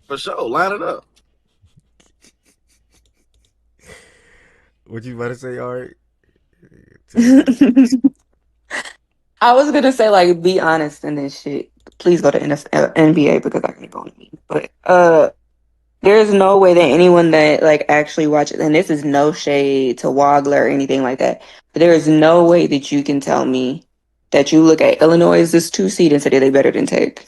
For sure, line it up. What you about to say, Art? I was gonna say like be honest in this shit. Please go to NBA because I can go on me. But there's no way that anyone that like actually watches, and this is no shade to Wagler or anything like that, but there is no way that you can tell me that you look at Illinois as this 2 seed and say they better than Tech.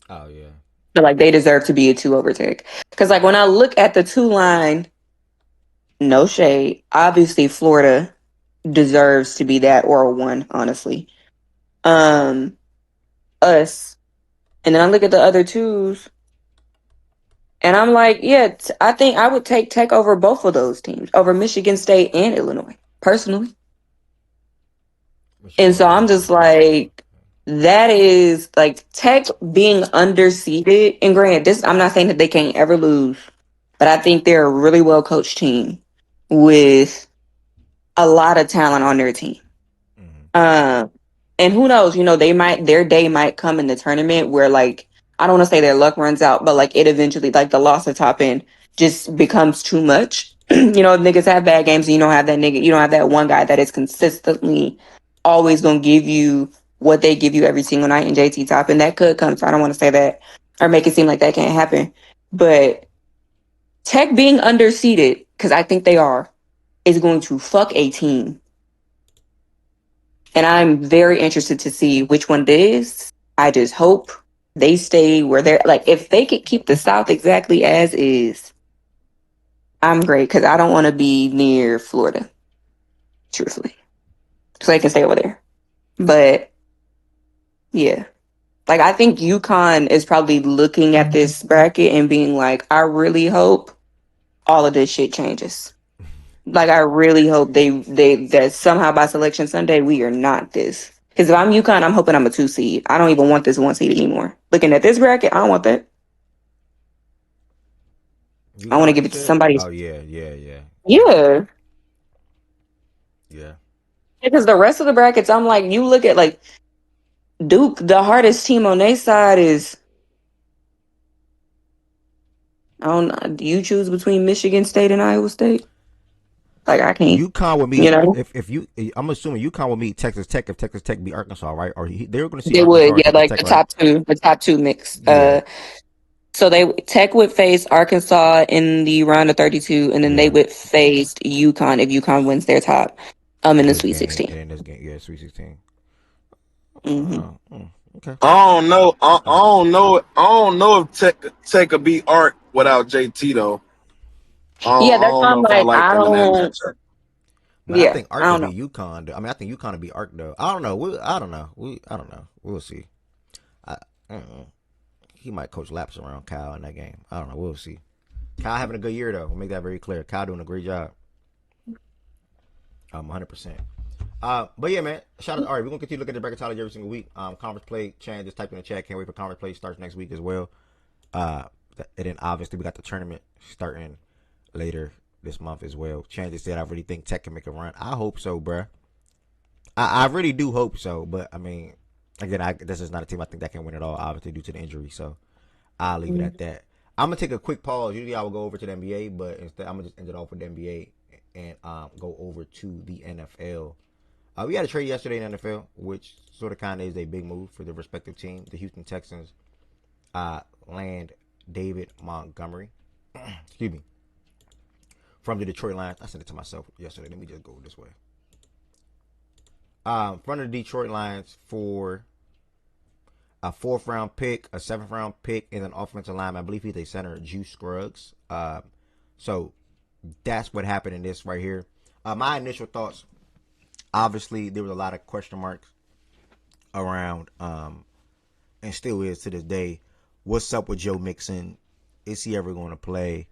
Oh yeah. But like they deserve to be a 2 over Tech. Because like when I look at the 2 line, no shade. Obviously Florida deserves to be that or a 1, honestly. Us. And then I look at the other 2s. And I'm like, yeah, I think I would take Tech over both of those teams, over Michigan State and Illinois, personally. And so I'm just like, that is like Tech being underseeded. And granted, this I'm not saying that they can't ever lose, but I think they're a really well coached team with a lot of talent on their team. And who knows, their day might come in the tournament where like I don't want to say their luck runs out, but like it eventually like the loss of top end just becomes too much. Niggas have bad games and you don't have that nigga, you don't have that one guy that is consistently always gonna give you what they give you every single night in JT top. And that could come. So I don't want to say that or make it seem like that can't happen. But Tech being underseeded, because I think they are, is going to fuck a team. And I'm very interested to see which one it is. I just hope they stay where they're like, if they could keep the South exactly as is, I'm great because I don't want to be near Florida, truthfully. So they can stay over there. But yeah. Like I think UConn is probably looking at this bracket and being like, I really hope all of this shit changes. Like I really hope they that somehow by selection Sunday we are not this. Because if I'm UConn, I'm hoping I'm a 2 seed. I don't even want this 1 seed anymore. Looking at this bracket, I don't want that. I want to give it to somebody. Oh yeah. Yeah. Because the rest of the brackets, I'm like, you look at like Duke, the hardest team on their side is, I don't know. Do you choose between Michigan State and Iowa State? Like I can't. UConn would meet if you. I'm assuming UConn would meet Texas Tech if Texas Tech beat Arkansas, right? Or they were going to see. They Arkansas would, yeah, like Tech, the top two mix. Yeah. So Tech would face Arkansas in the round of 32, and then they would face UConn if UConn wins their top, in the Sweet 16. And in this game, yeah, Sweet 16. Okay. I don't know. I don't know if Tech could beat Art without JT though. Yeah, that's why I'm like, I don't. Yeah, I think Art could beat UConn. I mean, I think UConn would beat Art though. I don't know. I don't know. We'll see. I don't know. He might coach laps around Kyle in that game. I don't know. We'll see. Kyle having a good year though. We'll make that very clear. Kyle doing a great job. 100%. But yeah, man. Shout out. All right, we're gonna continue looking at the bracketology every single week. Conference play change. Just type in the chat. Can't wait for conference play starts next week as well. And then obviously we got the tournament starting later this month as well. Change said I really think Tech can make a run. I hope so, bruh. I really do hope so. But I mean, again, this is not a team I think that can win it all, obviously due to the injury. So I'll leave it at that. I'm gonna take a quick pause. Usually I will go over to the NBA, but instead I'm gonna just end it off with the NBA and go over to the NFL. We had a trade yesterday in the NFL, which sort of kind of is a big move for the respective team. The Houston Texans land David Montgomery, excuse me, from the Detroit Lions. I sent it to myself yesterday. Let me just go this way. From the Detroit Lions for a 4th round pick, a 7th round pick, and an offensive lineman. I believe he's a center, Juice Scruggs. So that's what happened in this right here. My initial thoughts, obviously, there was a lot of question marks around, and still is to this day. What's up with Joe Mixon? Is he ever going to play?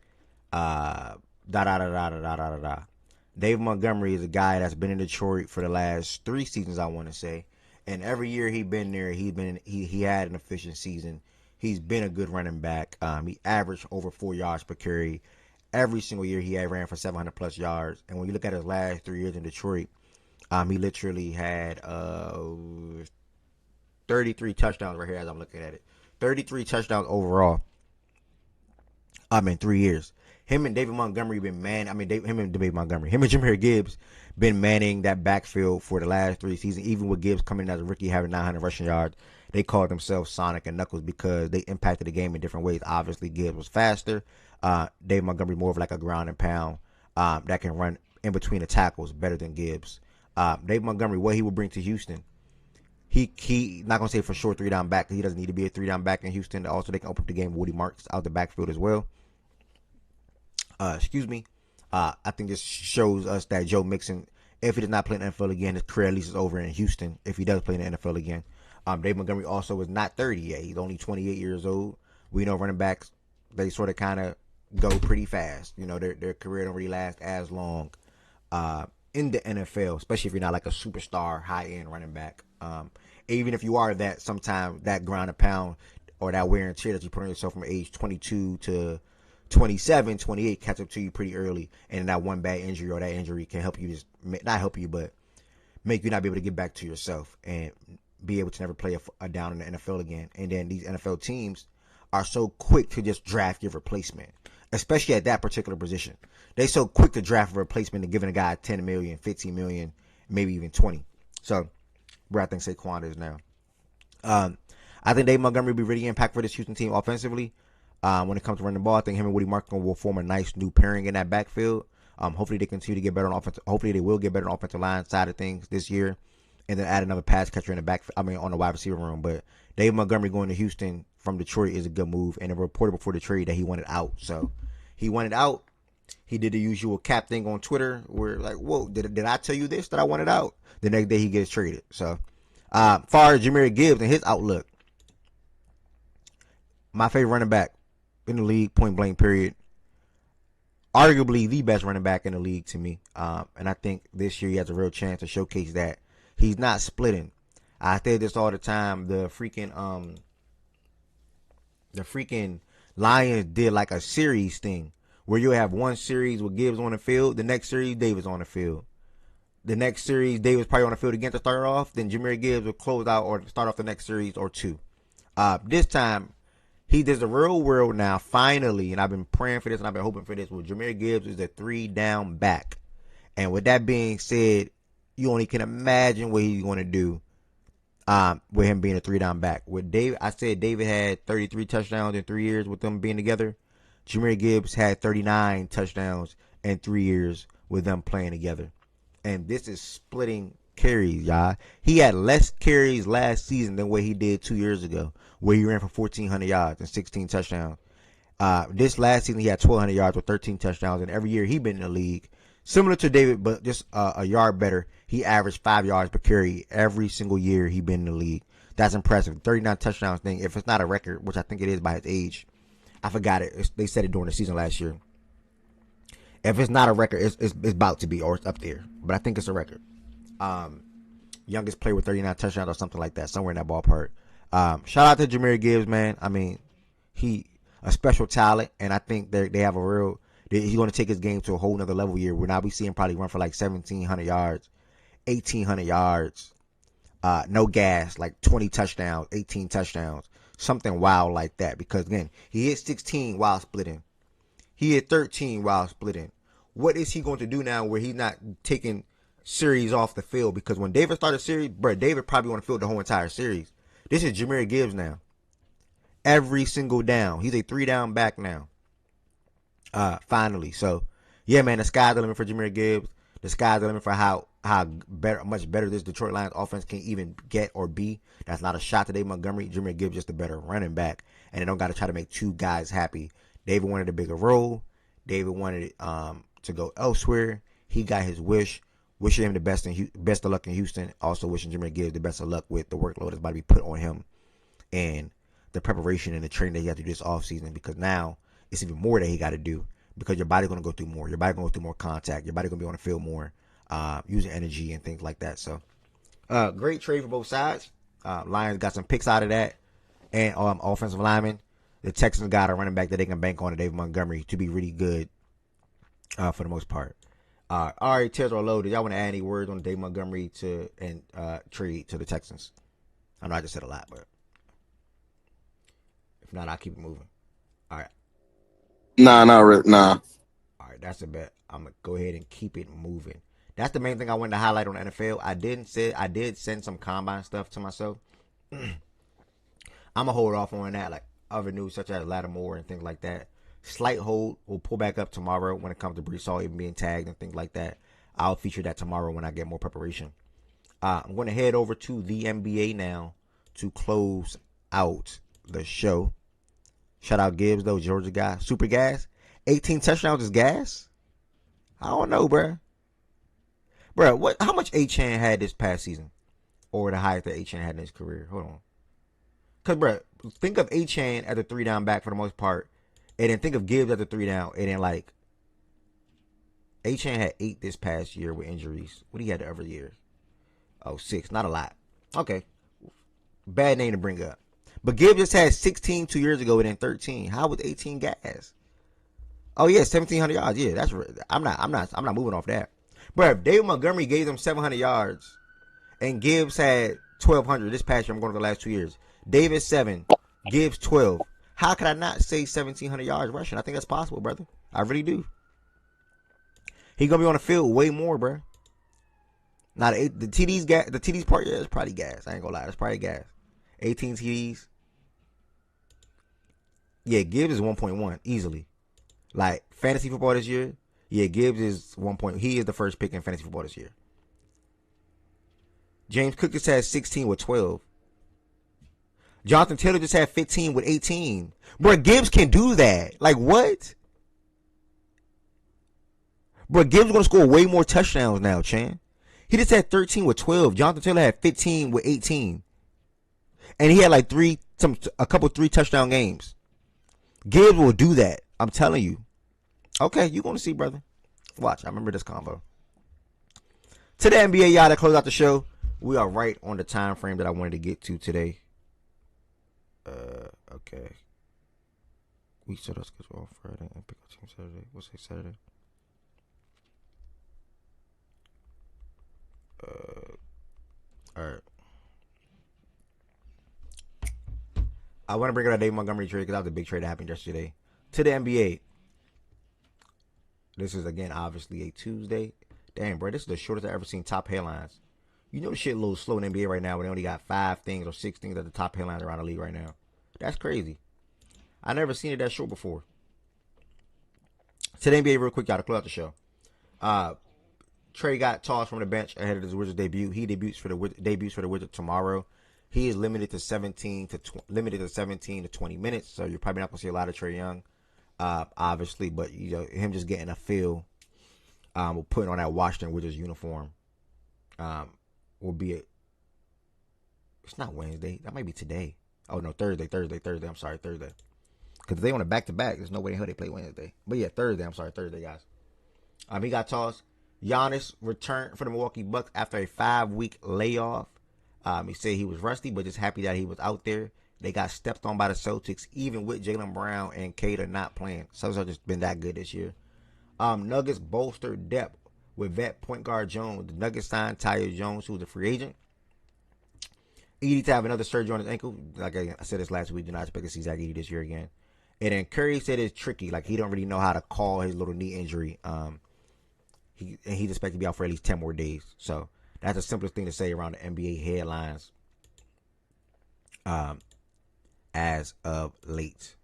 David Montgomery is a guy that's been in Detroit for the last 3 seasons, I want to say. And every year he's been there, he had an efficient season. He's been a good running back. He averaged over 4 yards per carry. Every single year he had ran for 700 plus yards. And when you look at his last 3 years in Detroit, he literally had 33 touchdowns right here as I'm looking at it. 33 touchdowns overall. In 3 years. Him and David Montgomery been him and Jahmyr Gibbs been manning that backfield for the last 3 seasons. Even with Gibbs coming in as a rookie having 900 rushing yards, they called themselves Sonic and Knuckles because they impacted the game in different ways. Obviously, Gibbs was faster. David Montgomery more of like a ground and pound that can run in between the tackles better than Gibbs. David Montgomery, what he will bring to Houston, he not gonna say for sure 3-down back. He doesn't need to be a 3-down back in Houston. Also, they can open up the game with Woody Marks out the backfield as well. I think this shows us that Joe Mixon, if he does not play in the NFL again, his career at least is over in Houston. If he does play in the NFL again, David Montgomery also is not 30 yet. He's only 28 years old. We know running backs they sort of kind of go pretty fast. You know, their career don't really last as long in the NFL, especially if you're not like a superstar, high end running back. Even if you are that, sometimes that ground and pound or that wear and tear that you put on yourself from age 22 to 27, 28 catch up to you pretty early, and that one bad injury or that injury can help you just not help you, but make you not be able to get back to yourself and be able to never play a down in the NFL again. And then these NFL teams are so quick to just draft your replacement, especially at that particular position. They so quick to draft a replacement and giving a guy 10 million, 15 million, maybe even 20. So where I think Saquon is now. I think David Montgomery will be really impactful for this Houston team offensively. When it comes to running the ball, I think him and Woody Markham will form a nice new pairing in that backfield. Hopefully they continue to get better on offense. Hopefully they will get better on offensive line side of things this year, and then add another pass catcher in the back. I mean, on the wide receiver room. But David Montgomery going to Houston from Detroit is a good move. And it reported before the trade that he wanted out. So he wanted out. He did the usual cap thing on Twitter, where like, whoa, did I tell you this that I wanted out? The next day he gets traded. So, far as Jahmyr Gibbs and his outlook, my favorite running back in the league, point blank, period. Arguably the best running back in the league to me. And I think this year he has a real chance to showcase that he's not splitting. I say this all the time. The freaking Lions did like a series thing where you have one series with Gibbs on the field, the next series Davis on the field. The next series Davis probably on the field again to start off, then Jahmyr Gibbs will close out or start off the next series or two. This time he does the real world now, finally, and I've been praying for this and I've been hoping for this. Well, Jahmyr Gibbs is a 3-down back. And with that being said, you only can imagine what he's going to do with him being a 3-down back. With David, I said David had 33 touchdowns in 3 years with them being together. Jahmyr Gibbs had 39 touchdowns in 3 years with them playing together. And this is splitting carries, y'all. He had less carries last season than what he did 2 years ago, where he ran for 1,400 yards and 16 touchdowns. This last season, he had 1,200 yards with 13 touchdowns. And every year he been in the league, similar to David, but just a yard better, he averaged 5 yards per carry every single year he been in the league. That's impressive. 39 touchdowns thing, if it's not a record, which I think it is by his age. I forgot it. They said it during the season last year. If it's not a record, it's about to be, or it's up there. But I think it's a record. Youngest player with 39 touchdowns or something like that, somewhere in that ballpark. Shout out to Jahmyr Gibbs, man. I mean, he a special talent, and I think they have a real. He's going to take his game to a whole nother level here. Where now we see him probably run for like 1,700 yards, 1,800 yards, no gas, like 20 touchdowns, 18 touchdowns, something wild like that. Because again, he hit 16 while splitting. He hit 13 while splitting. What is he going to do now where he's not taking series off the field? Because when David started series, bro, David probably on the field the whole entire series. This is Jahmyr Gibbs now. Every single down. He's a 3-down back now. Finally. So, yeah, man, the sky's the limit for Jahmyr Gibbs. The sky's the limit for how much better this Detroit Lions offense can even get or be. That's not a shot to David Montgomery. Jahmyr Gibbs just a better running back. And they don't got to try to make two guys happy. David wanted a bigger role. David wanted it to go elsewhere. He got his wish. Wishing him the best of luck in Houston. Also wishing Jahmyr Gibbs the best of luck with the workload that's about to be put on him and the preparation and the training that he has to do this offseason, because now it's even more that he got to do because your body's going to go through more. Your body's going to go through more contact. Your body's going to be on the field more, using energy and things like that. So, great trade for both sides. Lions got some picks out of that and offensive linemen. The Texans got a running back that they can bank on, David Montgomery, to be really good for the most part. All right, Tez or Low, did y'all want to add any words on David Montgomery and trade to the Texans? I know I just said a lot, but if not, I'll keep it moving. All right. Nah, not really. Nah. All right, that's a bet. I'm going to go ahead and keep it moving. That's the main thing I wanted to highlight on the NFL. I did send some combine stuff to myself. I'm going to hold off on that, like other news such as Lattimore and things like that. Slight hold. We'll pull back up tomorrow when it comes to Brees Hall even being tagged and things like that. I'll feature that tomorrow when I get more preparation. I'm going to head over to the NBA now to close out the show. Shout out Gibbs, though, Georgia guy. Super gas. 18 touchdowns is gas? I don't know, bruh. Bruh, how much A-Chan had this past season? Or the highest that A-Chan had in his career? Hold on. Because, bruh, think of A-Chan as a 3-down back for the most part. And then think of Gibbs at the 3 now. And then like Achane had 8 this past year with injuries. What he had the other year? Oh, 6. Not a lot. Okay. Bad name to bring up. But Gibbs just had 16 2 years ago and then 13. How was 18 gas? Oh yeah, 1,700 yards. Yeah, that's I'm not moving off that. But David Montgomery gave them 700 yards, and Gibbs had 1,200 this past year. I'm going to the last 2 years. David 7, Gibbs 12. How could I not say 1,700 yards rushing? I think that's possible, brother. I really do. He gonna be on the field way more, bro. Now the TDs part, yeah, it's probably gas. I ain't gonna lie, it's probably gas. 18 TDs. Yeah, Gibbs is 1.1 easily. Like fantasy football this year, yeah, Gibbs is 1 point. He is the first pick in fantasy football this year. James Cook just had 16 with 12. Jonathan Taylor just had 15 with 18. Bro, Gibbs can do that. Like what? Bro, Gibbs is gonna score way more touchdowns now, Chan. He just had 13 with 12. Jonathan Taylor had 15 with 18. And he had like a couple 3 touchdown games. Gibbs will do that. I'm telling you. Okay, you're going to see, brother. Watch. I remember this combo. To the NBA, y'all, to close out the show. We are right on the time frame that I wanted to get to today. Okay. We set our schedule on Friday and pick up team Saturday. What's it, Saturday? All right. I want to bring up that David Montgomery trade because that was a big trade that happened yesterday. To the NBA. This is, again, obviously a Tuesday. Damn, bro, this is the shortest I've ever seen top headlines. You know shit a little slow in the NBA right now when they only got 5 things or 6 things at the top headlines around the league right now. That's crazy. I never seen it that short before. To the NBA real quick, y'all, to close out the show. Trey got tossed from the bench ahead of his Wizards debut. He debuts for the Wizards tomorrow. He is limited to 17 to 20 minutes, so you're probably not gonna see a lot of Trae Young, obviously. But you know him just getting a feel, putting on that Washington Wizards uniform, will be it. It's not Wednesday. That might be today. Oh no, Thursday. I'm sorry, Thursday. Because they on a back-to-back. There's no way in hell they play Wednesday. But yeah, Thursday. I'm sorry, Thursday, guys. He got tossed. Giannis returned for the Milwaukee Bucks after a 5-week layoff. He said he was rusty, but just happy that he was out there. They got stepped on by the Celtics, even with Jaylen Brown and Cater not playing. Celtics have just been that good this year. Nuggets bolstered depth with vet point guard Jones. The Nuggets signed Tyus Jones, who was a free agent. Edey to have another surgery on his ankle. Like I said this last week, do not expect to see Zach Edey this year again. And then Curry said it's tricky. Like he don't really know how to call his little knee injury. He's expected to be out for at least 10 more days. So that's the simplest thing to say around the NBA headlines as of late.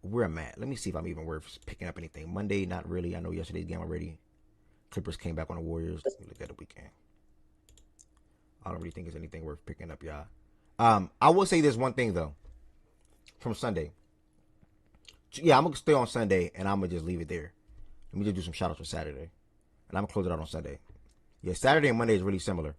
Where I'm at. Let me see if I'm even worth picking up anything. Monday, not really. I know yesterday's game already. Clippers came back on the Warriors. Let me look at the weekend. I don't really think there's anything worth picking up, y'all. I will say this one thing, though. From Sunday. Yeah, I'm going to stay on Sunday, and I'm going to just leave it there. Let me just do some shout-outs for Saturday. And I'm going to close it out on Sunday. Yeah, Saturday and Monday is really similar.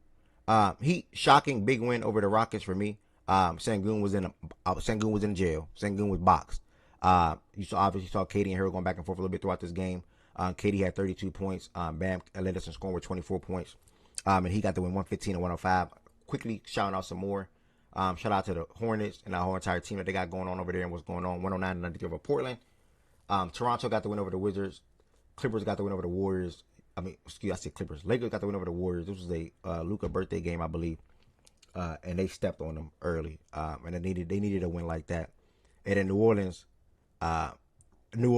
Heat, shocking big win over the Rockets for me. Sengun was in jail. Sengun was boxed. You obviously saw Katie and Harold going back and forth a little bit throughout this game. Katie had 32 points. Bam led us in scoring with 24 points. And he got to win 115 and 105. Quickly shouting out some more. Shout out to the Hornets and our whole entire team that they got going on over there and what's going on. 109 and 93 over Portland. Toronto got the win over the Wizards. Clippers got the win over the Warriors. I said Clippers. Lakers got the win over the Warriors. This was a Luka birthday game, I believe. And they stepped on them early. And they needed a win like that. And then New Orleans got the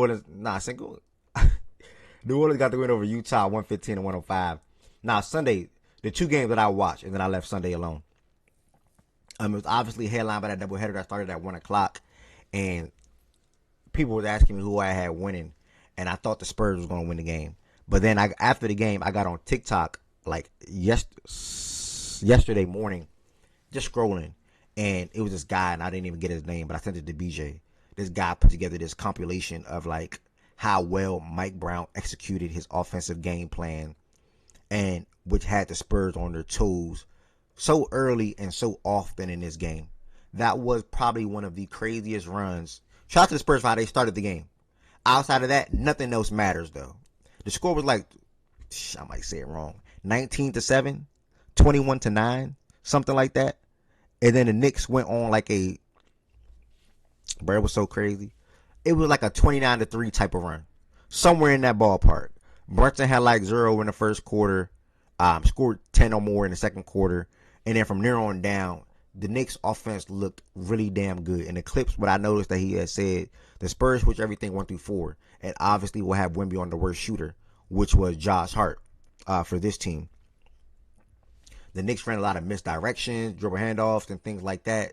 win over Utah 115 and 105. Now Sunday, the 2 games that I watched, and then I left Sunday alone. It was obviously headlined by that doubleheader that started at 1 o'clock, and people were asking me who I had winning, and I thought the Spurs was going to win the game. But then after the game, I got on TikTok like yesterday morning, just scrolling, and it was this guy, and I didn't even get his name, but I sent it to BJ. This guy put together this compilation of like how well Mike Brown executed his offensive game plan, and which had the Spurs on their toes so early and so often in this game. That was probably one of the craziest runs Shout out to the Spurs for how they started the game. Outside of that, nothing else matters though. The score was like, I might say it wrong, 19-7, 21-9, something like that. And then the Knicks went on like it was so crazy. It was like a 29-3 type of run, somewhere in that ballpark. Brunson had like 0 in the first quarter, scored 10 or more in the second quarter, and then from there on down, the Knicks offense looked really damn good. In the clips, what I noticed that he had said, the Spurs switch everything 1-4, and obviously will have Wemby on the worst shooter, which was Josh Hart for this team. The Knicks ran a lot of misdirections, dribble handoffs, and things like that,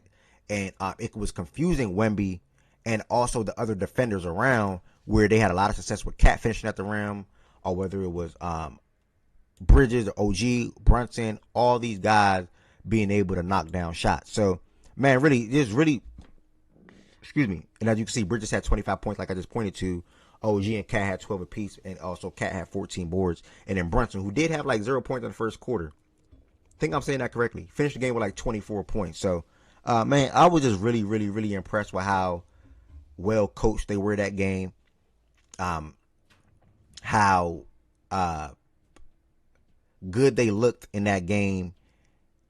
and it was confusing Wemby and also the other defenders around, where they had a lot of success with Cat finishing at the rim, or whether it was Bridges, OG, Brunson, all these guys being able to knock down shots. So, man, excuse me. And as you can see, Bridges had 25 points, like I just pointed to. OG and Cat had 12 apiece, and also Cat had 14 boards. And then Brunson, who did have like 0 points in the first quarter, I think I'm saying that correctly, finished the game with like 24 points. So, man, I was just really, really, really impressed with how well coached they were that game. How good they looked in that game,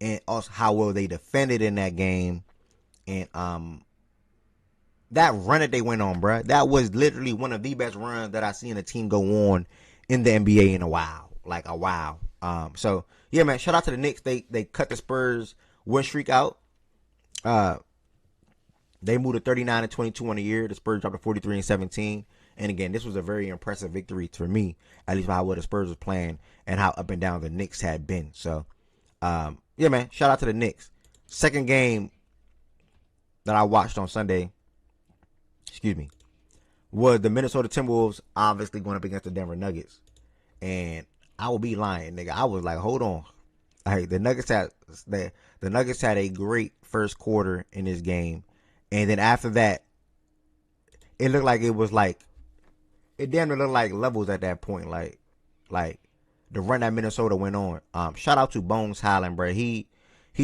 and also how well they defended in that game. And that run that they went on, bro, that was literally one of the best runs that I've seen a team go on in the NBA in a while. Like a while. So yeah, man, shout out to the Knicks. They cut the Spurs win streak out. They moved to 39-22 on the year. The Spurs dropped to 43-17. And again, this was a very impressive victory for me, at least by how well the Spurs was playing and how up and down the Knicks had been. So, yeah, man, shout out to the Knicks. Second game that I watched on Sunday, was the Minnesota Timberwolves obviously going up against the Denver Nuggets. And I will be lying, nigga. I was like, hold on. The Nuggets had a great first quarter in this game. And then after that, it looked like it damn near looked like levels at that point. Like the run that Minnesota went on. Shout out to Bones Highland, bro. He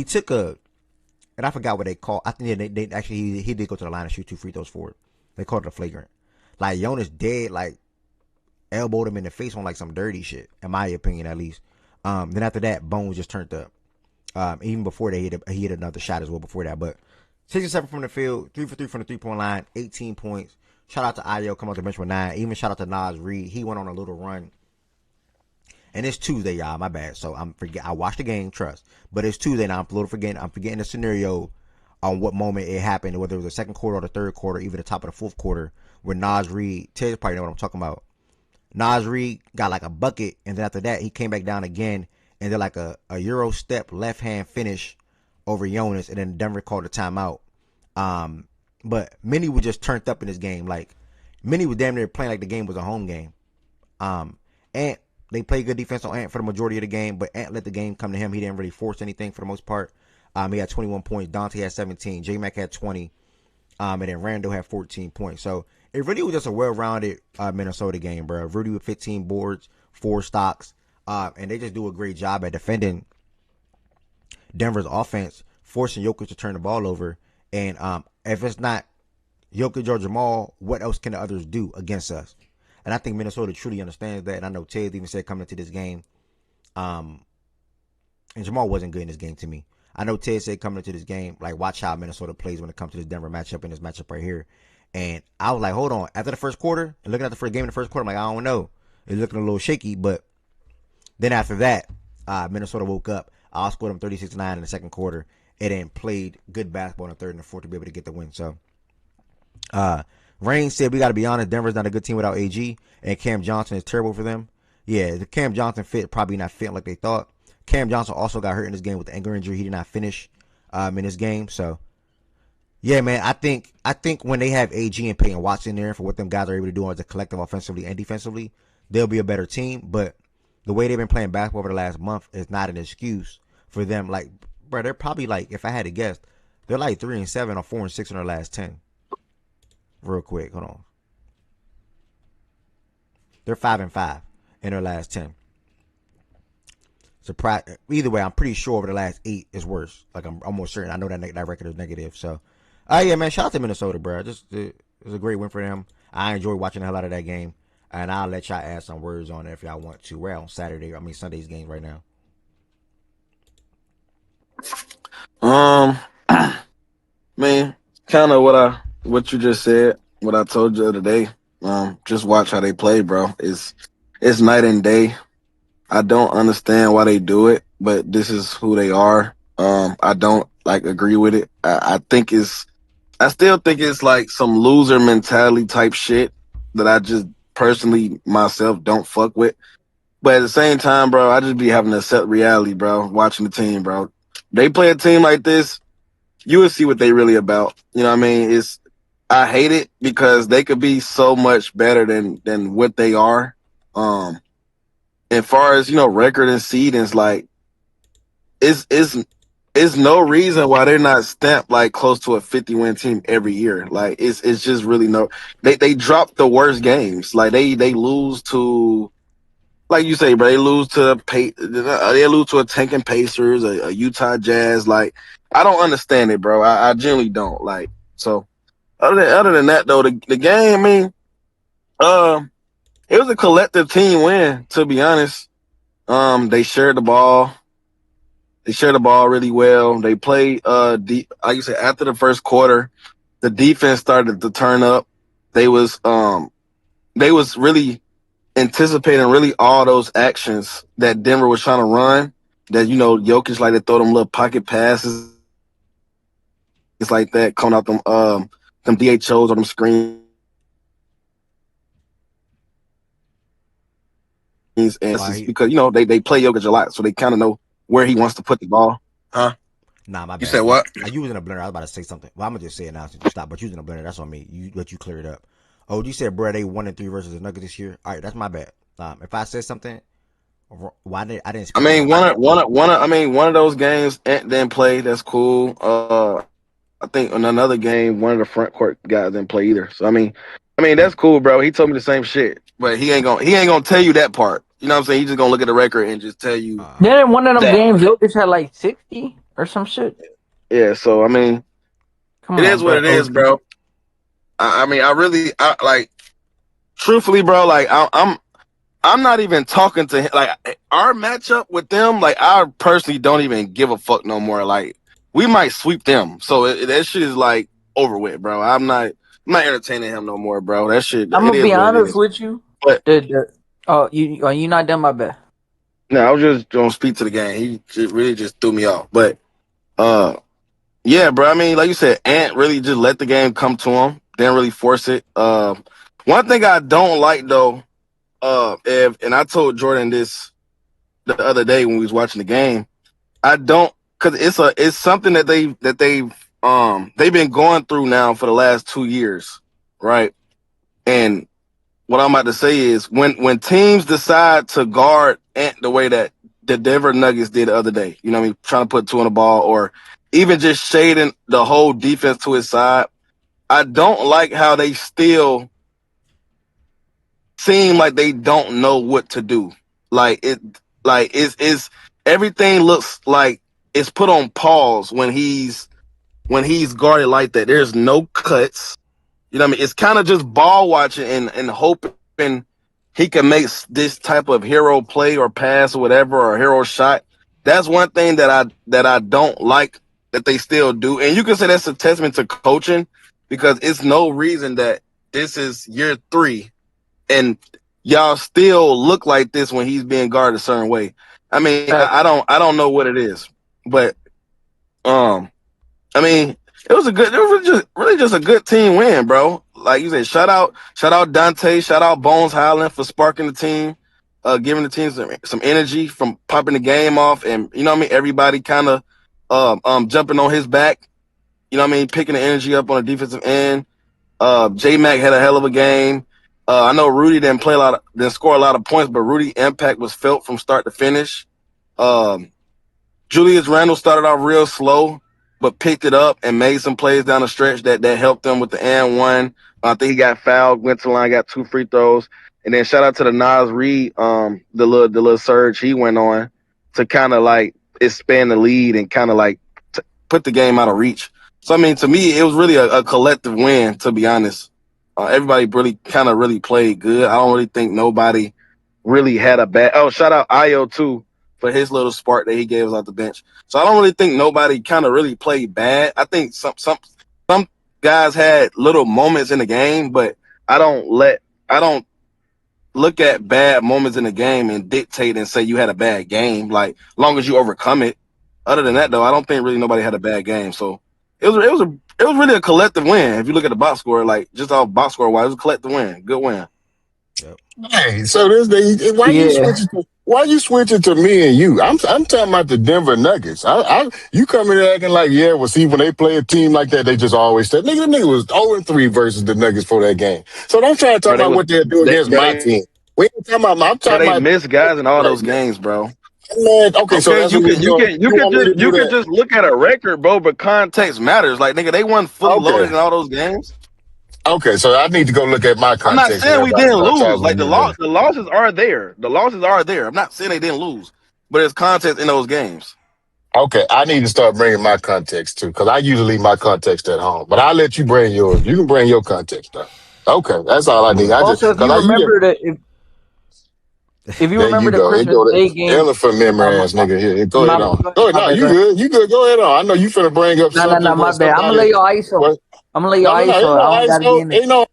took and I forgot what they called. I think they actually he did go to the line and shoot 2 free throws for it. They called it a flagrant. Like Jonas dead, like elbowed him in the face on like some dirty shit, in my opinion at least. Then after that, Bones just turned up. Even before that, he hit another shot as well before that. But 6-7 from the field, 3 for 3 from the 3-point line, 18 points. Shout out to Ayo, come off the bench with 9. Even shout out to Nas Reed. He went on a little run. And it's Tuesday, y'all. My bad. So I watched the game, trust. But it's Tuesday now. I'm a little forgetting. I'm forgetting the scenario on what moment it happened, whether it was the second quarter or the third quarter, even the top of the fourth quarter, where Nas Reed, Ted's probably know what I'm talking about. Nas Reed got like a bucket, and then after that, he came back down again, and then like a Euro step left hand finish over Jonas, and then Denver called a timeout. But Minnie was just turned up in this game. Like Minnie was damn near playing like the game was a home game. Ant, they played good defense on Ant for the majority of the game, but Ant let the game come to him. He didn't really force anything for the most part. He had 21 points. Dante had 17. J-Mac had 20. And then Randall had 14 points. So it really was just a well-rounded Minnesota game, bro. Rudy with 15 boards, 4 stocks. And they just do a great job at defending Denver's offense, forcing Jokic to turn the ball over. And if it's not Jokic or Jamal, what else can the others do against us? And I think Minnesota truly understands that. And I know Ted even said coming into this game, and Jamal wasn't good in this game to me. I know Ted said coming into this game, like, watch how Minnesota plays when it comes to this Denver matchup and this matchup right here. And I was like, hold on. After the first quarter, and looking at the first game in the first quarter, I'm like, I don't know. It's looking a little shaky. But then after that, Minnesota woke up. I outscored them 36-9 in the second quarter. And then played good basketball in the third and the fourth to be able to get the win. So, Rain said, we got to be honest, Denver's not a good team without AG. And Cam Johnson is terrible for them. Yeah, the Cam Johnson fit probably not fit like they thought. Cam Johnson also got hurt in this game with the ankle injury. He did not finish in this game. So, yeah, man, I think when they have AG and Peyton Watson there for what them guys are able to do as a collective offensively and defensively, they'll be a better team. But the way they've been playing basketball over the last month is not an excuse for them. Like, bro, they're probably like, if I had to guess, they're like 3-7 or 4-6 in their last 10. Real quick, hold on. They're 5-5 in their last 10. Surprise. Either way, I'm pretty sure over the last 8 is worse. Like I'm almost certain. I know that record is negative. So, yeah, man. Shout out to Minnesota, bro. Just It was a great win for them. I enjoyed watching the hell out of that game, and I'll let y'all add some words on it if y'all want to. We're on Sunday's games right now. Man, kind of what you just said, what I told you the other day. Just watch how they play, bro. It's night and day. I don't understand why they do it, but this is who they are. I don't like agree with it. I still think it's like some loser mentality type shit that I just personally myself don't fuck with. But at the same time, bro, I just be having to accept reality, bro. Watching the team, bro. They play a team like this, you will see what they really about. You know what I mean? I hate it because they could be so much better than what they are. As far as, record and seedings, like it's no reason why they're not stamped like close to a 50-win team every year. Like it's just really no. They drop the worst games. Like they lose to, like you say, bro. They lose to a tanking Pacers, a Utah Jazz. Like I don't understand it, bro. I generally don't. Like so. Other than that, though, the game, I mean, it was a collective team win. To be honest, they shared the ball. They shared the ball really well. They played like you said, after the first quarter, the defense started to turn up. They was really anticipating really all those actions that Denver was trying to run. That Jokic like to throw them little pocket passes, it's like that, coming out them DHOs or them screens, and it's just because they play Jokic a lot, so they kind of know where he wants to put the ball. Huh? Nah, my You bad. said what? You was in a blender. I was about to say something. Well, I'm gonna just say it now since you stopped. But you was in a blender. That's on me. You clear it up. Oh, you said, bro, they 1-3 versus the Nuggets this year. All right, that's my bad. If I said something, why did I didn't? I mean, one of those games Ant didn't play. That's cool. I think in another game, one of the front court guys didn't play either. So I mean, that's cool, bro. He told me the same shit, but he ain't gonna tell you that part. You know what I'm saying? He's just gonna look at the record and just tell you Then in one of them that. games, Jokic had like 60 or some shit. Yeah. So I mean, Come it on, is what it is, OG. bro. I like, truthfully, bro. Like I'm not even talking to him. Like our matchup with them, like I personally don't even give a fuck no more. Like we might sweep them, so that shit is like over with, bro. I'm not entertaining him no more, bro. That shit, I'm it gonna is be what it honest is. with you. But You not done my bet. no, I was just gonna speak to the game. He really just threw me off. But yeah, bro. I mean, like you said, Ant really just let the game come to him. Didn't really force it. One thing I don't like though, and I told Jordan this the other day when we was watching the game. I don't, because it's something that they've been going through now for the last 2 years, right? And what I'm about to say is when teams decide to guard Ant the way that the Denver Nuggets did the other day, you know what I mean, trying to put two on the ball or even just shading the whole defense to his side, I don't like how they still seem like they don't know what to do. It's everything looks like it's put on pause when he's guarded like that. There's no cuts. You know what I mean? It's kind of just ball watching and hoping he can make this type of hero play or pass or whatever or hero shot. That's one thing that I don't like that they still do. And you can say that's a testament to coaching because it's no reason that this is year 3 and y'all still look like this when he's being guarded a certain way. I mean, I don't know what it is, but I mean, it was really just a good team win, bro. Like you said, shout out Dante, shout out Bones Highland for sparking the team, giving the team some energy from popping the game off, and you know what I mean. Everybody kind of jumping on his back. You know what I mean, picking the energy up on the defensive end. J Mac had a hell of a game. I know Rudy didn't score a lot of points, but Rudy impact was felt from start to finish. Julius Randle started off real slow, but picked it up and made some plays down the stretch that helped them with the and one. I think he got fouled, went to the line, got 2 free throws, and then shout out to the Nas Reed, the little surge he went on to kind of like expand the lead and kind of like put the game out of reach. So I mean, to me, it was really a collective win, to be honest. Everybody really played good. I don't really think nobody really had a bad. Oh, shout out Io too for his little spark that he gave us off the bench. So I don't really think nobody kind of really played bad. I think some guys had little moments in the game, but I don't look at bad moments in the game and dictate and say you had a bad game. Like, long as you overcome it. Other than that, though, I don't think really nobody had a bad game. So it was really a collective win. If you look at the box score, like just off box score wise, it was a collective win. Good win. Yep. Hey, so why you switching to me and you? I'm talking about the Denver Nuggets. You come in there acting like, yeah, well, see, when they play a team like that, they just always say, nigga, the nigga was 0-3 versus the Nuggets for that game. So don't try to talk about what they'll do against my team. We ain't talking about. I'm talking about. They missed guys in all those games, bro. Man, okay, so that's you can just look at a record, bro, but context matters. Like, nigga, they weren't fully loaded in all those games. Okay, so I need to go look at my context. I'm not saying we didn't lose. Like, the losses are there. The losses are there. I'm not saying they didn't lose, but there's context in those games. Okay, I need to start bringing my context too, because I usually leave my context at home. But I'll let you bring yours. You can bring your context though. Okay, that's all I need. Also, if you remember the Christmas Day game, elephant memory ass nigga here. Go ahead on. Go ahead. No, you good. You good. Go ahead on. I know you finna bring up something. No, my bad. I'm gonna lay your ISO. Ain't no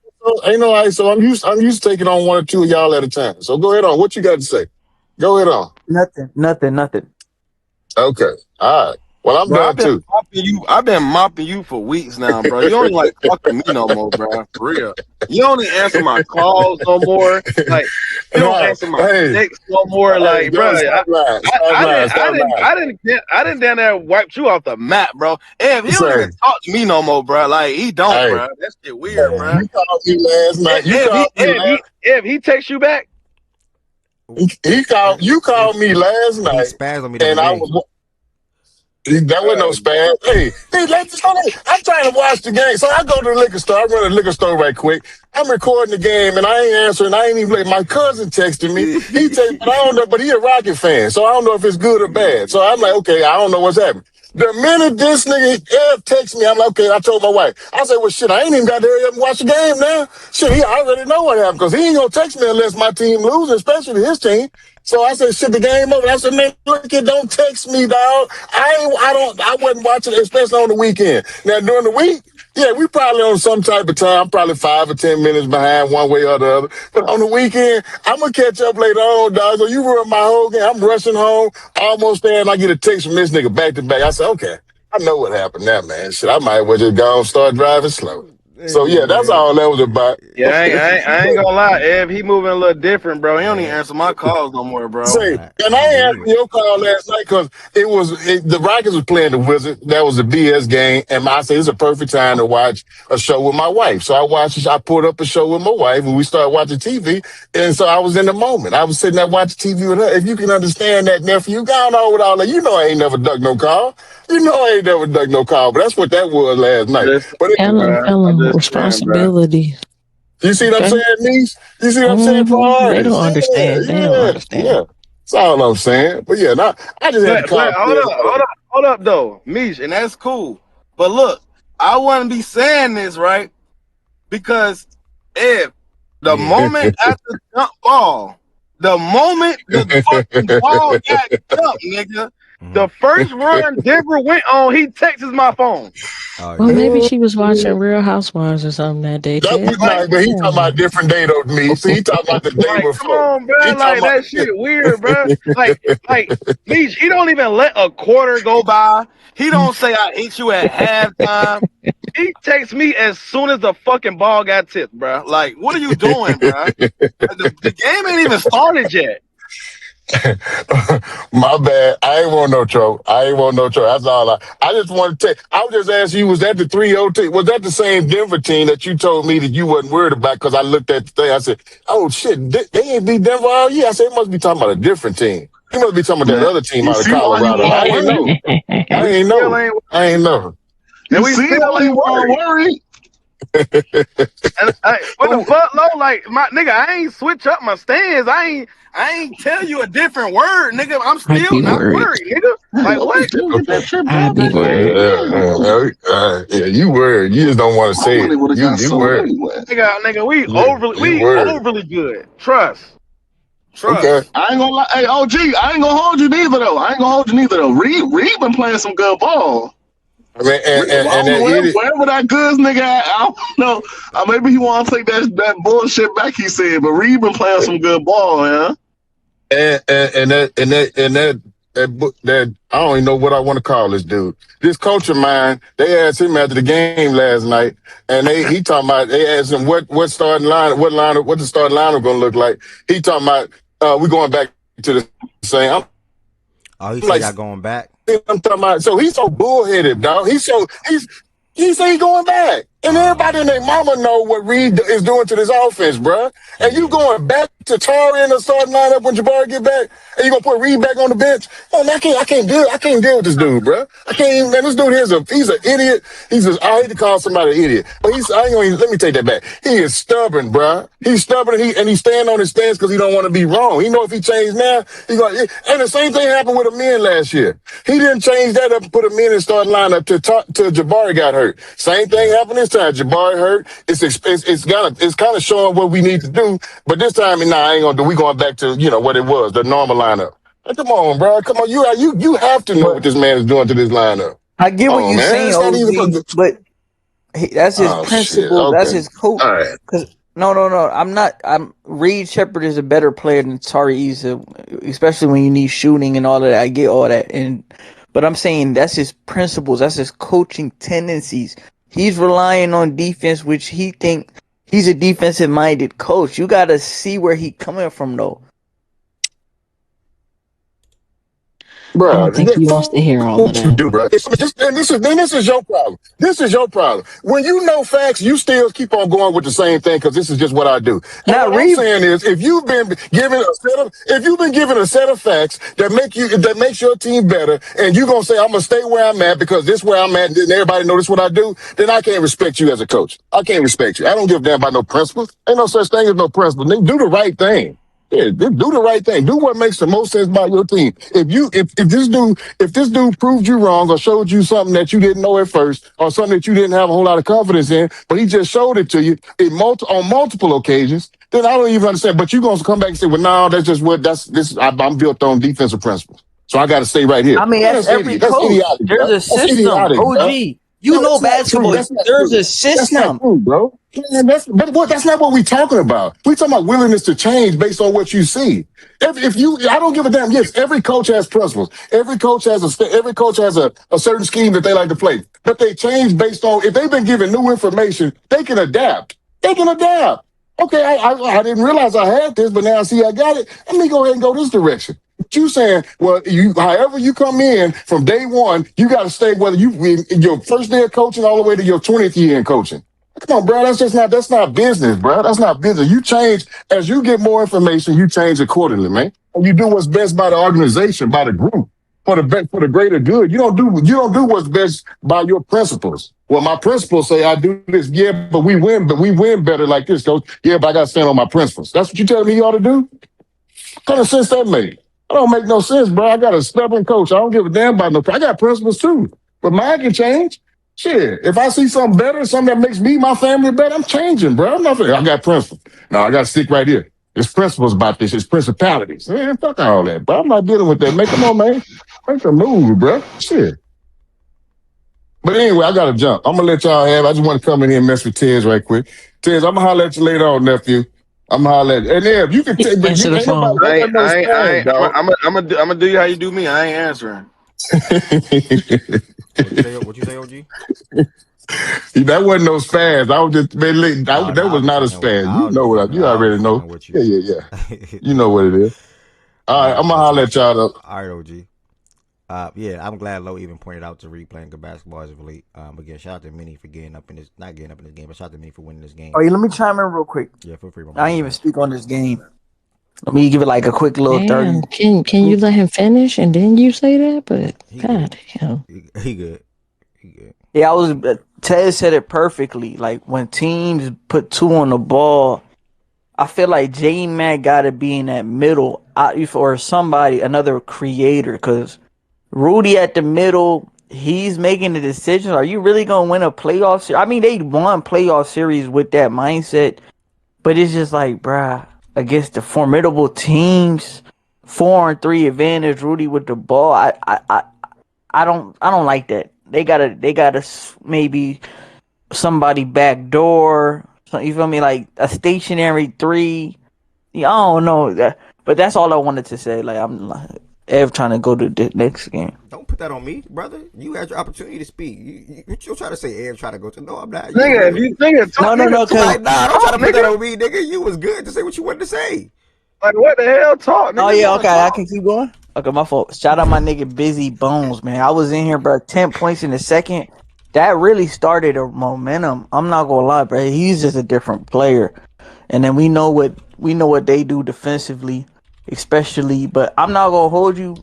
ISO. I'm used to taking on one or two of y'all at a time. So go ahead on. What you got to say? Go ahead on. Nothing. Okay. All right. Well, I'm done too. I've been mopping you for weeks now, bro. You don't like talking to me no more, bro. For real. You don't even answer my calls no more. Like, you don't answer my texts no more. Like, bro, I didn't down there wipe you off the map, bro. If he don't even talk to me no more, bro. Like, he don't, bro. That shit weird, bro. You called me last night. If he texts you back, you called me last night. He spazzed on me and I was. That wasn't no spam. Hey, I'm trying to watch the game. So I go to the liquor store. I run to the liquor store right quick. I'm recording the game and I ain't answering. I ain't even like my cousin texted me. He texted, but I don't know, but he a Rocket fan. So I don't know if it's good or bad. So I'm like, okay, I don't know what's happening. The minute this nigga texts me, I'm like, okay, I told my wife. I said, well, shit, I ain't even got to hurry up and watch the game now. Shit, he already know what happened because he ain't going to text me unless my team loses, especially his team. So I said, shit, the game over. I said, man, look, don't text me, dog. I wasn't watching it, especially on the weekend. Now, during the week, yeah, we probably on some type of time, probably 5 or 10 minutes behind one way or the other. But on the weekend, I'm going to catch up later on, dog. So you ruined my whole game. I'm rushing home, almost there, and I get a text from this nigga back to back. I said, okay, I know what happened now, man. Shit, I might as well just go and start driving slow. So, yeah, that's all that was about. Yeah, I ain't gonna lie, Ev, he moving a little different, bro. He don't even answer my calls no more, bro. And I answered your call last night because the Rockets was playing the Wizards. That was a BS game. And I said, it's a perfect time to watch a show with my wife. So I pulled up a show with my wife and we started watching TV. And so I was in the moment. I was sitting there watching TV with her. If you can understand that, nephew, gone on with all that. You know I ain't never ducked no call. You know I ain't never ducked no call. But that's what that was last night. But responsibility. You see what I'm saying, niece? You see what I'm saying, Paul? They don't understand. They don't understand. Yeah. That's all I'm saying. But yeah, I just had to call. Hold up, though, Mish, and that's cool. But look, I wouldn't be saying this, right? Because if the moment after jump ball, the moment the fucking ball got jumped, nigga, the first run Denver went on, he texts my phone. Well, maybe she was watching Real Housewives or something that day. But he talking about a different day though, me. See, he talking about the day before. Come on, bro. Like, that shit weird, bro. Like, Meech, he don't even let a quarter go by. He don't say I hate you at halftime. He texts me as soon as the fucking ball got tipped, bro. Like, what are you doing, bro? The game ain't even started yet. My bad. I ain't want no trouble. That's all I just want to tell you. I was just asking you, was that the 3-0 team? Was that the same Denver team that you told me that you wasn't worried about? Because I looked at the thing. I said, oh, shit, they ain't beat Denver all year. I said, it must be talking about a different team. He must be talking about that other team out of Colorado. I ain't know. And we still ain't worried. And what the fuck, low? Like my nigga, I ain't switch up my stance. I ain't tell you a different word, nigga. I'm still not worried, nigga. Like what? I'd be worried. Yeah, you worried. You just don't want to say it. You worried. Nigga, we You worried. overly good. Trust. Okay. I ain't gonna lie. Hey, OG, I ain't gonna hold you neither though. Reed been playing some good ball. I mean, and wherever that goods nigga at, I don't know. Maybe he want to take that bullshit back he said, but Reed been playing some good ball, man. That I don't even know what I want to call this dude. This coach of mine, they asked him after the game last night, and he talking about, they asked him what the starting lineup gonna look like. He talking about we going back to the same. He said y'all going back. I'm talking about, so he's so bullheaded, dog. He said he going back. And everybody and their mama know what Reed is doing to this offense, bruh. And you going back to Tari in the starting lineup when Jabari get back, and you gonna put Reed back on the bench? Oh man, I can't deal with this dude, bruh. I can't even, man, this dude he's an idiot. I hate to call somebody an idiot, but let me take that back. He is stubborn, bruh. He's stubborn, and he stand on his stance because he don't want to be wrong. He know if he changed now, and the same thing happened with Amin last year. He didn't change that up and put Amin in the starting lineup till Jabari got hurt. Same thing happened this time. Jabari hurt. It's kind of showing what we need to do, but this time, I ain't gonna do. We going back to what it was, the normal lineup. Hey, come on, bro. Come on, you have to know what this man is doing to this lineup. I get what you're saying, OG, but that's his principle. Okay. That's his coach. All right. No. Reed Shepard is a better player than Tari Issa, especially when you need shooting and all of that. I get all that, but I'm saying that's his principles. That's his coaching tendencies. He's relying on defense, which he think he's a defensive-minded coach. You got to see where he coming from, though. Bro, I don't think he wants to hear all of that. Do, bro. This is your problem. This is your problem. When you know facts, you still keep on going with the same thing because this is just what I do. And what I'm saying is, if you've been given a set of facts that makes your team better, and you're gonna say I'm gonna stay where I'm at because this is where I'm at, and everybody know this what I do, then I can't respect you as a coach. I can't respect you. I don't give a damn about no principles. Ain't no such thing as no principles. Nigga, do the right thing. Yeah, do the right thing. Do what makes the most sense by your team. If this dude proved you wrong or showed you something that you didn't know at first, or something that you didn't have a whole lot of confidence in, but he just showed it to you on multiple occasions, then I don't even understand. But you're gonna come back and say, "Well, no, that's just I'm built on defensive principles, so I got to stay right here." I mean, that's every coach. Idiotic, there's bro. a system. OG, Bro. you know basketball. There's a system. That's not true, bro. That's not what we're talking about. We're talking about willingness to change based on what you see. I don't give a damn. Yes, every coach has principles. Every coach has a certain scheme that they like to play. But they change based on, if they've been given new information, they can adapt. Okay, I didn't realize I had this, but now I see I got it. Let me go ahead and go this direction. But you saying, well, however you come in from day one, you got to stay whether you in your first day of coaching all the way to your 20th year in coaching. Come on, bro. That's not business, bro. That's not business. You change as you get more information. You change accordingly, man. And you do what's best by the organization, by the group, for the greater good. You don't do what's best by your principles. Well, my principles say I do this, yeah, but we win better like this, coach. Yeah, but I got to stand on my principles. That's what you telling me you ought to do? What kind of sense that make? That don't make no sense, bro. I got a stubborn coach. I don't give a damn about no. I got principles too, but mine can change. Shit, if I see something better, something that makes me, my family better, I'm changing, bro. I got principles. No, I got to stick right here. There's principles about this. It's principalities. Man, fuck all that, bro. I'm not dealing with that. Come on, man. Make a move, bro. Shit. But anyway, I got to jump. I'm going to let y'all have. I just want to come in here and mess with Tez right quick. Tez, I'm going to holler at you later on, nephew. I'm going to holler at you. And if you can take the phone. I'm going to do you how you do me. I ain't answering. What you say, OG? That wasn't no spaz. I was just that was not a spaz. You know what you already know. Yeah. You know what it is. All right, I'm gonna holler at y'all though. All right, OG. Yeah, I'm glad Lo even pointed out to Reed playing good basketball as of late. Again, shout out to Minnie for not getting up in this game, but shout out to Minnie for winning this game. Oh, yeah, let me chime in real quick. Yeah, feel free. I ain't even speak on this game. Let me give it like a quick little 30. Can you let him finish and then you say that? But God damn. He good. Yeah, I was. Ted said it perfectly. Like when teams put two on the ball, I feel like J Mac got to be in that middle, or somebody, another creator, because Rudy at the middle, he's making the decisions. Are you really gonna win a playoff series? I mean, they won playoff series with that mindset, but it's just like, bruh, against the formidable teams, 4-3 advantage, Rudy with the ball. I don't like that. They gotta maybe somebody backdoor. You feel me? Like a stationary three. Yeah, I don't know that, but that's all I wanted to say. Like I'm like, Ev trying to go to the next game. Don't put that on me, brother. You had your opportunity to speak. You're trying to say Ed try to go to. No, I'm not. You was Nigga, if good. you nigga talk, No, nigga cause talk, Like, nah, don't try talk, to put that nigga. on me, nigga. You was good to say what you wanted to say. Like what the hell, talk, oh nigga. You yeah, wanna okay, I talk? can keep going. Okay, my fault. Shout out my nigga Busy Bones, man. I was in here, bro. 10 points in the second. That really started a momentum. I'm not gonna lie, bro. He's just a different player. And then we know what they do defensively, especially. But I'm not gonna hold you.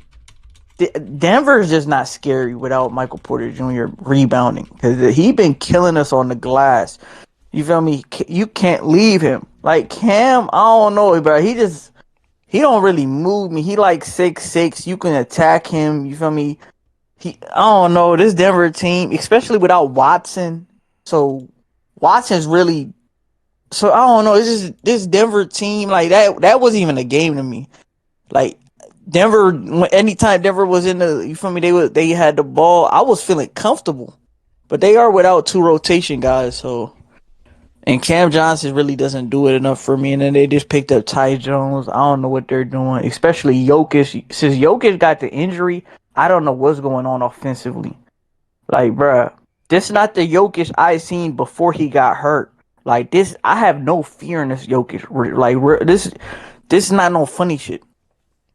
Denver is just not scary without Michael Porter Jr. rebounding because he been killing us on the glass. You feel me? You can't leave him. Like Cam, I don't know, bro. He don't really move me. He like 6'6". You can attack him. You feel me? I don't know this Denver team, especially without Watson. So Watson's really. So I don't know. It's just this Denver team like that. That wasn't even a game to me. Like Denver, anytime Denver was in the, you feel me? They had the ball. I was feeling comfortable, but they are without two rotation guys. So and Cam Johnson really doesn't do it enough for me. And then they just picked up Ty Jones. I don't know what they're doing, especially Jokic. Since Jokic got the injury, I don't know what's going on offensively. Like, bruh, this not the Jokic I seen before he got hurt. Like this, I have no fear in this Jokic. Like this is not no funny shit.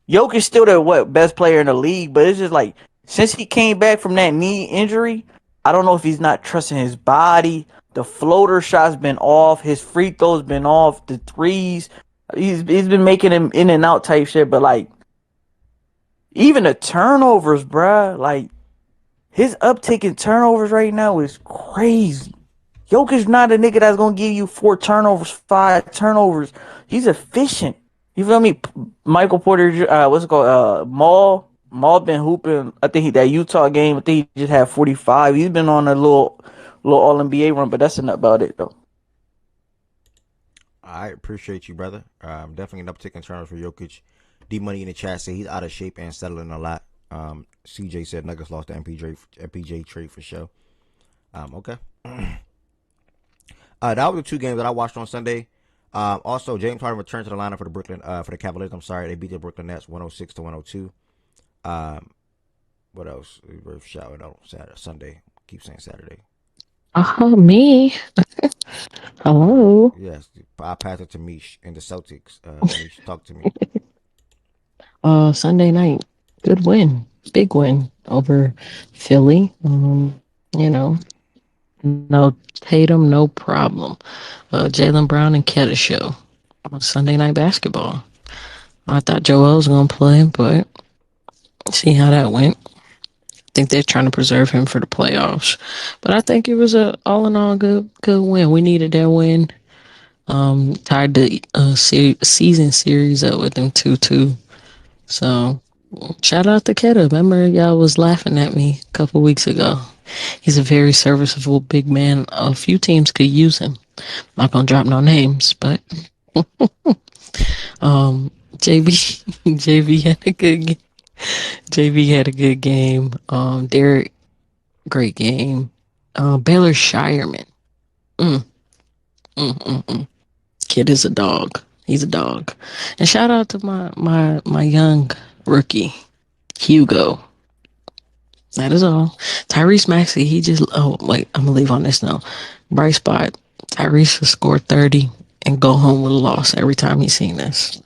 Jokic still the best player in the league, but it's just like since he came back from that knee injury, I don't know if he's not trusting his body. The floater shot's been off. His free throws been off. The threes, he's been making him in and out type shit. But like even the turnovers, bruh, like his uptick in turnovers right now is crazy. Jokic not a nigga that's gonna give you 4 turnovers, 5 turnovers. He's efficient. You feel me? Michael Porter, what's it called? Maul been hooping. I think that Utah game. I think he just had 45. He's been on a little All NBA run, but that's enough about it though. I appreciate you, brother. Definitely an uptick in turnovers for Jokic. D Money in the chat said he's out of shape and settling a lot. CJ said Nuggets lost the MPJ trade for sure. Okay. That was the two games that I watched on Sunday. Also, James Harden returned to the lineup for the Cavaliers. I'm sorry, they beat the Brooklyn Nets 106-102. What else? We were shouting out Sunday. Keep saying Saturday. Oh, me. Hello. Yes, I passed it to Mish and the Celtics. Mish, talk to me. Sunday night. Good win. Big win over Philly. You know, no Tatum, no problem. Jalen Brown and Ketta show on Sunday night basketball. I thought Joel was gonna play, but see how that went. I think they're trying to preserve him for the playoffs. But I think it was a all in all good win. We needed that win. Tied the season series up with them 2-2. So shout out to Ketta. Remember y'all was laughing at me a couple weeks ago. He's a very serviceable big man. A few teams could use him. Not gonna drop no names, but JB JB had a good game. JB had a good game. Derek, great game. Baylor Shireman. Mm, mm. Kid is a dog. He's a dog. And shout out to my young rookie, Hugo. That is all. Tyrese Maxey, he just I'm gonna leave on this note. Bright spot. Tyrese will score 30 and go home with a loss every time he's seen this.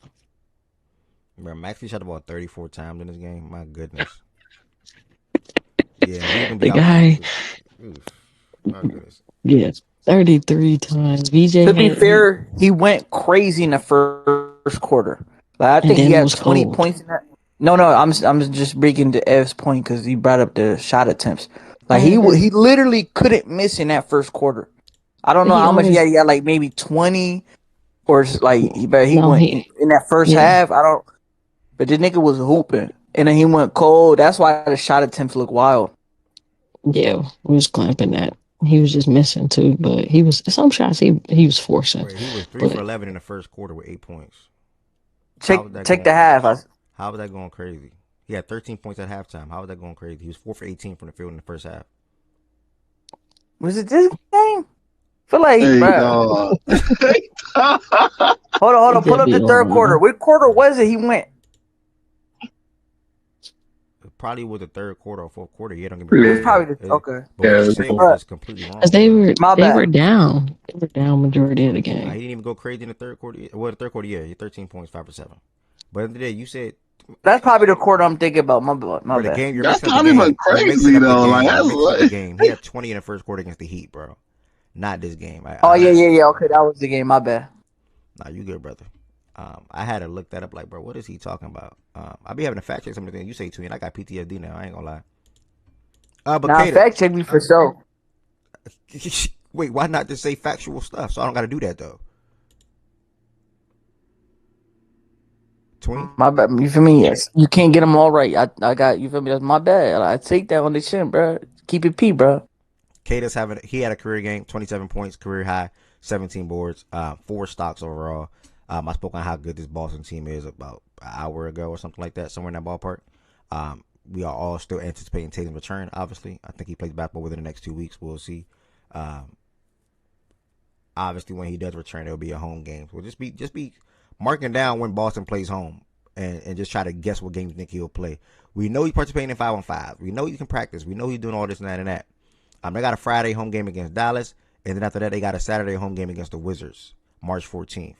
Bro, Maxey shot the ball 34 times in this game. My goodness. Yeah, the guy. My goodness. Yes, 33 times. VJ To be had, fair, he went crazy in the first quarter. Like I think he had 20 points in that. No, I'm just breaking to Ev's point because he brought up the shot attempts. Like he literally couldn't miss in that first quarter. I don't know how much he had. He had like maybe 20 or like, but he went in that first half. I don't. But the nigga was hooping, and then he went cold. That's why the shot attempts look wild. Yeah, we was clamping that. He was just missing too, but he was some shots he was forcing. Wait, he was 3 for 11 in the first quarter with 8 points. Check the half. How was that going crazy? He had 13 points at halftime. How was that going crazy? He was 4 for 18 from the field in the first half. Was it this game? I feel like, bro. Hold on. Pull up the third quarter. What quarter was it? He went. It probably was the third quarter or fourth quarter. Yeah, don't get me wrong. It was probably okay. But what you said was completely wrong. Because they were down. They were down majority of the game. He didn't even go crazy in the third quarter. Well, the third quarter, yeah, 13 points, 5 for 7. But at the end of the day, you said that's probably the quarter I'm thinking about. My bad. The game, that's not even crazy though. Like that's the game. He had 20 in the first quarter against the Heat, bro. Not this game. Yeah. Okay, that was the game. My bad. Nah, you good, brother. I had to look that up. Like, bro, what is he talking about? I be having to fact check some of the things you say to me, and I got PTSD now. I ain't gonna lie. But fact check me for sure. Wait, why not just say factual stuff? So I don't got to do that though. Twin? My bad. You feel me? Yes. You can't get them all right. I got you. Feel me? That's my bad. I take that on the chin, bro. Keep it P, bro. Kata's he had a career game, 27 points, career high, 17 boards, 4 stocks overall. I spoke on how good this Boston team is about an hour ago or something like that, somewhere in that ballpark. We are all still anticipating Tatum's return, obviously. I think he plays basketball within the next 2 weeks. We'll see. Obviously, when he does return, it'll be a home game. We'll just be marking down when Boston plays home and just try to guess what game you think he'll play. We know he's participating in 5-on-5. We know he can practice. We know he's doing all this and that and that. They got a Friday home game against Dallas, and then after that, they got a Saturday home game against the Wizards, March 14th.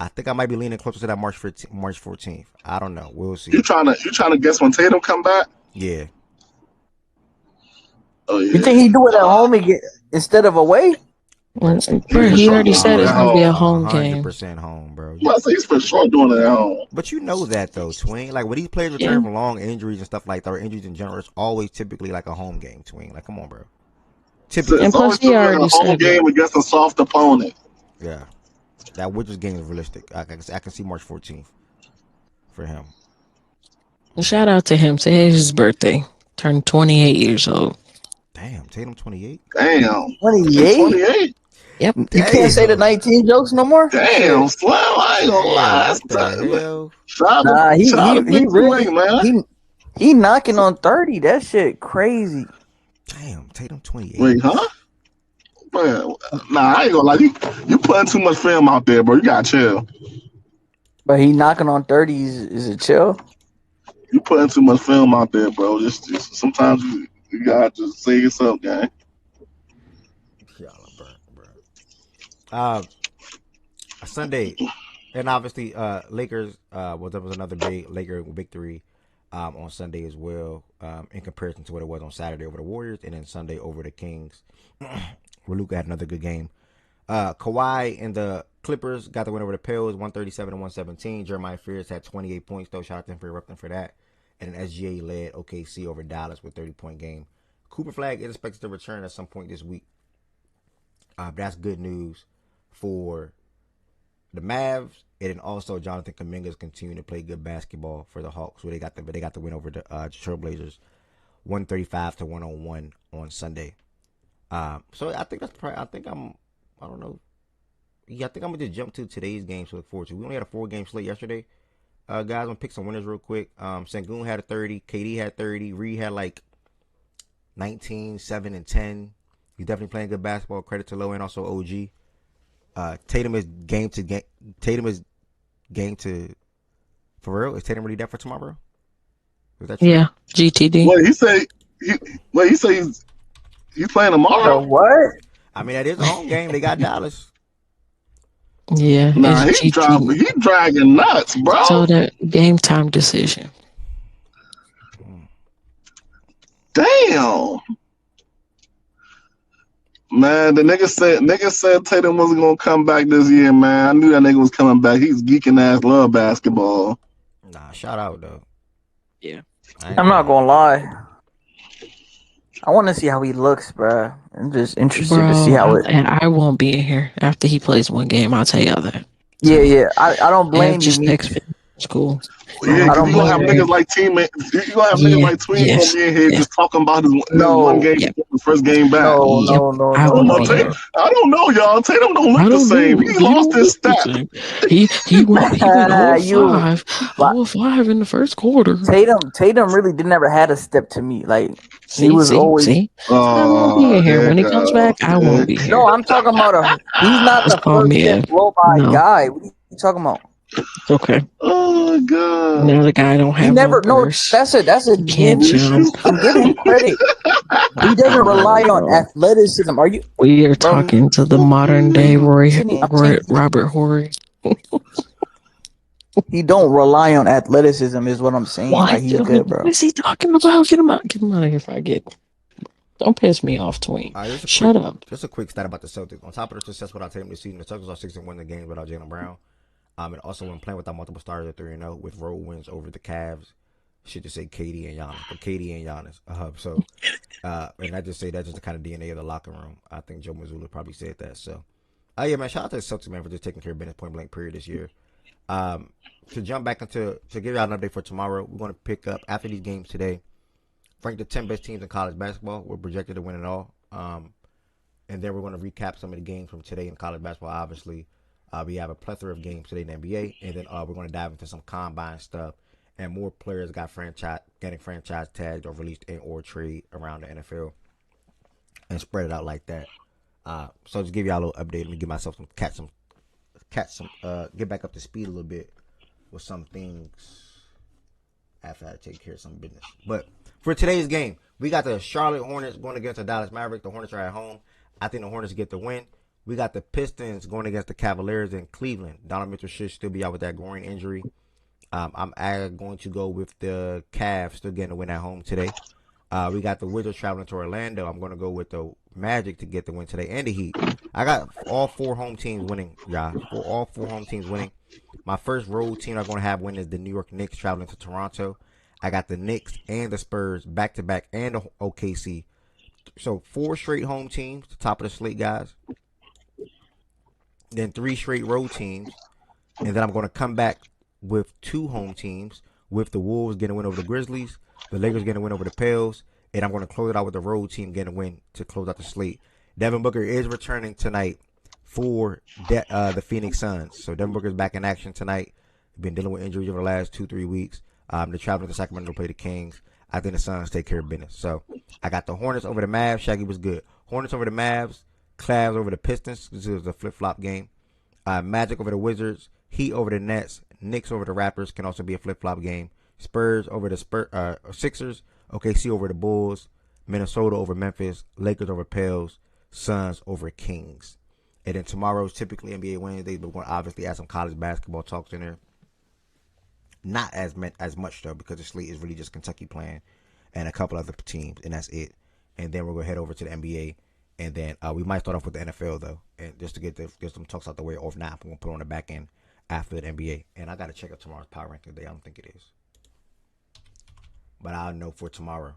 I think I might be leaning closer to that March 14th. I don't know. We'll see. You trying to guess when Tatum come back? Yeah. Oh yeah. You think he do it at home instead of away? Bro, he already said it's gonna be a home game. 100% home, bro. Well, I say he's for sure doing it at home. But you know that though, Twing. Like when these players return from long injuries and stuff like that, or injuries in general, it's always typically like a home game, Twing. Like, come on, bro. Typically, it's always a home game against a soft opponent. Yeah, that Wizards game is realistic. I can see March 14th for him. Shout out to him. Today is his birthday. Turned 28 years old. Damn, Tatum 28. Damn, 28. Yep. You can't say the 19 jokes no more. Damn, Slim, I ain't gonna lie. He really, man. He knocking on 30. That shit crazy. Damn, Tatum 28. Wait, huh? Man, nah, I ain't gonna lie. You putting too much film out there, bro. You gotta chill. But he knocking on 30s. Is it chill? You putting too much film out there, bro. Just sometimes you gotta just say yourself, gang. Sunday, and obviously, Lakers was another big Laker victory on Sunday as well, in comparison to what it was on Saturday over the Warriors, and then Sunday over the Kings, where Luka had another good game. Kawhi and the Clippers got the win over the Pels, 137-117. Jeremiah Fears had 28 points, though. Shout out to him for erupting for that. And then SGA led OKC over Dallas with a 30-point game. Cooper Flag is expected to return at some point this week. That's good news for the Mavs, and then also Jonathan Kuminga is continuing to play good basketball for the Hawks, where they got the win over the Trailblazers, 135-101 on Sunday. So I think I don't know. Yeah, I think I'm gonna just jump to today's games to look forward to. We only had a 4-game slate yesterday. Guys, I'm gonna pick some winners real quick. Sengun had a 30, KD had 30, Reed had like 19, 7, and 10. He's definitely playing good basketball. Credit to Low and also OG. Tatum is game to for real. Is Tatum really there for tomorrow? Is that true? Yeah, GTD. Wait, he say he's playing tomorrow. What? I mean, that is a home game. They got Dallas. Yeah, nah, he's dragging nuts, bro. So that game time decision. Damn. Man, the nigga said Tatum wasn't gonna come back this year, man. I knew that nigga was coming back. He's geeking ass love basketball. Nah, shout out though. Yeah. I'm not gonna lie. I want to see how he looks, bro. I'm just interested to see Bro, how it. and I won't be in here after he plays one game. I'll tell y'all that. Yeah, yeah. I don't Ev blame you, just text Meeks. me. It's cool. Yeah, I because don't you're gonna blame have you, niggas Meeks. like teammate. You're gonna have niggas Yeah, like Tweet gonna yes, be in here yes. just talking about his one No, game Yep, before the first game back. no, yep. no, no, I no, Oh won't no, no, be Tatum. here. no. I don't know, y'all. Tatum don't I look the don't same. know. He He lost don't his look the stat. same. He went 0 of You, 5. but 0 of 5 in the first quarter. Tatum really did never had a step to me. Like he See, was see, always. see. I won't be in here. There When it he comes goes. back, I won't be No, here. I'm talking about a. He's not Just the call first me step Ev. blow by No, guy. What are you talking about? it's okay. Oh god. Now the guy don't He have no never. No, burst. that's a He can't him. jump. I'm giving him credit. He doesn't rely No, on bro. athleticism. Are you, We are bro? talking to the modern day I'm saying Robert Horry. he don't rely on athleticism. Is what I'm saying. What? Like he's good, What bro. is he talking about? Get him out! Get him out of here! If I get, don't piss me off, Tween. Shut up. Just a quick stat about the Celtics. On top of the success without Tatum this season, the Celtics are 6-1 the games without Jaylen Brown. And also when playing without multiple starters at 3-0 with road wins over the Cavs. Should just say Katie and Giannis, but Katie and Giannis. And I just say that's just the kind of DNA of the locker room. I think Joe Mazzulla probably said that. So, yeah, man, shout out to the Celtics, man, for just taking care of business point blank period this year. To jump back to give y'all an update for tomorrow, we're going to pick up after these games today. Rank the 10 best teams in college basketball. We're projected to win it all. And then we're going to recap some of the games from today in college basketball. Obviously, we have a plethora of games today in the NBA, and then we're going to dive into some combine stuff. And more players getting franchise tagged or released in or trade around the NFL, and spread it out like that. So just give y'all a little update. Let me give myself get back up to speed a little bit with some things after I take care of some business. But for today's game, we got the Charlotte Hornets going against the Dallas Mavericks. The Hornets are at home. I think the Hornets get the win. We got the Pistons going against the Cavaliers in Cleveland. Donovan Mitchell should still be out with that groin injury. I'm going to go with the Cavs still getting the win at home today. We got the Wizards traveling to Orlando. I'm going to go with the Magic to get the win today and the Heat. I got all 4 home teams winning, y'all. All 4 home teams winning. My first road team I'm going to have win is the New York Knicks traveling to Toronto. I got the Knicks and the Spurs back-to-back and the OKC. So 4 straight home teams, the top of the slate, guys. Then 3 straight road teams. And then I'm going to come back with 2 home teams, with the Wolves getting a win over the Grizzlies, the Lakers getting a win over the Pels, and I'm going to close it out with the road team getting a win to close out the slate. Devin Booker is returning tonight for the Phoenix Suns. So Devin Booker is back in action tonight. Been dealing with injuries over the last 2-3 weeks. They're traveling to Sacramento to play the Kings. I think the Suns take care of business. So I got the Hornets over the Mavs. Shaggy was good. Hornets over the Mavs. Cavs over the Pistons. This is a flip-flop game. Magic over the Wizards. Heat over the Nets. Knicks over the Raptors can also be a flip-flop game. Spurs over the Sixers. OKC over the Bulls. Minnesota over Memphis. Lakers over Pels. Suns over Kings. And then tomorrow's typically NBA Wednesday, but we're going to obviously add some college basketball talks in there. Not as much, though, because the slate is really just Kentucky playing and a couple other teams, and that's it. And then we're going to head over to the NBA. And then we might start off with the NFL, though, and just to get some talks out the way. Or if not, I'm going to put on the back end after the NBA. And I got to check out tomorrow's power ranking day. I don't think it is, but I'll know for tomorrow.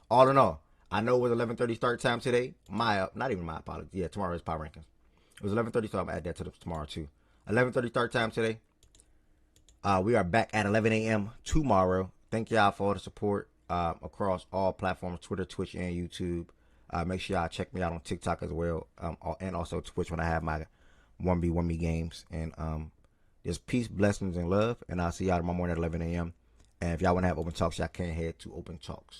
All in all, I know it was 11:30 start time today. Not even my apologies. Yeah, tomorrow is power rankings. It was 11:30, so I'm gonna add that to tomorrow too. 11:30 start time today. We are back at 11 a.m. tomorrow. Thank y'all for all the support across all platforms: Twitter, Twitch, and YouTube. Make sure y'all check me out on TikTok as well, and also Twitch when I have my 1v1 games. And just peace, blessings, and love. And I'll see y'all tomorrow morning at 11 a.m. And if y'all want to have open talks, y'all can head to Open Talks.